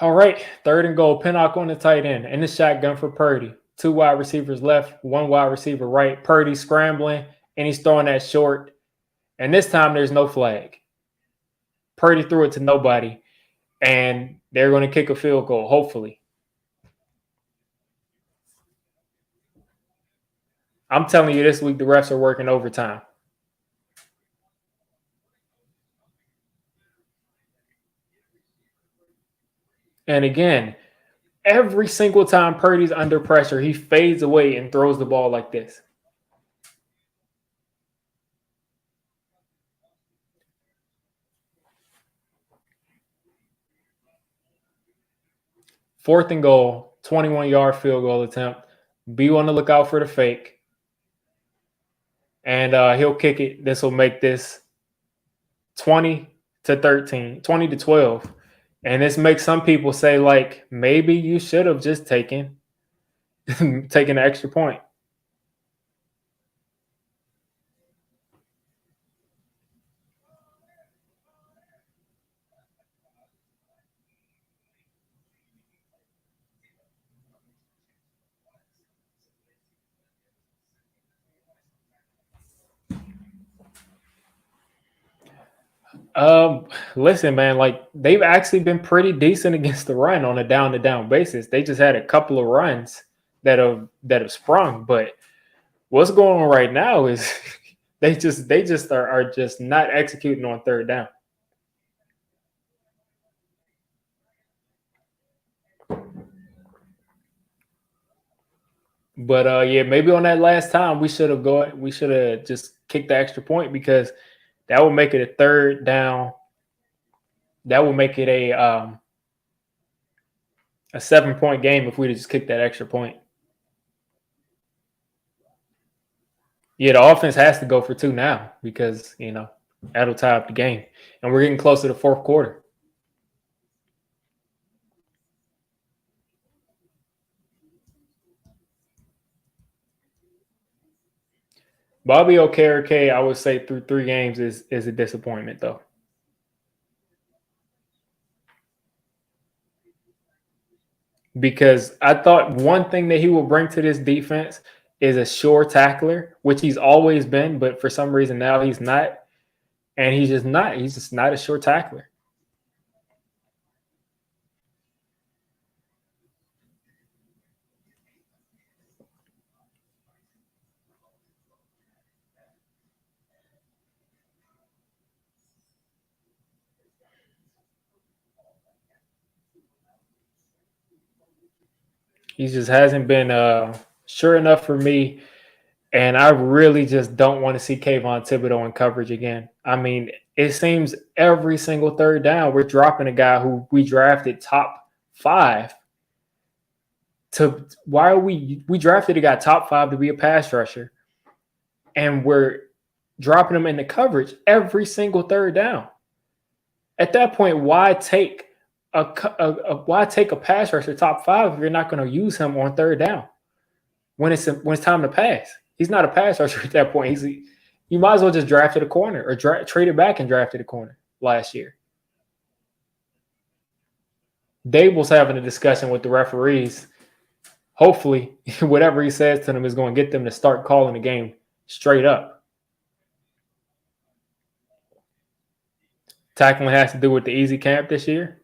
All right, third and goal. Pinnock on the tight end and the shotgun for Purdy. Two wide receivers left, one wide receiver right. Purdy scrambling, and he's throwing that short. And this time there's no flag. Purdy threw it to nobody, and they're going to kick a field goal, hopefully. I'm telling you, this week the refs are working overtime. And again, every single time Purdy's under pressure, he fades away and throws the ball like this. Fourth and goal, 21-yard field goal attempt. Be on the lookout for the fake. And he'll kick it. This will make this 20 to 13, 20 to 12. And this makes some people say, like, maybe you should have just taken the extra point. Listen, man, like they've actually been pretty decent against the run on a down to down basis. They just had a couple of runs that have sprung, but what's going on right now is they just are just not executing on third down. But yeah, maybe on that last time we should have just kicked the extra point because that would make it a third down. That would make it a 7-point game if we'd just kicked that extra point. Yeah, the offense has to go for two now because that'll tie up the game, and we're getting close to the fourth quarter. Bobby Okereke, I would say through 3 games is a disappointment though. Because I thought one thing that he will bring to this defense is a sure tackler, which he's always been, but for some reason now he's not. And he's just not. He's just not a sure tackler. He just hasn't been sure enough for me. And I really just don't want to see Kayvon Thibodeaux in coverage again. I mean, it seems every single third down we're dropping a guy who we drafted top 5 to why are we drafted a guy top 5 to be a pass rusher, and we're dropping him into coverage every single third down. At that point, why take a pass rusher top 5 if you're not going to use him on third down when it's time to pass? He's not a pass rusher at that point. You might as well just drafted a corner or trade it back and drafted a corner last year. Dable's having a discussion with the referees. Hopefully, whatever he says to them is going to get them to start calling the game straight up. Tackling has to do with the easy camp this year.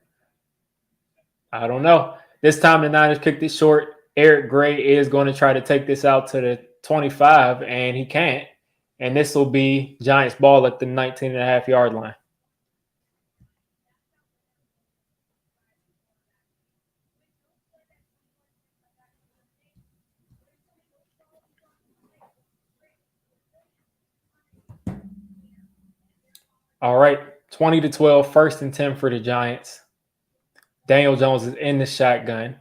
I don't know. This time the Niners kicked it short. Eric Gray is going to try to take this out to the 25, and he can't. And this will be Giants ball at the 19.5-yard line. All right, 20-12, 1st and 10 for the Giants. Daniel Jones is in the shotgun.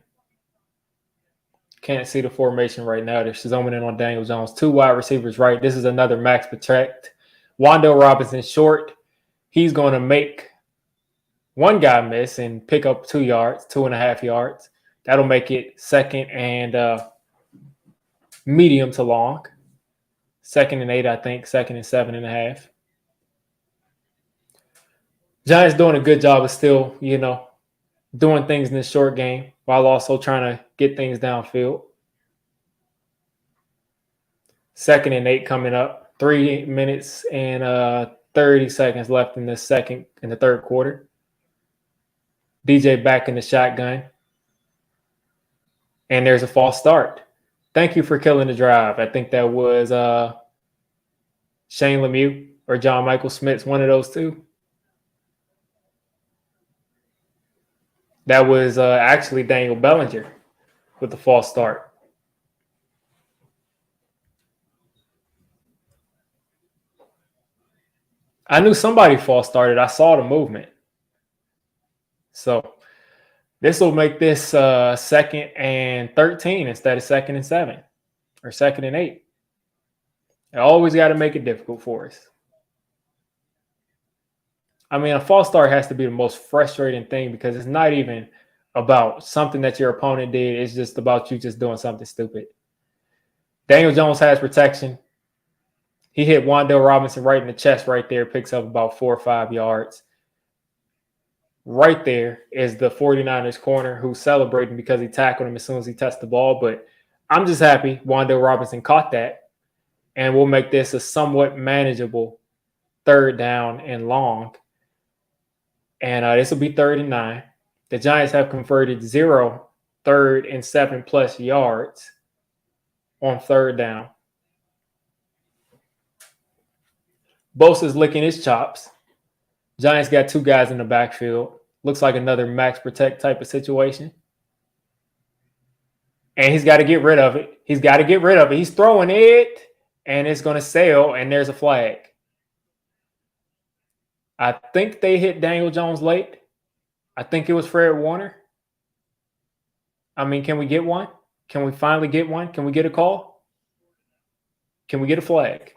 Can't see the formation right now. They're zooming in on Daniel Jones. 2 wide receivers right. This is another max protect. Wan'Dale Robinson short. He's going to make one guy miss and pick up 2 yards, 2.5 yards. That'll make it 2nd and medium to long. 2nd and 8, I think. 2nd and 7.5. Giants doing a good job of still, doing things in this short game while also trying to get things downfield. 2nd and 8 coming up. 3 minutes and 30 seconds left in the third quarter. DJ back in the shotgun. And there's a false start. Thank you for killing the drive. I think that was Shane Lemieux or John Michael Smith, one of those two. That was actually Daniel Bellinger with the false start. I knew somebody false started. I saw the movement. So this will make this 2nd and 13 instead of 2nd and 7 or 2nd and 8. I always got to make it difficult for us. I mean, a false start has to be the most frustrating thing because it's not even about something that your opponent did. It's just about you just doing something stupid. Daniel Jones has protection. He hit Wan'Dale Robinson right in the chest right there, picks up about 4 or 5 yards. Right there is the 49ers corner who's celebrating because he tackled him as soon as he touched the ball. But I'm just happy Wan'Dale Robinson caught that, and we'll make this a somewhat manageable 3rd down and long. And this will be 3rd and 9. The Giants have converted 0 3rd and 7+ yards on 3rd down. Bosa's licking his chops. Giants got 2 guys in the backfield. Looks like another max protect type of situation. And he's got to get rid of it. He's throwing it, and it's going to sail, and there's a flag. I think they hit Daniel Jones late. I think it was Fred Warner. I mean, can we get one? Can we finally get one? Can we get a call? Can we get a flag?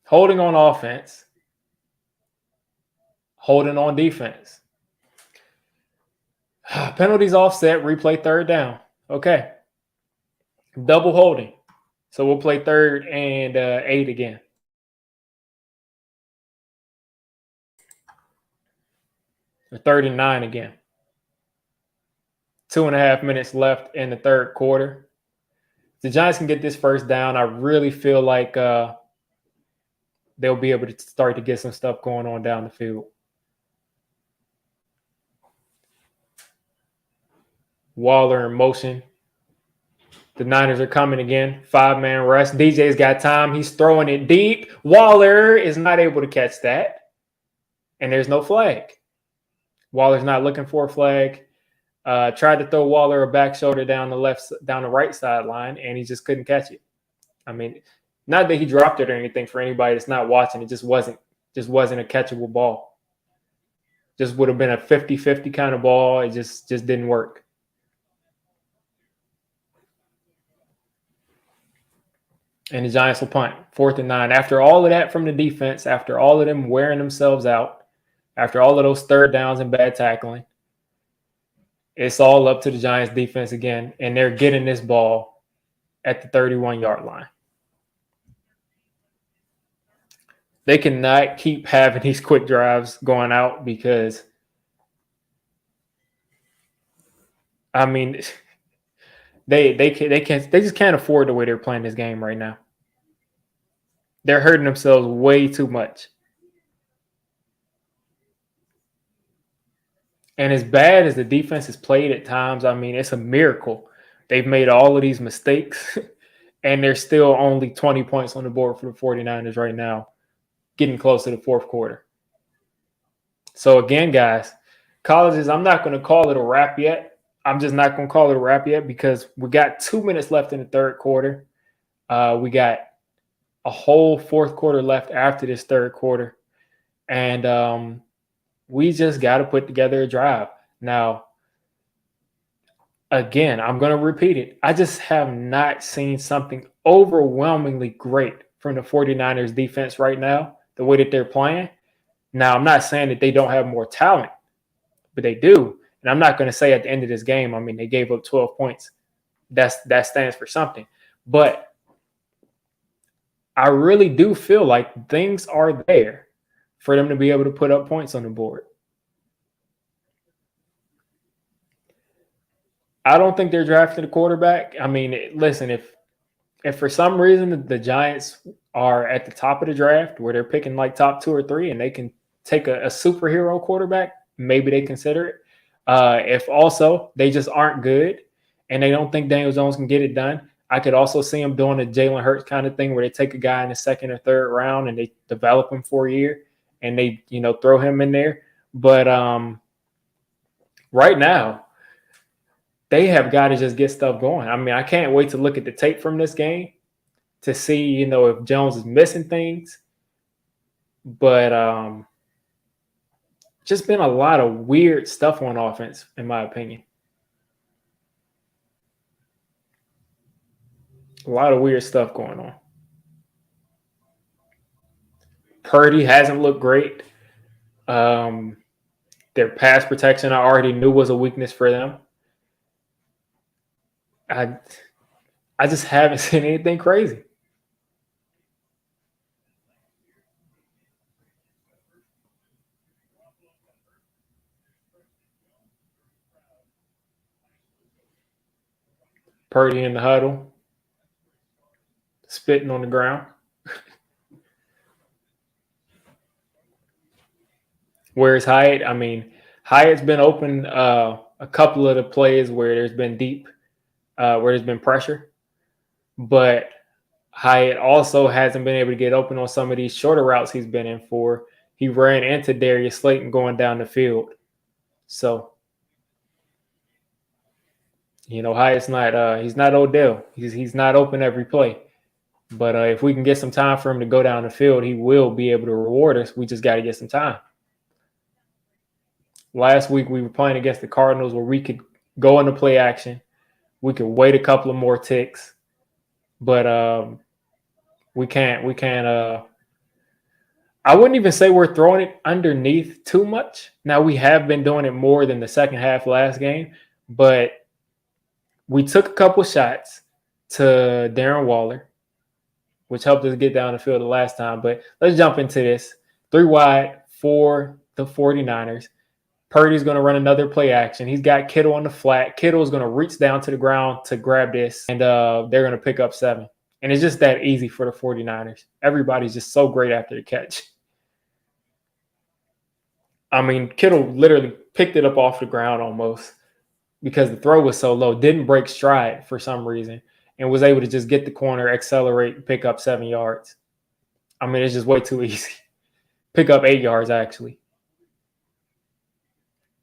Holding on offense. Holding on defense. Penalties offset, replay 3rd down. Okay. Double holding. So we'll play 3rd and 8 again. Or 3rd and 9 again. 2.5 minutes left in the 3rd quarter. If the Giants can get this 1st down, I really feel like they'll be able to start to get some stuff going on down the field. Waller in motion. The Niners are coming again. 5-man rush. DJ's got time. He's throwing it deep. Waller is not able to catch that. And there's no flag. Waller's not looking for a flag. Tried to throw Waller a back shoulder down the right sideline, and he just couldn't catch it. I mean, not that he dropped it or anything for anybody that's not watching. It just wasn't a catchable ball. Just would have been a 50-50 kind of ball. It just didn't work. And the Giants will punt 4th and 9. After all of that from the defense, after all of them wearing themselves out, after all of those third downs and bad tackling, it's all up to the Giants defense again, and they're getting this ball at the 31-yard line. They cannot keep having these quick drives going out because, I mean, they just can't afford the way they're playing this game right now. They're hurting themselves way too much. And as bad as the defense has played at times, I mean, it's a miracle. They've made all of these mistakes, and they're still only 20 points on the board for the 49ers right now, getting close to the fourth quarter. So again, guys, colleges, I'm not going to call it a wrap yet. I'm just not going to call it a wrap yet because we got 2 minutes left in the third quarter. We got a whole fourth quarter left after this third quarter. And we just got to put together a drive. Now, again, I'm going to repeat it. I just have not seen something overwhelmingly great from the 49ers defense right now, the way that they're playing. Now, I'm not saying that they don't have more talent, but they do. And I'm not going to say at the end of this game, I mean, they gave up 12 points. That stands for something. But I really do feel like things are there for them to be able to put up points on the board. I don't think they're drafting a quarterback. I mean, listen, if for some reason the Giants are at the top of the draft where they're picking like top 2 or 3 and they can take a superhero quarterback, maybe they consider it. If also they just aren't good and they don't think Daniel Jones can get it done, I could also see them doing a Jalen Hurts kind of thing where they take a guy in the 2nd or 3rd round and they develop him for a year and they, throw him in there. But right now, they have got to just get stuff going. I mean, I can't wait to look at the tape from this game to see, if Jones is missing things. But just been a lot of weird stuff on offense, in my opinion. A lot of weird stuff going on. Purdy hasn't looked great. Their pass protection I already knew was a weakness for them. I just haven't seen anything crazy. Purdy in the huddle, spitting on the ground. Where's Hyatt? I mean, Hyatt's been open a couple of the plays where there's been where there's been pressure. But Hyatt also hasn't been able to get open on some of these shorter routes he's been in for. He ran into Darius Slayton going down the field. So, Hyatt's not he's not Odell. He's not open every play. But if we can get some time for him to go down the field, he will be able to reward us. We just got to get some time. Last week we were playing against the Cardinals where we could go into play action. We could wait a couple of more ticks. But we can't I wouldn't even say we're throwing it underneath too much. Now, we have been doing it more than the second half last game, but we took a couple shots to Darren Waller, which helped us get down the field the last time. But let's jump into this. 3 wide for the 49ers. Purdy's going to run another play action. He's got Kittle on the flat. Kittle is going to reach down to the ground to grab this, and they're going to pick up 7. And it's just that easy for the 49ers. Everybody's just so great after the catch. I mean, Kittle literally picked it up off the ground almost because the throw was so low, didn't break stride for some reason, and was able to just get the corner, accelerate, and pick up 7 yards. I mean, it's just way too easy. Pick up 8 yards, actually.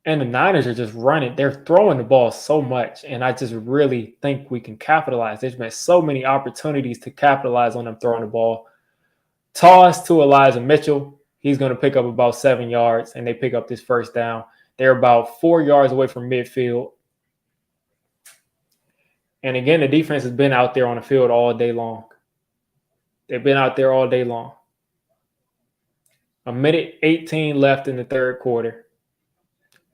And the Niners are just running. They're throwing the ball so much. And I just really think we can capitalize. There's been so many opportunities to capitalize on them throwing the ball. Toss to Elijah Mitchell. He's going to pick up about 7 yards, and they pick up this first down. They're about 4 yards away from midfield. And again, the defense has been out there on the field all day long. They've been out there all day long. 1:18 left in the third quarter.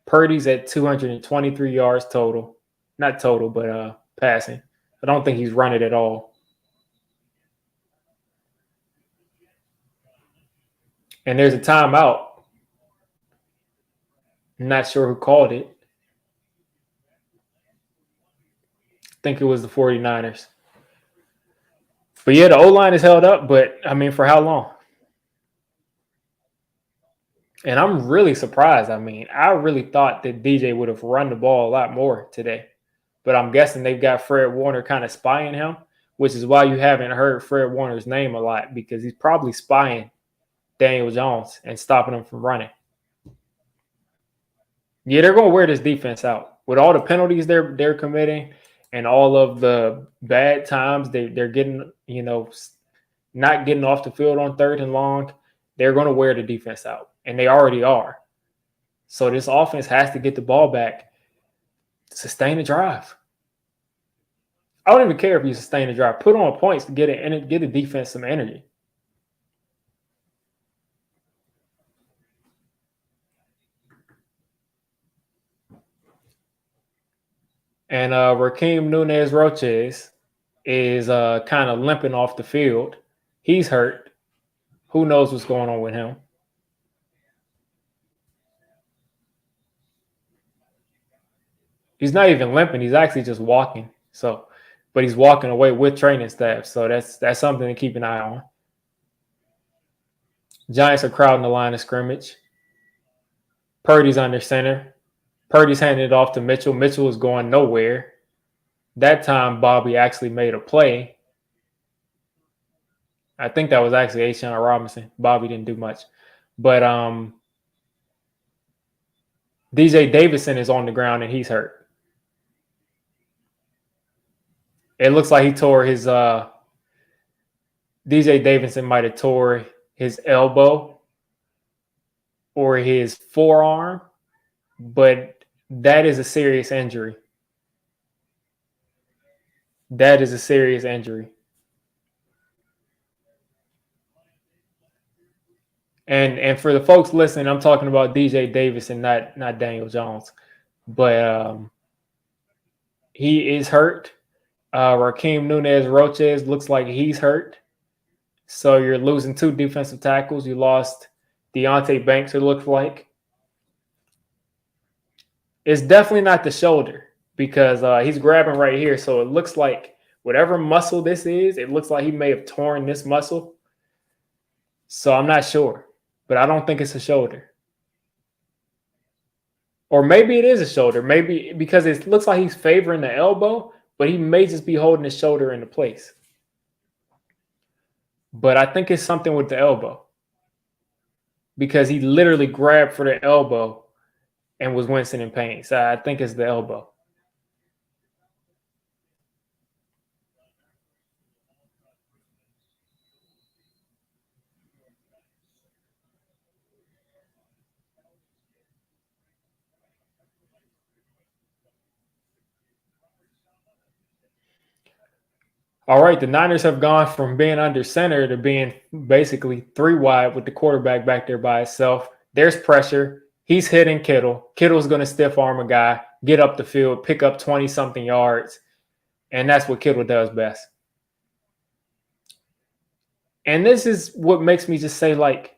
Purdy's at 223 yards total. Not total, but passing. I don't think he's run it at all. And there's a timeout. I'm not sure who called it. I think it was the 49ers. But yeah, the O-line is held up, but I mean, for how long? And I'm really surprised. I mean, I really thought that DJ would have run the ball a lot more today. But I'm guessing they've got Fred Warner kind of spying him, which is why you haven't heard Fred Warner's name a lot, because he's probably spying Daniel Jones and stopping him from running. Yeah, they're going to wear this defense out. With all the penalties they're committing and all of the bad times they're getting, not getting off the field on 3rd and long, they're going to wear the defense out. And they already are. So this offense has to get the ball back, sustain the drive. I don't even care if you sustain the drive. Put on points to get the defense some energy. And Raheem Nunez-Roches is kind of limping off the field. He's hurt. Who knows what's going on with him? He's not even limping. He's actually just walking. But he's walking away with training staff. So that's something to keep an eye on. Giants are crowding the line of scrimmage. Purdy's under center. Purdy's handing it off to Mitchell. Mitchell is going nowhere. That time, Bobby actually made a play. I think that was actually A'Shawn Robinson. Bobby didn't do much. But DJ Davidson is on the ground and he's hurt. It looks like he tore his DJ Davidson might have tore his elbow or his forearm, but that is a serious injury. That is a serious injury. And for the folks listening, I'm talking about DJ Davidson, not Daniel Jones. But he is hurt. Raheem Nunez-Roches looks like he's hurt. So you're losing 2 defensive tackles. You lost Deonte Banks, it looks like. It's definitely not the shoulder because he's grabbing right here. So it looks like whatever muscle this is, it looks like he may have torn this muscle. So I'm not sure, but I don't think it's a shoulder. Or maybe it is a shoulder. Maybe because it looks like he's favoring the elbow, but he may just be holding his shoulder into place. But I think it's something with the elbow because he literally grabbed for the elbow and was wincing in pain. So I think it's the elbow. All right, the Niners have gone from being under center to being basically 3 wide with the quarterback back there by himself. There's pressure. He's hitting Kittle. Kittle's going to stiff arm a guy, get up the field, pick up 20-something yards, and that's what Kittle does best. And this is what makes me just say, like,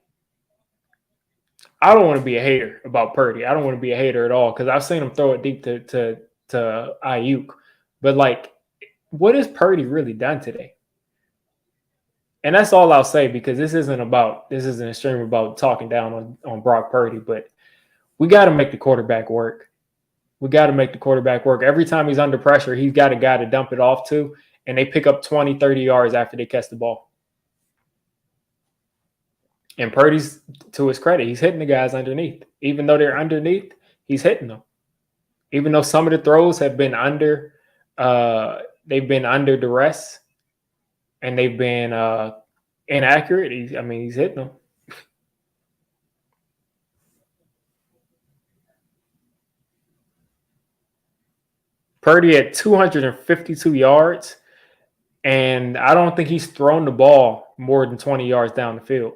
I don't want to be a hater about Purdy. I don't want to be a hater at all because I've seen him throw it deep to Ayuk. But, like, what has Purdy really done today? And that's all I'll say because this isn't a stream about talking down on Brock Purdy, but we got to make the quarterback work. We got to make the quarterback work. Every time he's under pressure, he's got a guy to dump it off to, and they pick up 20, 30 yards after they catch the ball. And Purdy's, to his credit, he's hitting the guys underneath. Even though they're underneath, he's hitting them. Even though some of the throws have been they've been under duress and they've been inaccurate. He's hitting them. Purdy had 252 yards, and I don't think he's thrown the ball more than 20 yards down the field.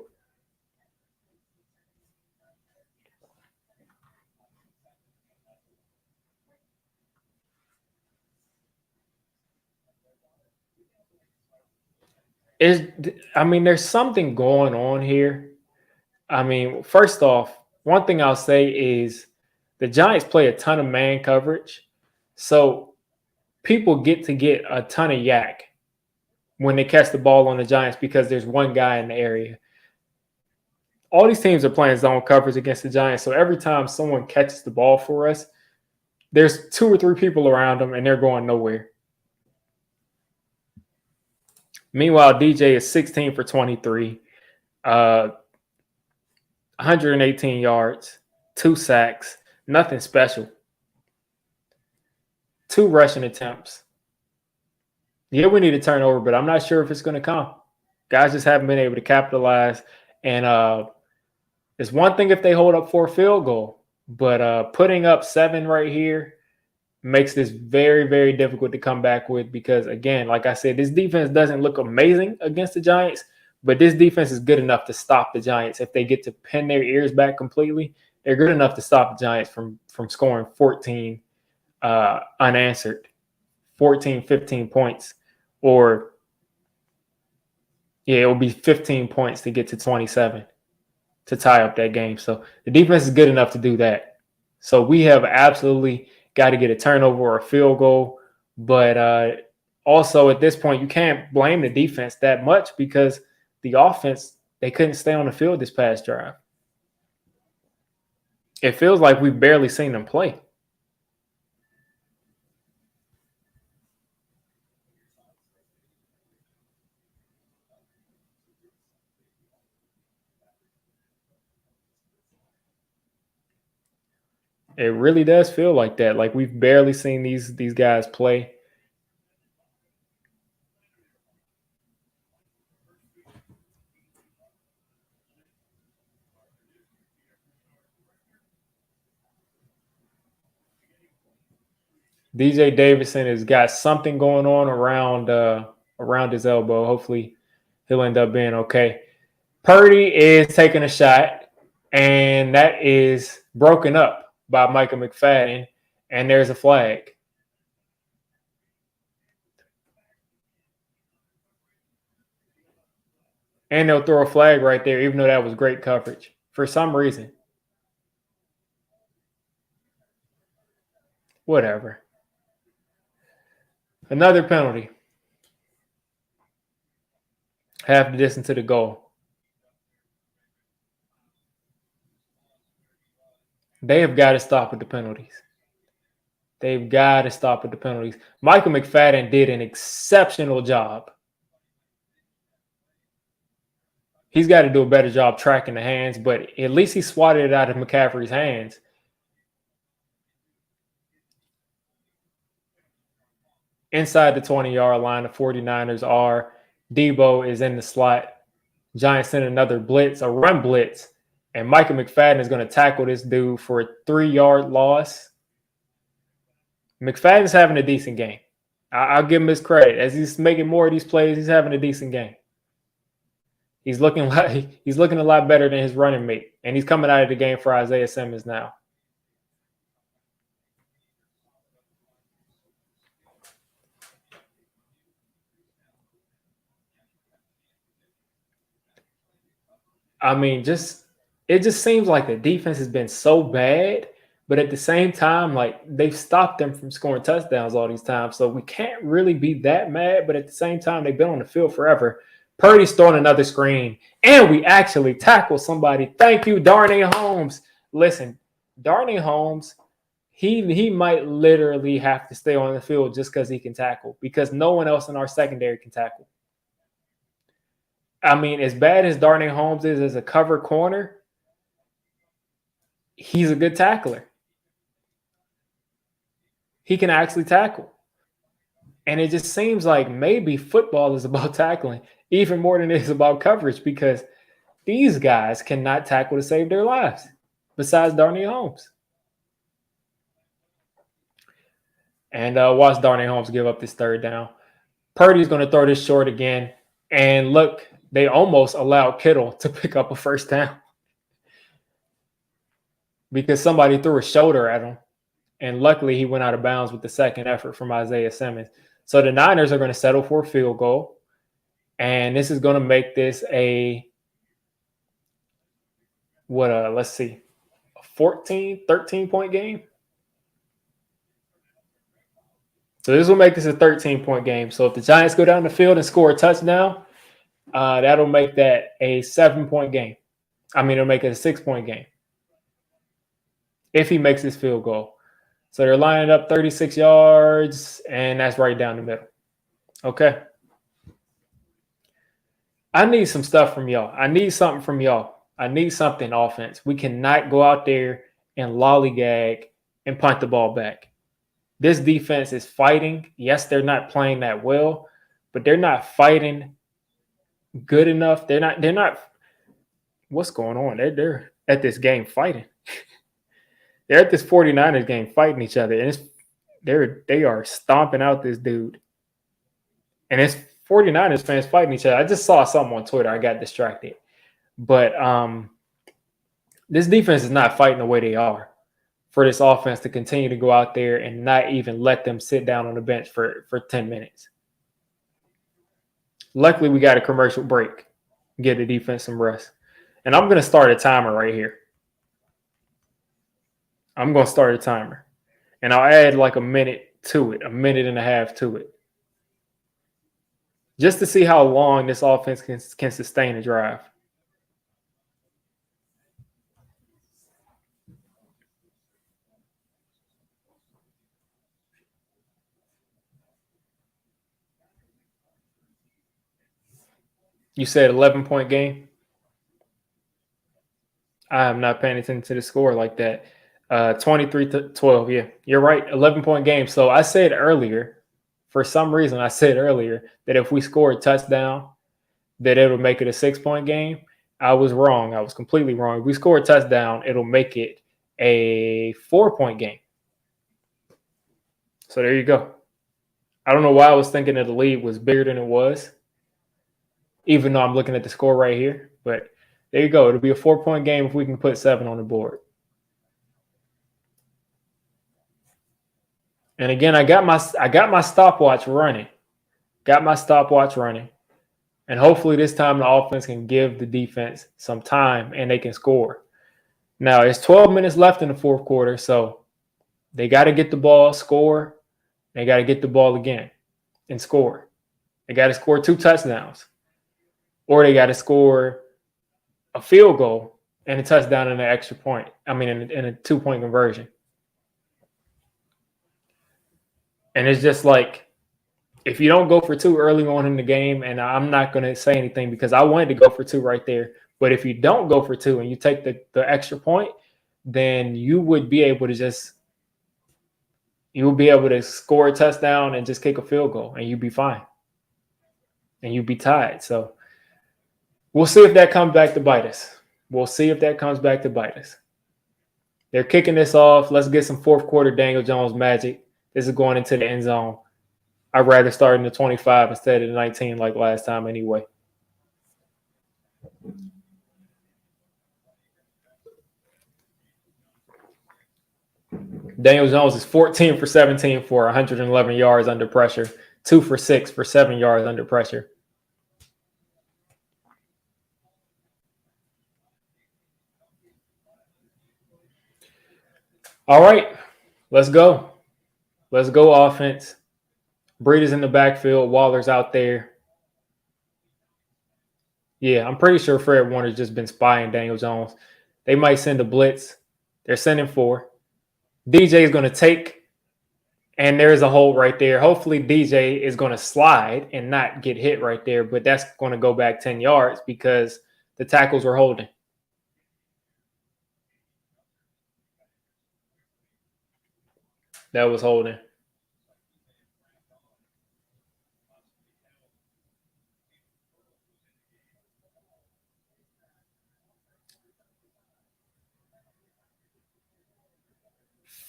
There's something going on here. First off, one thing I'll say is the Giants play a ton of man coverage. So people get a ton of yak when they catch the ball on the Giants because there's one guy in the area. All these teams are playing zone coverage against the Giants. So every time someone catches the ball for us, there's 2 or 3 people around them and they're going nowhere. Meanwhile, DJ is 16 for 23, 118 yards, 2 sacks, nothing special. 2 rushing attempts. Yeah, we need a turnover, but I'm not sure if it's going to come. Guys just haven't been able to capitalize. And it's one thing if they hold up for a field goal, but putting up 7 right here makes this very, very difficult to come back with because, again, like I said, this defense doesn't look amazing against the Giants, but this defense is good enough to stop the Giants. If they get to pin their ears back completely, they're good enough to stop the Giants from scoring 14 unanswered, 14, 15 points. Or, it will be 15 points to get to 27 to tie up that game. So the defense is good enough to do that. So we have absolutely got to get a turnover or a field goal. But also at this point, you can't blame the defense that much because the offense, they couldn't stay on the field this past drive. It feels like we've barely seen them play. It really does feel like that. Like we've barely seen these guys play. DJ Davidson has got something going on around his elbow. Hopefully he'll end up being okay. Purdy is taking a shot, and that is broken up by Micah McFadden, and there's a flag. And they'll throw a flag right there, even though that was great coverage for some reason. Whatever. Another penalty. Half the distance to the goal. They have got to stop with the penalties. They've got to stop with the penalties. Michael McFadden did an exceptional job. He's got to do a better job tracking the hands, but at least he swatted it out of McCaffrey's hands. Inside the 20-yard line, the 49ers are. Debo is in the slot. Giants send another blitz, a run blitz, and Michael McFadden is going to tackle this dude for a 3-yard loss. McFadden's having a decent game. I'll give him his credit. As he's making more of these plays, he's having a decent game. He's looking a lot better than his running mate, and he's coming out of the game for Isaiah Simmons now. It just seems like the defense has been so bad, but at the same time, like they've stopped them from scoring touchdowns all these times. So we can't really be that mad, but at the same time, they've been on the field forever. Purdy's throwing another screen, and we actually tackle somebody. Thank you, Darnay Holmes. Listen, Darnay Holmes, he might literally have to stay on the field just because he can tackle, because no one else in our secondary can tackle. As bad as Darnay Holmes is as a cover corner, he's a good tackler. He can actually tackle. And it just seems like maybe football is about tackling even more than it is about coverage, because these guys cannot tackle to save their lives, besides Darnell Holmes. And watch Darnell Holmes give up this third down. Purdy's going to throw this short again. And look, they almost allowed Kittle to pick up a first down because somebody threw a shoulder at him. And luckily, he went out of bounds with the second effort from Isaiah Simmons. So the Niners are going to settle for a field goal. And this is going to make this a 13-point game. So this will make this a 13-point game. So if the Giants go down the field and score a touchdown, that'll make that a 7-point game. I mean, it'll make it a 6-point game if he makes his field goal. So they're lining up 36 yards, and that's right down the middle. Okay. I need some stuff from y'all. I need something from y'all. I need something offense. We cannot go out there and lollygag and punt the ball back. This defense is fighting. Yes, they're not playing that well, but they're not fighting good enough. They're not. What's going on? They're at this game fighting. They're at this 49ers game fighting each other, and they are stomping out this dude. And it's 49ers fans fighting each other. I just saw something on Twitter. I got distracted. But this defense is not fighting the way they are for this offense to continue to go out there and not even let them sit down on the bench for 10 minutes. Luckily, we got a commercial break. Give the defense some rest. And I'm going to start a timer right here. I'm going to start a timer. And I'll add like a minute to it, a minute and a half to it, just to see how long this offense can sustain a drive. You said 11-point game? I am not paying attention to the score like that. 23-12, yeah. You're right, 11-point game. So I said earlier, for some reason I said earlier that if we score a touchdown, that it'll make it a 6-point game. I was wrong. I was completely wrong. If we score a touchdown, it'll make it a 4-point game. So there you go. I don't know why I was thinking that the lead was bigger than it was, even though I'm looking at the score right here. But there you go. It'll be a 4-point game if we can put 7 on the board. And again, I got my stopwatch running. And hopefully this time the offense can give the defense some time and they can score. Now, it's 12 minutes left in the fourth quarter, so they got to get the ball, score. They got to get the ball again and score. They got to score 2 touchdowns. Or they got to score a field goal and a touchdown and an extra point. I mean, in a 2-point conversion. And it's just like, if you don't go for 2 early on in the game, and I'm not going to say anything because I wanted to go for 2 right there, but if you don't go for 2 and you take the extra point, then you would be able to score a touchdown and just kick a field goal, and you'd be fine. And you'd be tied. So we'll see if that comes back to bite us. They're kicking this off. Let's get some fourth quarter Daniel Jones magic. This is going into the end zone. I'd rather start in the 25 instead of the 19 like last time anyway. Daniel Jones is 14 for 17 for 111 yards under pressure, 2 for 6 for 7 yards under pressure. All right, let's go. Let's go offense. Breida's in the backfield. Waller's out there. Yeah, I'm pretty sure Fred Warner's just been spying Daniel Jones. They might send a blitz. They're sending 4. DJ is going to take, and there's a hole right there. Hopefully DJ is going to slide and not get hit right there, but that's going to go back 10 yards because the tackles were holding. That was holding.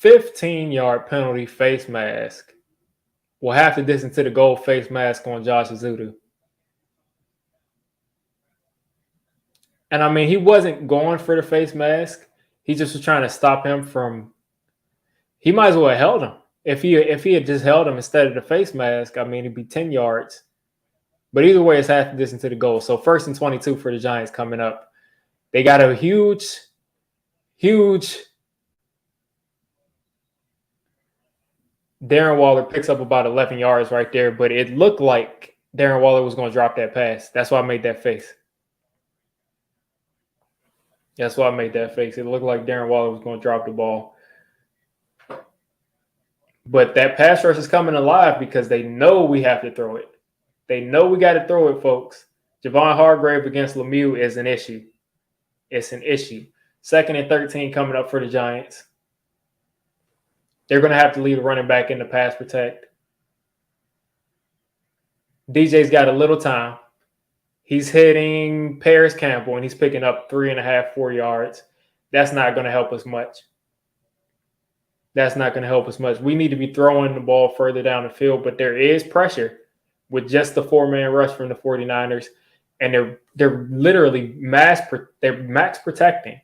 15-yard penalty face mask. Will have to distance to the goal face mask on Josh Ezeudu. And I mean, he wasn't going for the face mask. He just was trying to stop him from. He might as well have held him. If he had just held him instead of the face mask, I mean, it'd be 10 yards. But either way, it's half the distance to the goal. So 1st and 22 for the Giants coming up. They got a huge Darren Waller picks up about 11 yards right there, but it looked like Darren Waller was going to drop that pass. That's why I made that face. That's why I made that face. It looked like Darren Waller was going to drop the ball. But that pass rush is coming alive because they know we have to throw it. They know we got to throw it, folks. Javon Hargrave against Lemieux is an issue. It's an issue. 2nd and 13 coming up for the Giants. They're going to have to leave the running back in the pass protect. DJ's got a little time. He's hitting Paris Campbell, and he's picking up 3.5, 4 yards. That's not going to help us much. That's not going to help us much. We need to be throwing the ball further down the field, but there is pressure with just the 4-man rush from the 49ers, and they're literally max protecting.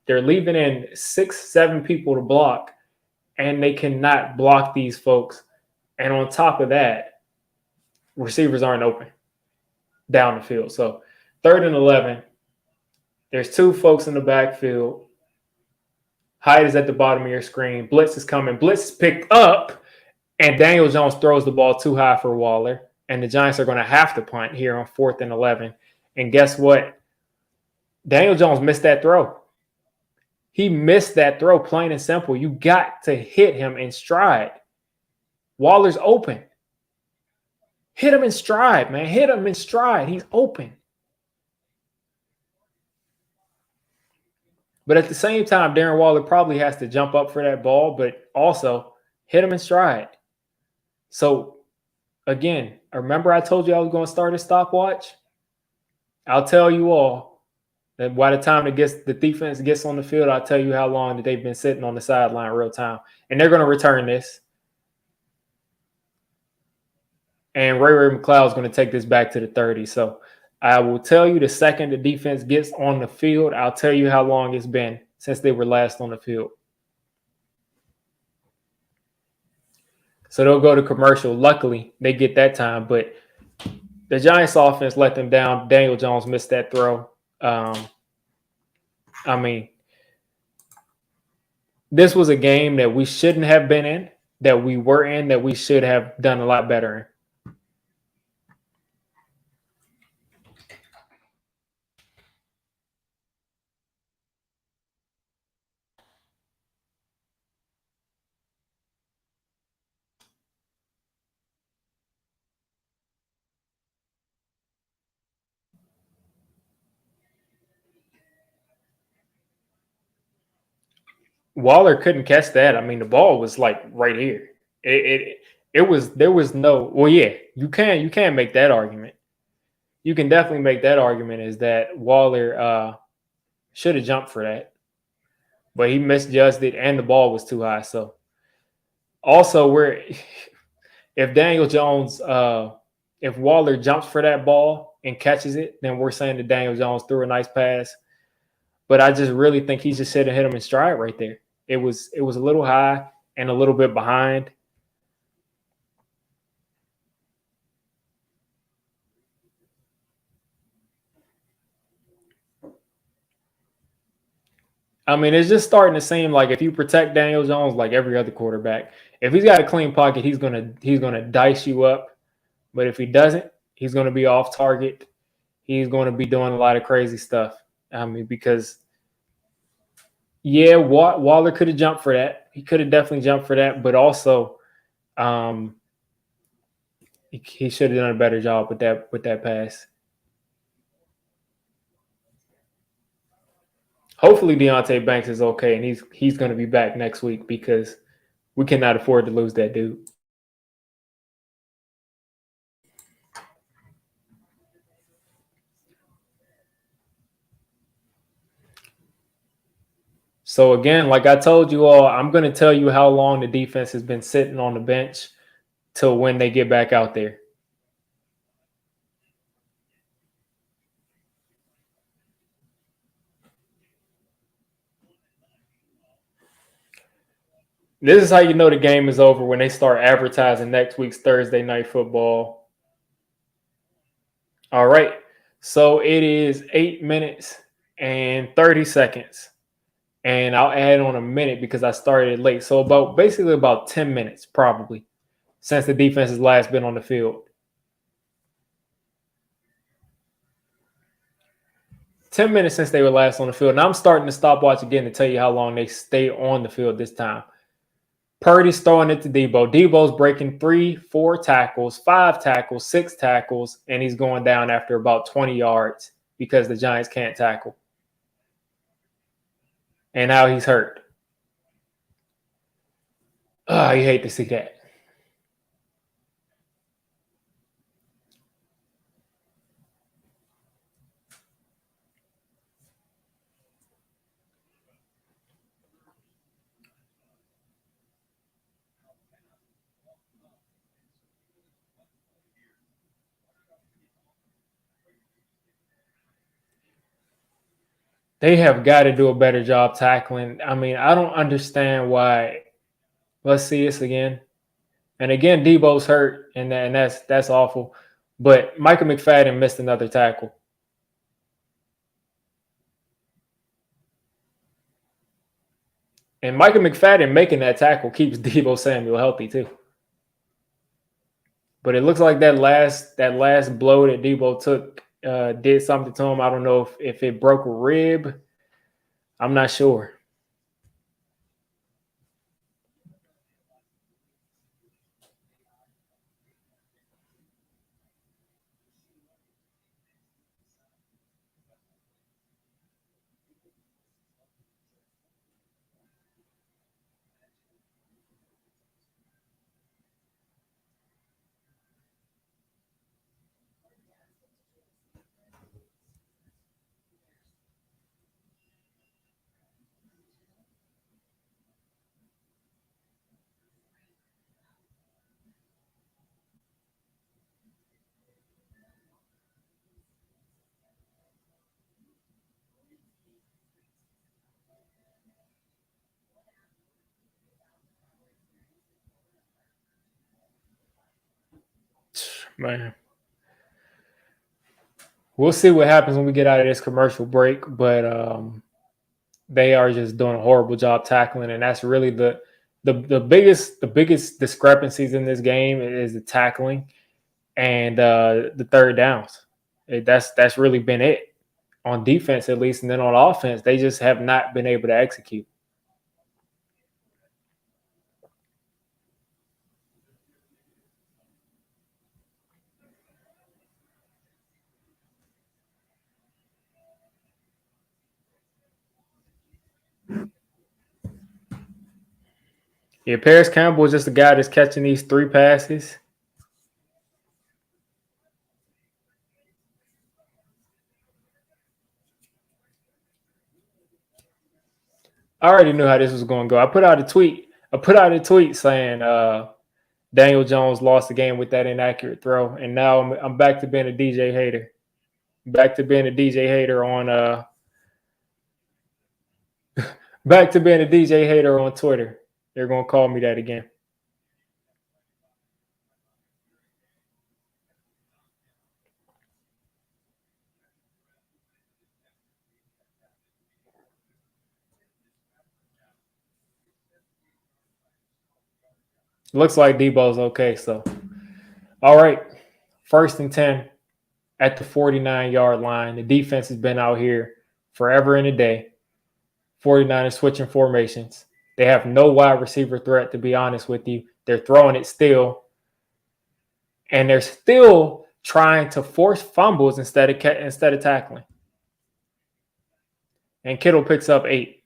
They're leaving in 6, 7 people to block, and they cannot block these folks. And on top of that, receivers aren't open down the field. So 3rd and 11, there's 2 folks in the backfield. Hyde is at the bottom of your screen. Blitz is coming. Blitz is picked up, and Daniel Jones throws the ball too high for Waller. And the Giants are going to have to punt here on 4th and 11. And guess what? Daniel Jones missed that throw. He missed that throw, plain and simple. You got to hit him in stride. Waller's open. Hit him in stride, man. Hit him in stride. He's open. But at the same time, Darren Waller probably has to jump up for that ball, but also hit him in stride. So, again, remember I told you I was going to start a stopwatch? I'll tell you all that by the time the defense gets on the field, I'll tell you how long that they've been sitting on the sideline real time. And they're going to return this. And Ray McCloud is going to take this back to the 30. So I will tell you the second the defense gets on the field, I'll tell you how long it's been since they were last on the field. So they'll go to commercial. Luckily, they get that time. But the Giants offense let them down. Daniel Jones missed that throw. I mean, this was a game that we shouldn't have been in, that we were in, that we should have done a lot better in. Waller couldn't catch that. I mean, the ball was like right here. There was no. Well, yeah, you can make that argument. You can definitely make that argument is that Waller should have jumped for that, but he misjudged it, and the ball was too high. So, also, if Daniel Jones, if Waller jumps for that ball and catches it, then we're saying that Daniel Jones threw a nice pass. But I just really think he just should have hit him in stride right there. It was a little high and a little bit behind. I mean, it's just starting to seem like if you protect Daniel Jones like every other quarterback, if he's got a clean pocket, he's gonna dice you up. But if he doesn't, he's gonna be off target. He's gonna be doing a lot of crazy stuff. I mean, because yeah, Waller could have jumped for that. He could have definitely jumped for that, but also he should have done a better job with that pass. Hopefully Deonte Banks is okay and he's going to be back next week because we cannot afford to lose that dude. So again, like I told you all, I'm going to tell you how long the defense has been sitting on the bench till when they get back out there. This is how you know the game is over when they start advertising next week's Thursday night football. All right. So it is 8 minutes and 30 seconds. And I'll add on a minute because I started late. So basically about 10 minutes probably since the defense has last been on the field. 10 minutes since they were last on the field. Now I'm starting the stopwatch again to tell you how long they stay on the field this time. Purdy's throwing it to Debo. Debo's breaking 3, 4 tackles, 5 tackles, 6 tackles, and he's going down after about 20 yards because the Giants can't tackle. And now he's hurt. Oh, you hate to see that. They have got to do a better job tackling. I mean, I don't understand why. Let's see this again. And again, Debo's hurt, and that's awful. But Michael McFadden missed another tackle. And Michael McFadden making that tackle keeps Debo Samuel healthy too. But it looks like that last blow that Debo took did something to him. I don't know if it broke a rib. I'm not sure. Man. We'll see what happens when we get out of this commercial break, but they are just doing a horrible job tackling, and that's really the biggest discrepancies in this game is the tackling and the third downs. That's really been it on defense at least, and then on offense they just have not been able to execute. Yeah, Paris Campbell is just the guy that's catching these 3 passes. I already knew how this was going to go. I put out a tweet saying Daniel Jones lost the game with that inaccurate throw, and now I'm back to being a DJ hater. Back to being a DJ hater on back to being a DJ hater on Twitter. They're gonna call me that again. Looks like Debo's okay. So, all right, 1st and 10 at the 49-yard line. The defense has been out here forever and a day. 49ers switching formations. They have no wide receiver threat, to be honest with you. They're throwing it still, and they're still trying to force fumbles instead of tackling. And Kittle picks up 8.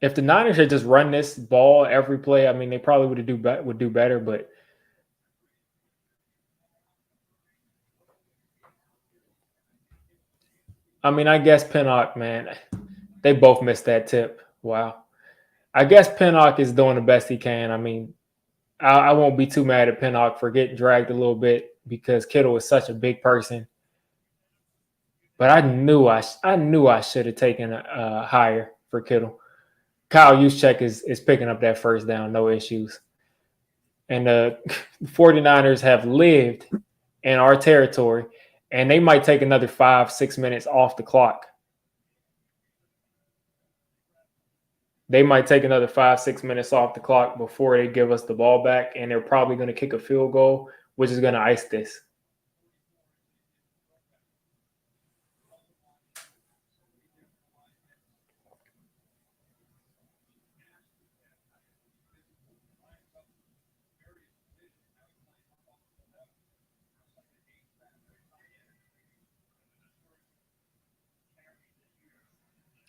If the Niners had just run this ball every play, I mean, they probably would do better. But I mean, I guess Pinnock, man, They both missed that tip. Wow. I guess Pinnock is doing the best he can. I mean, I won't be too mad at Pinnock for getting dragged a little bit because Kittle is such a big person. But I knew I should have taken a higher for Kittle. Kyle Juszczyk is picking up that first down, no issues. And the 49ers have lived in our territory, and they might take another 5-6 minutes off the clock. They might take another 5-6 minutes off the clock before they give us the ball back, and they're probably going to kick a field goal, which is going to ice this.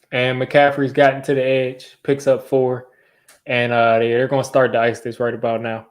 And McCaffrey's gotten to the edge, picks up 4, and they're going to start to ice this right about now.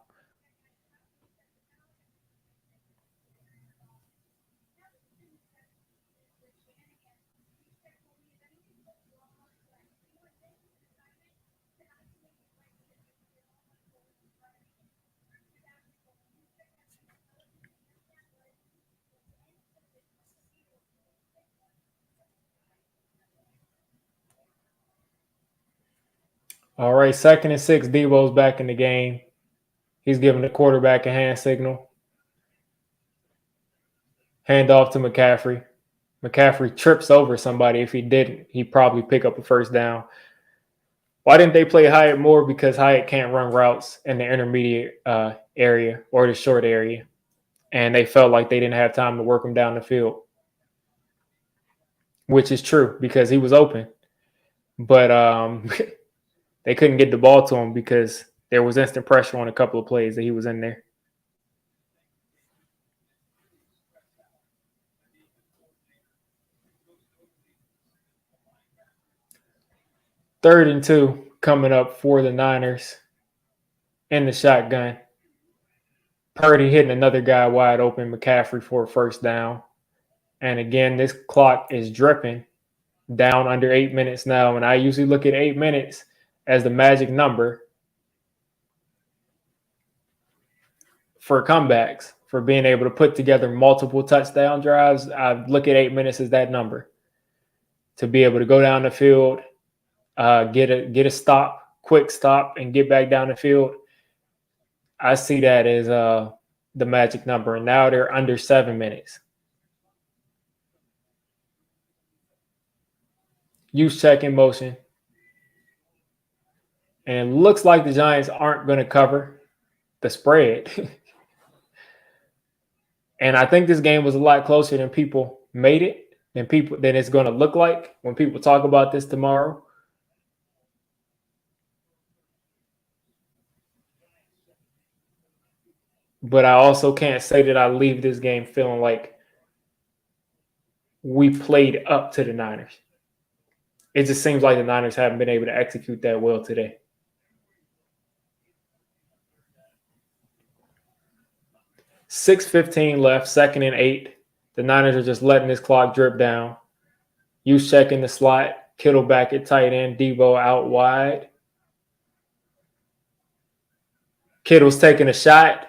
All right, 2nd and 6. Debo's back in the game. He's giving the quarterback a hand signal. Hand off to McCaffrey. McCaffrey trips over somebody. If he didn't, he'd probably pick up a first down. Why didn't they play Hyatt more? Because Hyatt can't run routes in the intermediate area or the short area. And they felt like they didn't have time to work him down the field, which is true because he was open. But they couldn't get the ball to him because there was instant pressure on a couple of plays that he was in there. Third and 2 coming up for the Niners in the shotgun. Purdy hitting another guy wide open, McCaffrey for a first down. And again, this clock is dripping down under 8 minutes now. And I usually look at 8 minutes as the magic number for comebacks, for being able to put together multiple touchdown drives. I look at 8 minutes as that number to be able to go down the field, get a stop, quick stop, and get back down the field. I see that as the magic number. And now they're under 7 minutes. Juszczyk in motion. And it looks like the Giants aren't going to cover the spread. And I think this game was a lot closer than people made it, than it's going to look like when people talk about this tomorrow. But I also can't say that I leave this game feeling like we played up to the Niners. It just seems like the Niners haven't been able to execute that well today. 6:15 left, 2nd and 8. The Niners are just letting this clock drip down. Juszczyk in the slot, Kittle back at tight end, Debo out wide. Kittle's taking a shot,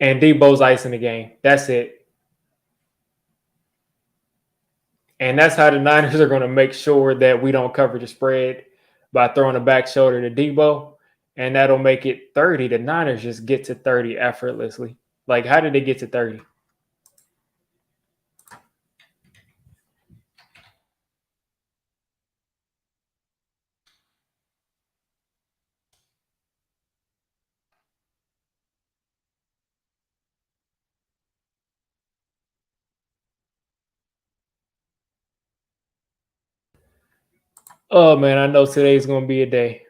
and Debo's icing the game. That's it. And that's how the Niners are going to make sure that we don't cover the spread, by throwing a back shoulder to Debo. And that'll make it 30. The Niners just get to 30 effortlessly. Like, how did they get to 30? Oh, man, I know today's going to be a day.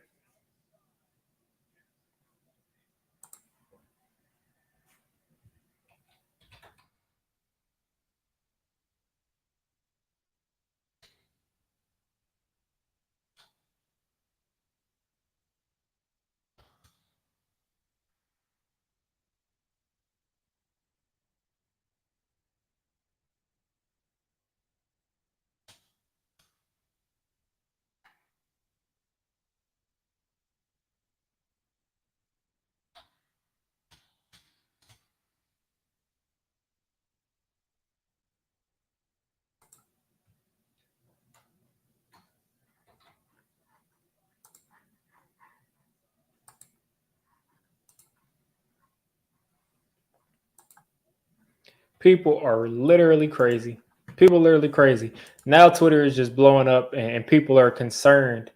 People are literally crazy. People are literally crazy. Now Twitter is just blowing up, and people are concerned.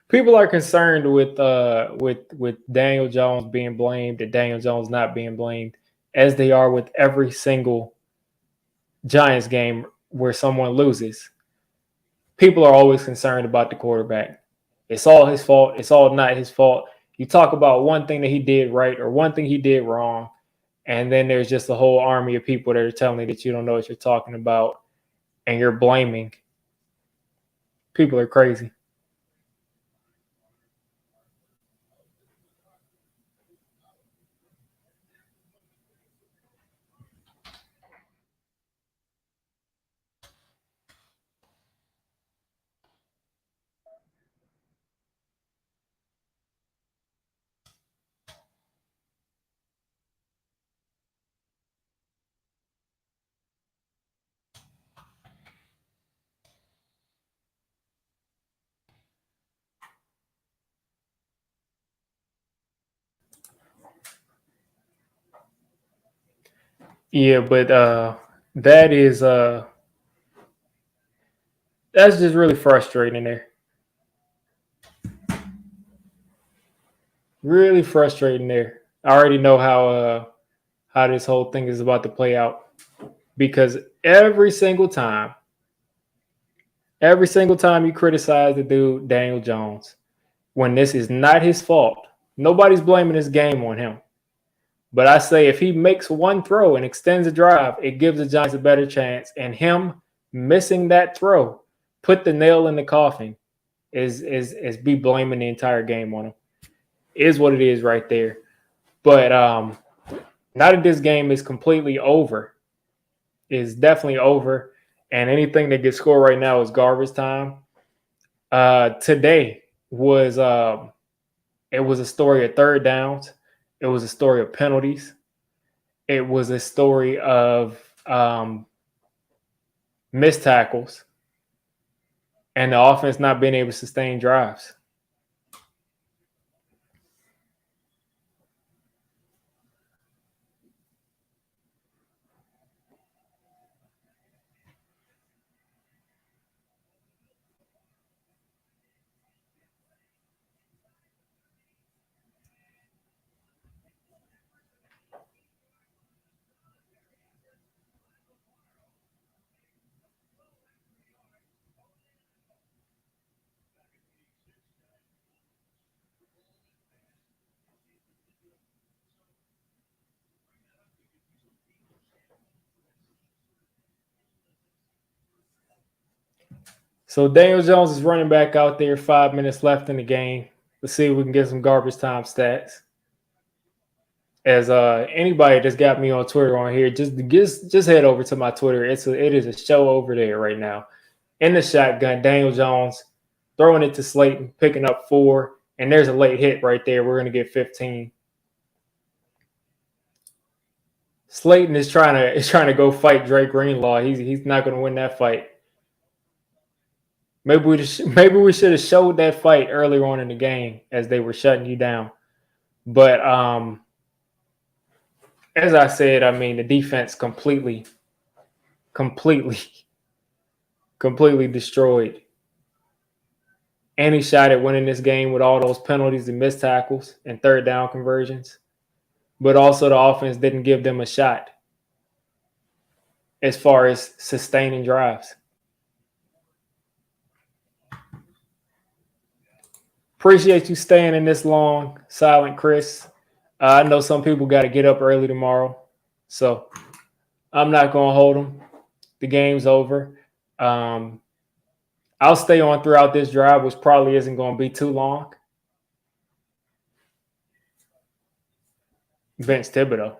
People are concerned with Daniel Jones being blamed and Daniel Jones not being blamed, as they are with every single Giants game where someone loses. People are always concerned about the quarterback. It's all his fault. It's all not his fault. You talk about one thing that he did right or one thing he did wrong, and then there's just a whole army of people that are telling you that you don't know what you're talking about, and you're blaming. People are crazy. Yeah, but that is that's just really frustrating there. Really frustrating there. I already know how this whole thing is about to play out because every single time you criticize the dude Daniel Jones, when this is not his fault, nobody's blaming this game on him. But I say if he makes one throw and extends a drive, it gives the Giants a better chance. And him missing that throw put the nail in the coffin is be blaming the entire game on him. Is what it is right there. But now that this game is completely over, is definitely over, and anything that gets scored right now is garbage time. Today was it was a story of third downs. It was a story of penalties. It was a story of missed tackles and the offense not being able to sustain drives. So Daniel Jones is running back out there, 5 minutes left in the game. Let's see if we can get some garbage time stats. As anybody that's got me on Twitter on here, just head over to my Twitter. It is a show over there right now. In the shotgun, Daniel Jones throwing it to Slayton, picking up 4, and there's a late hit right there. We're gonna get 15. Slayton is trying to go fight Drake Greenlaw. He's not gonna win that fight. Maybe we should have showed that fight earlier on in the game as they were shutting you down. But as I said, I mean the defense completely, completely destroyed any shot at winning this game with all those penalties and missed tackles and third down conversions. But also the offense didn't give them a shot as far as sustaining drives. Appreciate you staying in this long, Silent Chris. I know some people got to get up early tomorrow, so I'm not going to hold them. The game's over. Um, I'll stay on throughout this drive, which probably isn't going to be too long. Bench Thibodeau.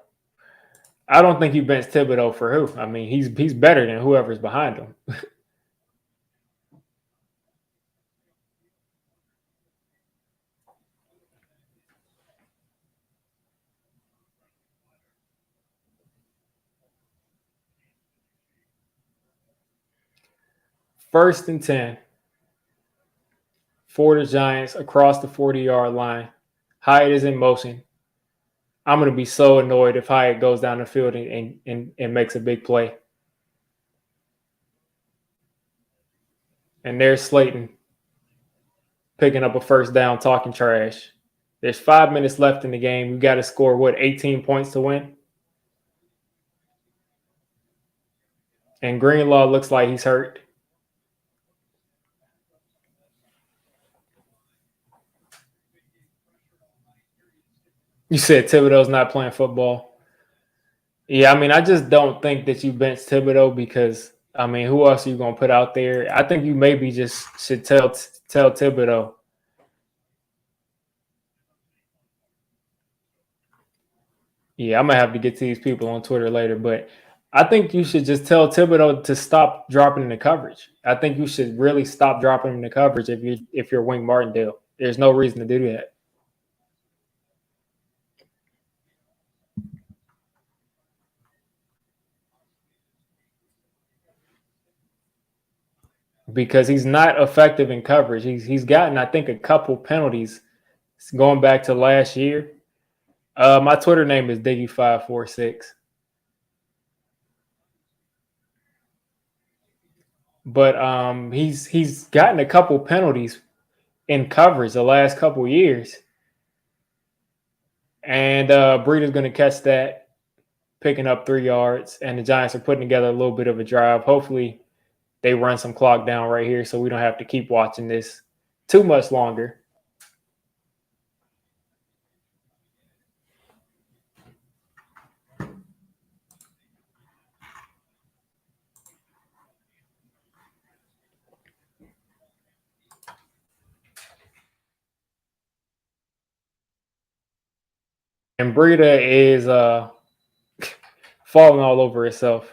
I don't think you bench Thibodeau for who. I mean, he's better than whoever's behind him. First and 10 for the Giants across the 40-yard line. Hyatt is in motion. I'm going to be so annoyed if Hyatt goes down the field and makes a big play. And there's Slayton picking up a first down, talking trash. There's 5 minutes left in the game. You got to score, 18 points to win? And Greenlaw looks like he's hurt. You said Thibodeau's not playing football. Yeah, I mean, I just don't think that you bench Thibodeau because, I mean, who else are you going to put out there? I think you maybe just should tell Thibodeau. Yeah, I'm going to have to get to these people on Twitter later, but I think you should just tell Thibodeau to stop dropping in the coverage. I think you should really stop dropping in the coverage if you're Wink Martindale. There's no reason to do that. Because he's not effective in coverage. He's gotten, I think, a couple penalties going back to last year. My Twitter name is Diggy546. But he's gotten a couple penalties in coverage the last couple years. And Breida's going to catch that, picking up 3 yards. And the Giants are putting together a little bit of a drive. Hopefully they run some clock down right here so we don't have to keep watching this too much longer. And Breida is falling all over herself.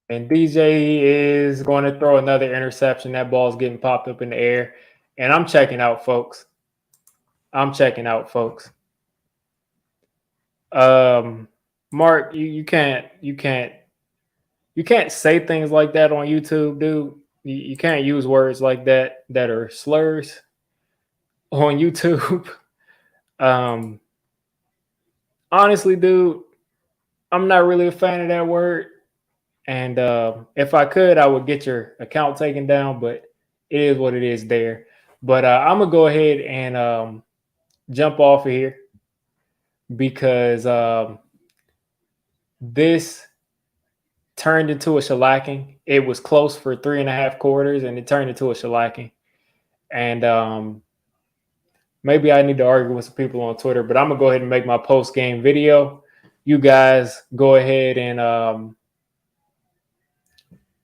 And DJ is going to throw another interception. That ball's getting popped up in the air. And I'm checking out, folks. Mark, you can't say things like that on YouTube, dude. You can't use words like that are slurs on YouTube. Honestly, dude, I'm not really a fan of that word. And if I could, I would get your account taken down, but it is what it is there. But I'm going to go ahead and jump off of here because this turned into a shellacking. It was close for 3.5 quarters, and it turned into a shellacking. And maybe I need to argue with some people on Twitter, but I'm going to go ahead and make my post-game video. You guys go ahead and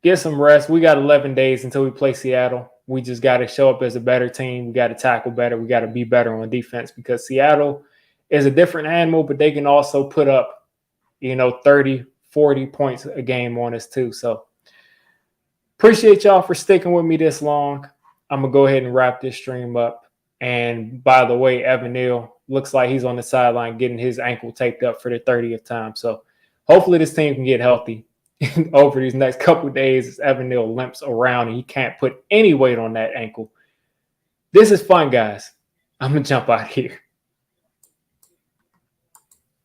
get some rest. We got 11 days until we play Seattle. We just got to show up as a better team. We got to tackle better. We got to be better on defense because Seattle is a different animal, but they can also put up, 30, 40 points a game on us too. So appreciate y'all for sticking with me this long. I'm going to go ahead and wrap this stream up. And by the way, Evan Neal looks like he's on the sideline getting his ankle taped up for the 30th time. So hopefully this team can get healthy over these next couple of days as Evan Neal limps around and he can't put any weight on that ankle. This is fun, guys. I'm going to jump out here.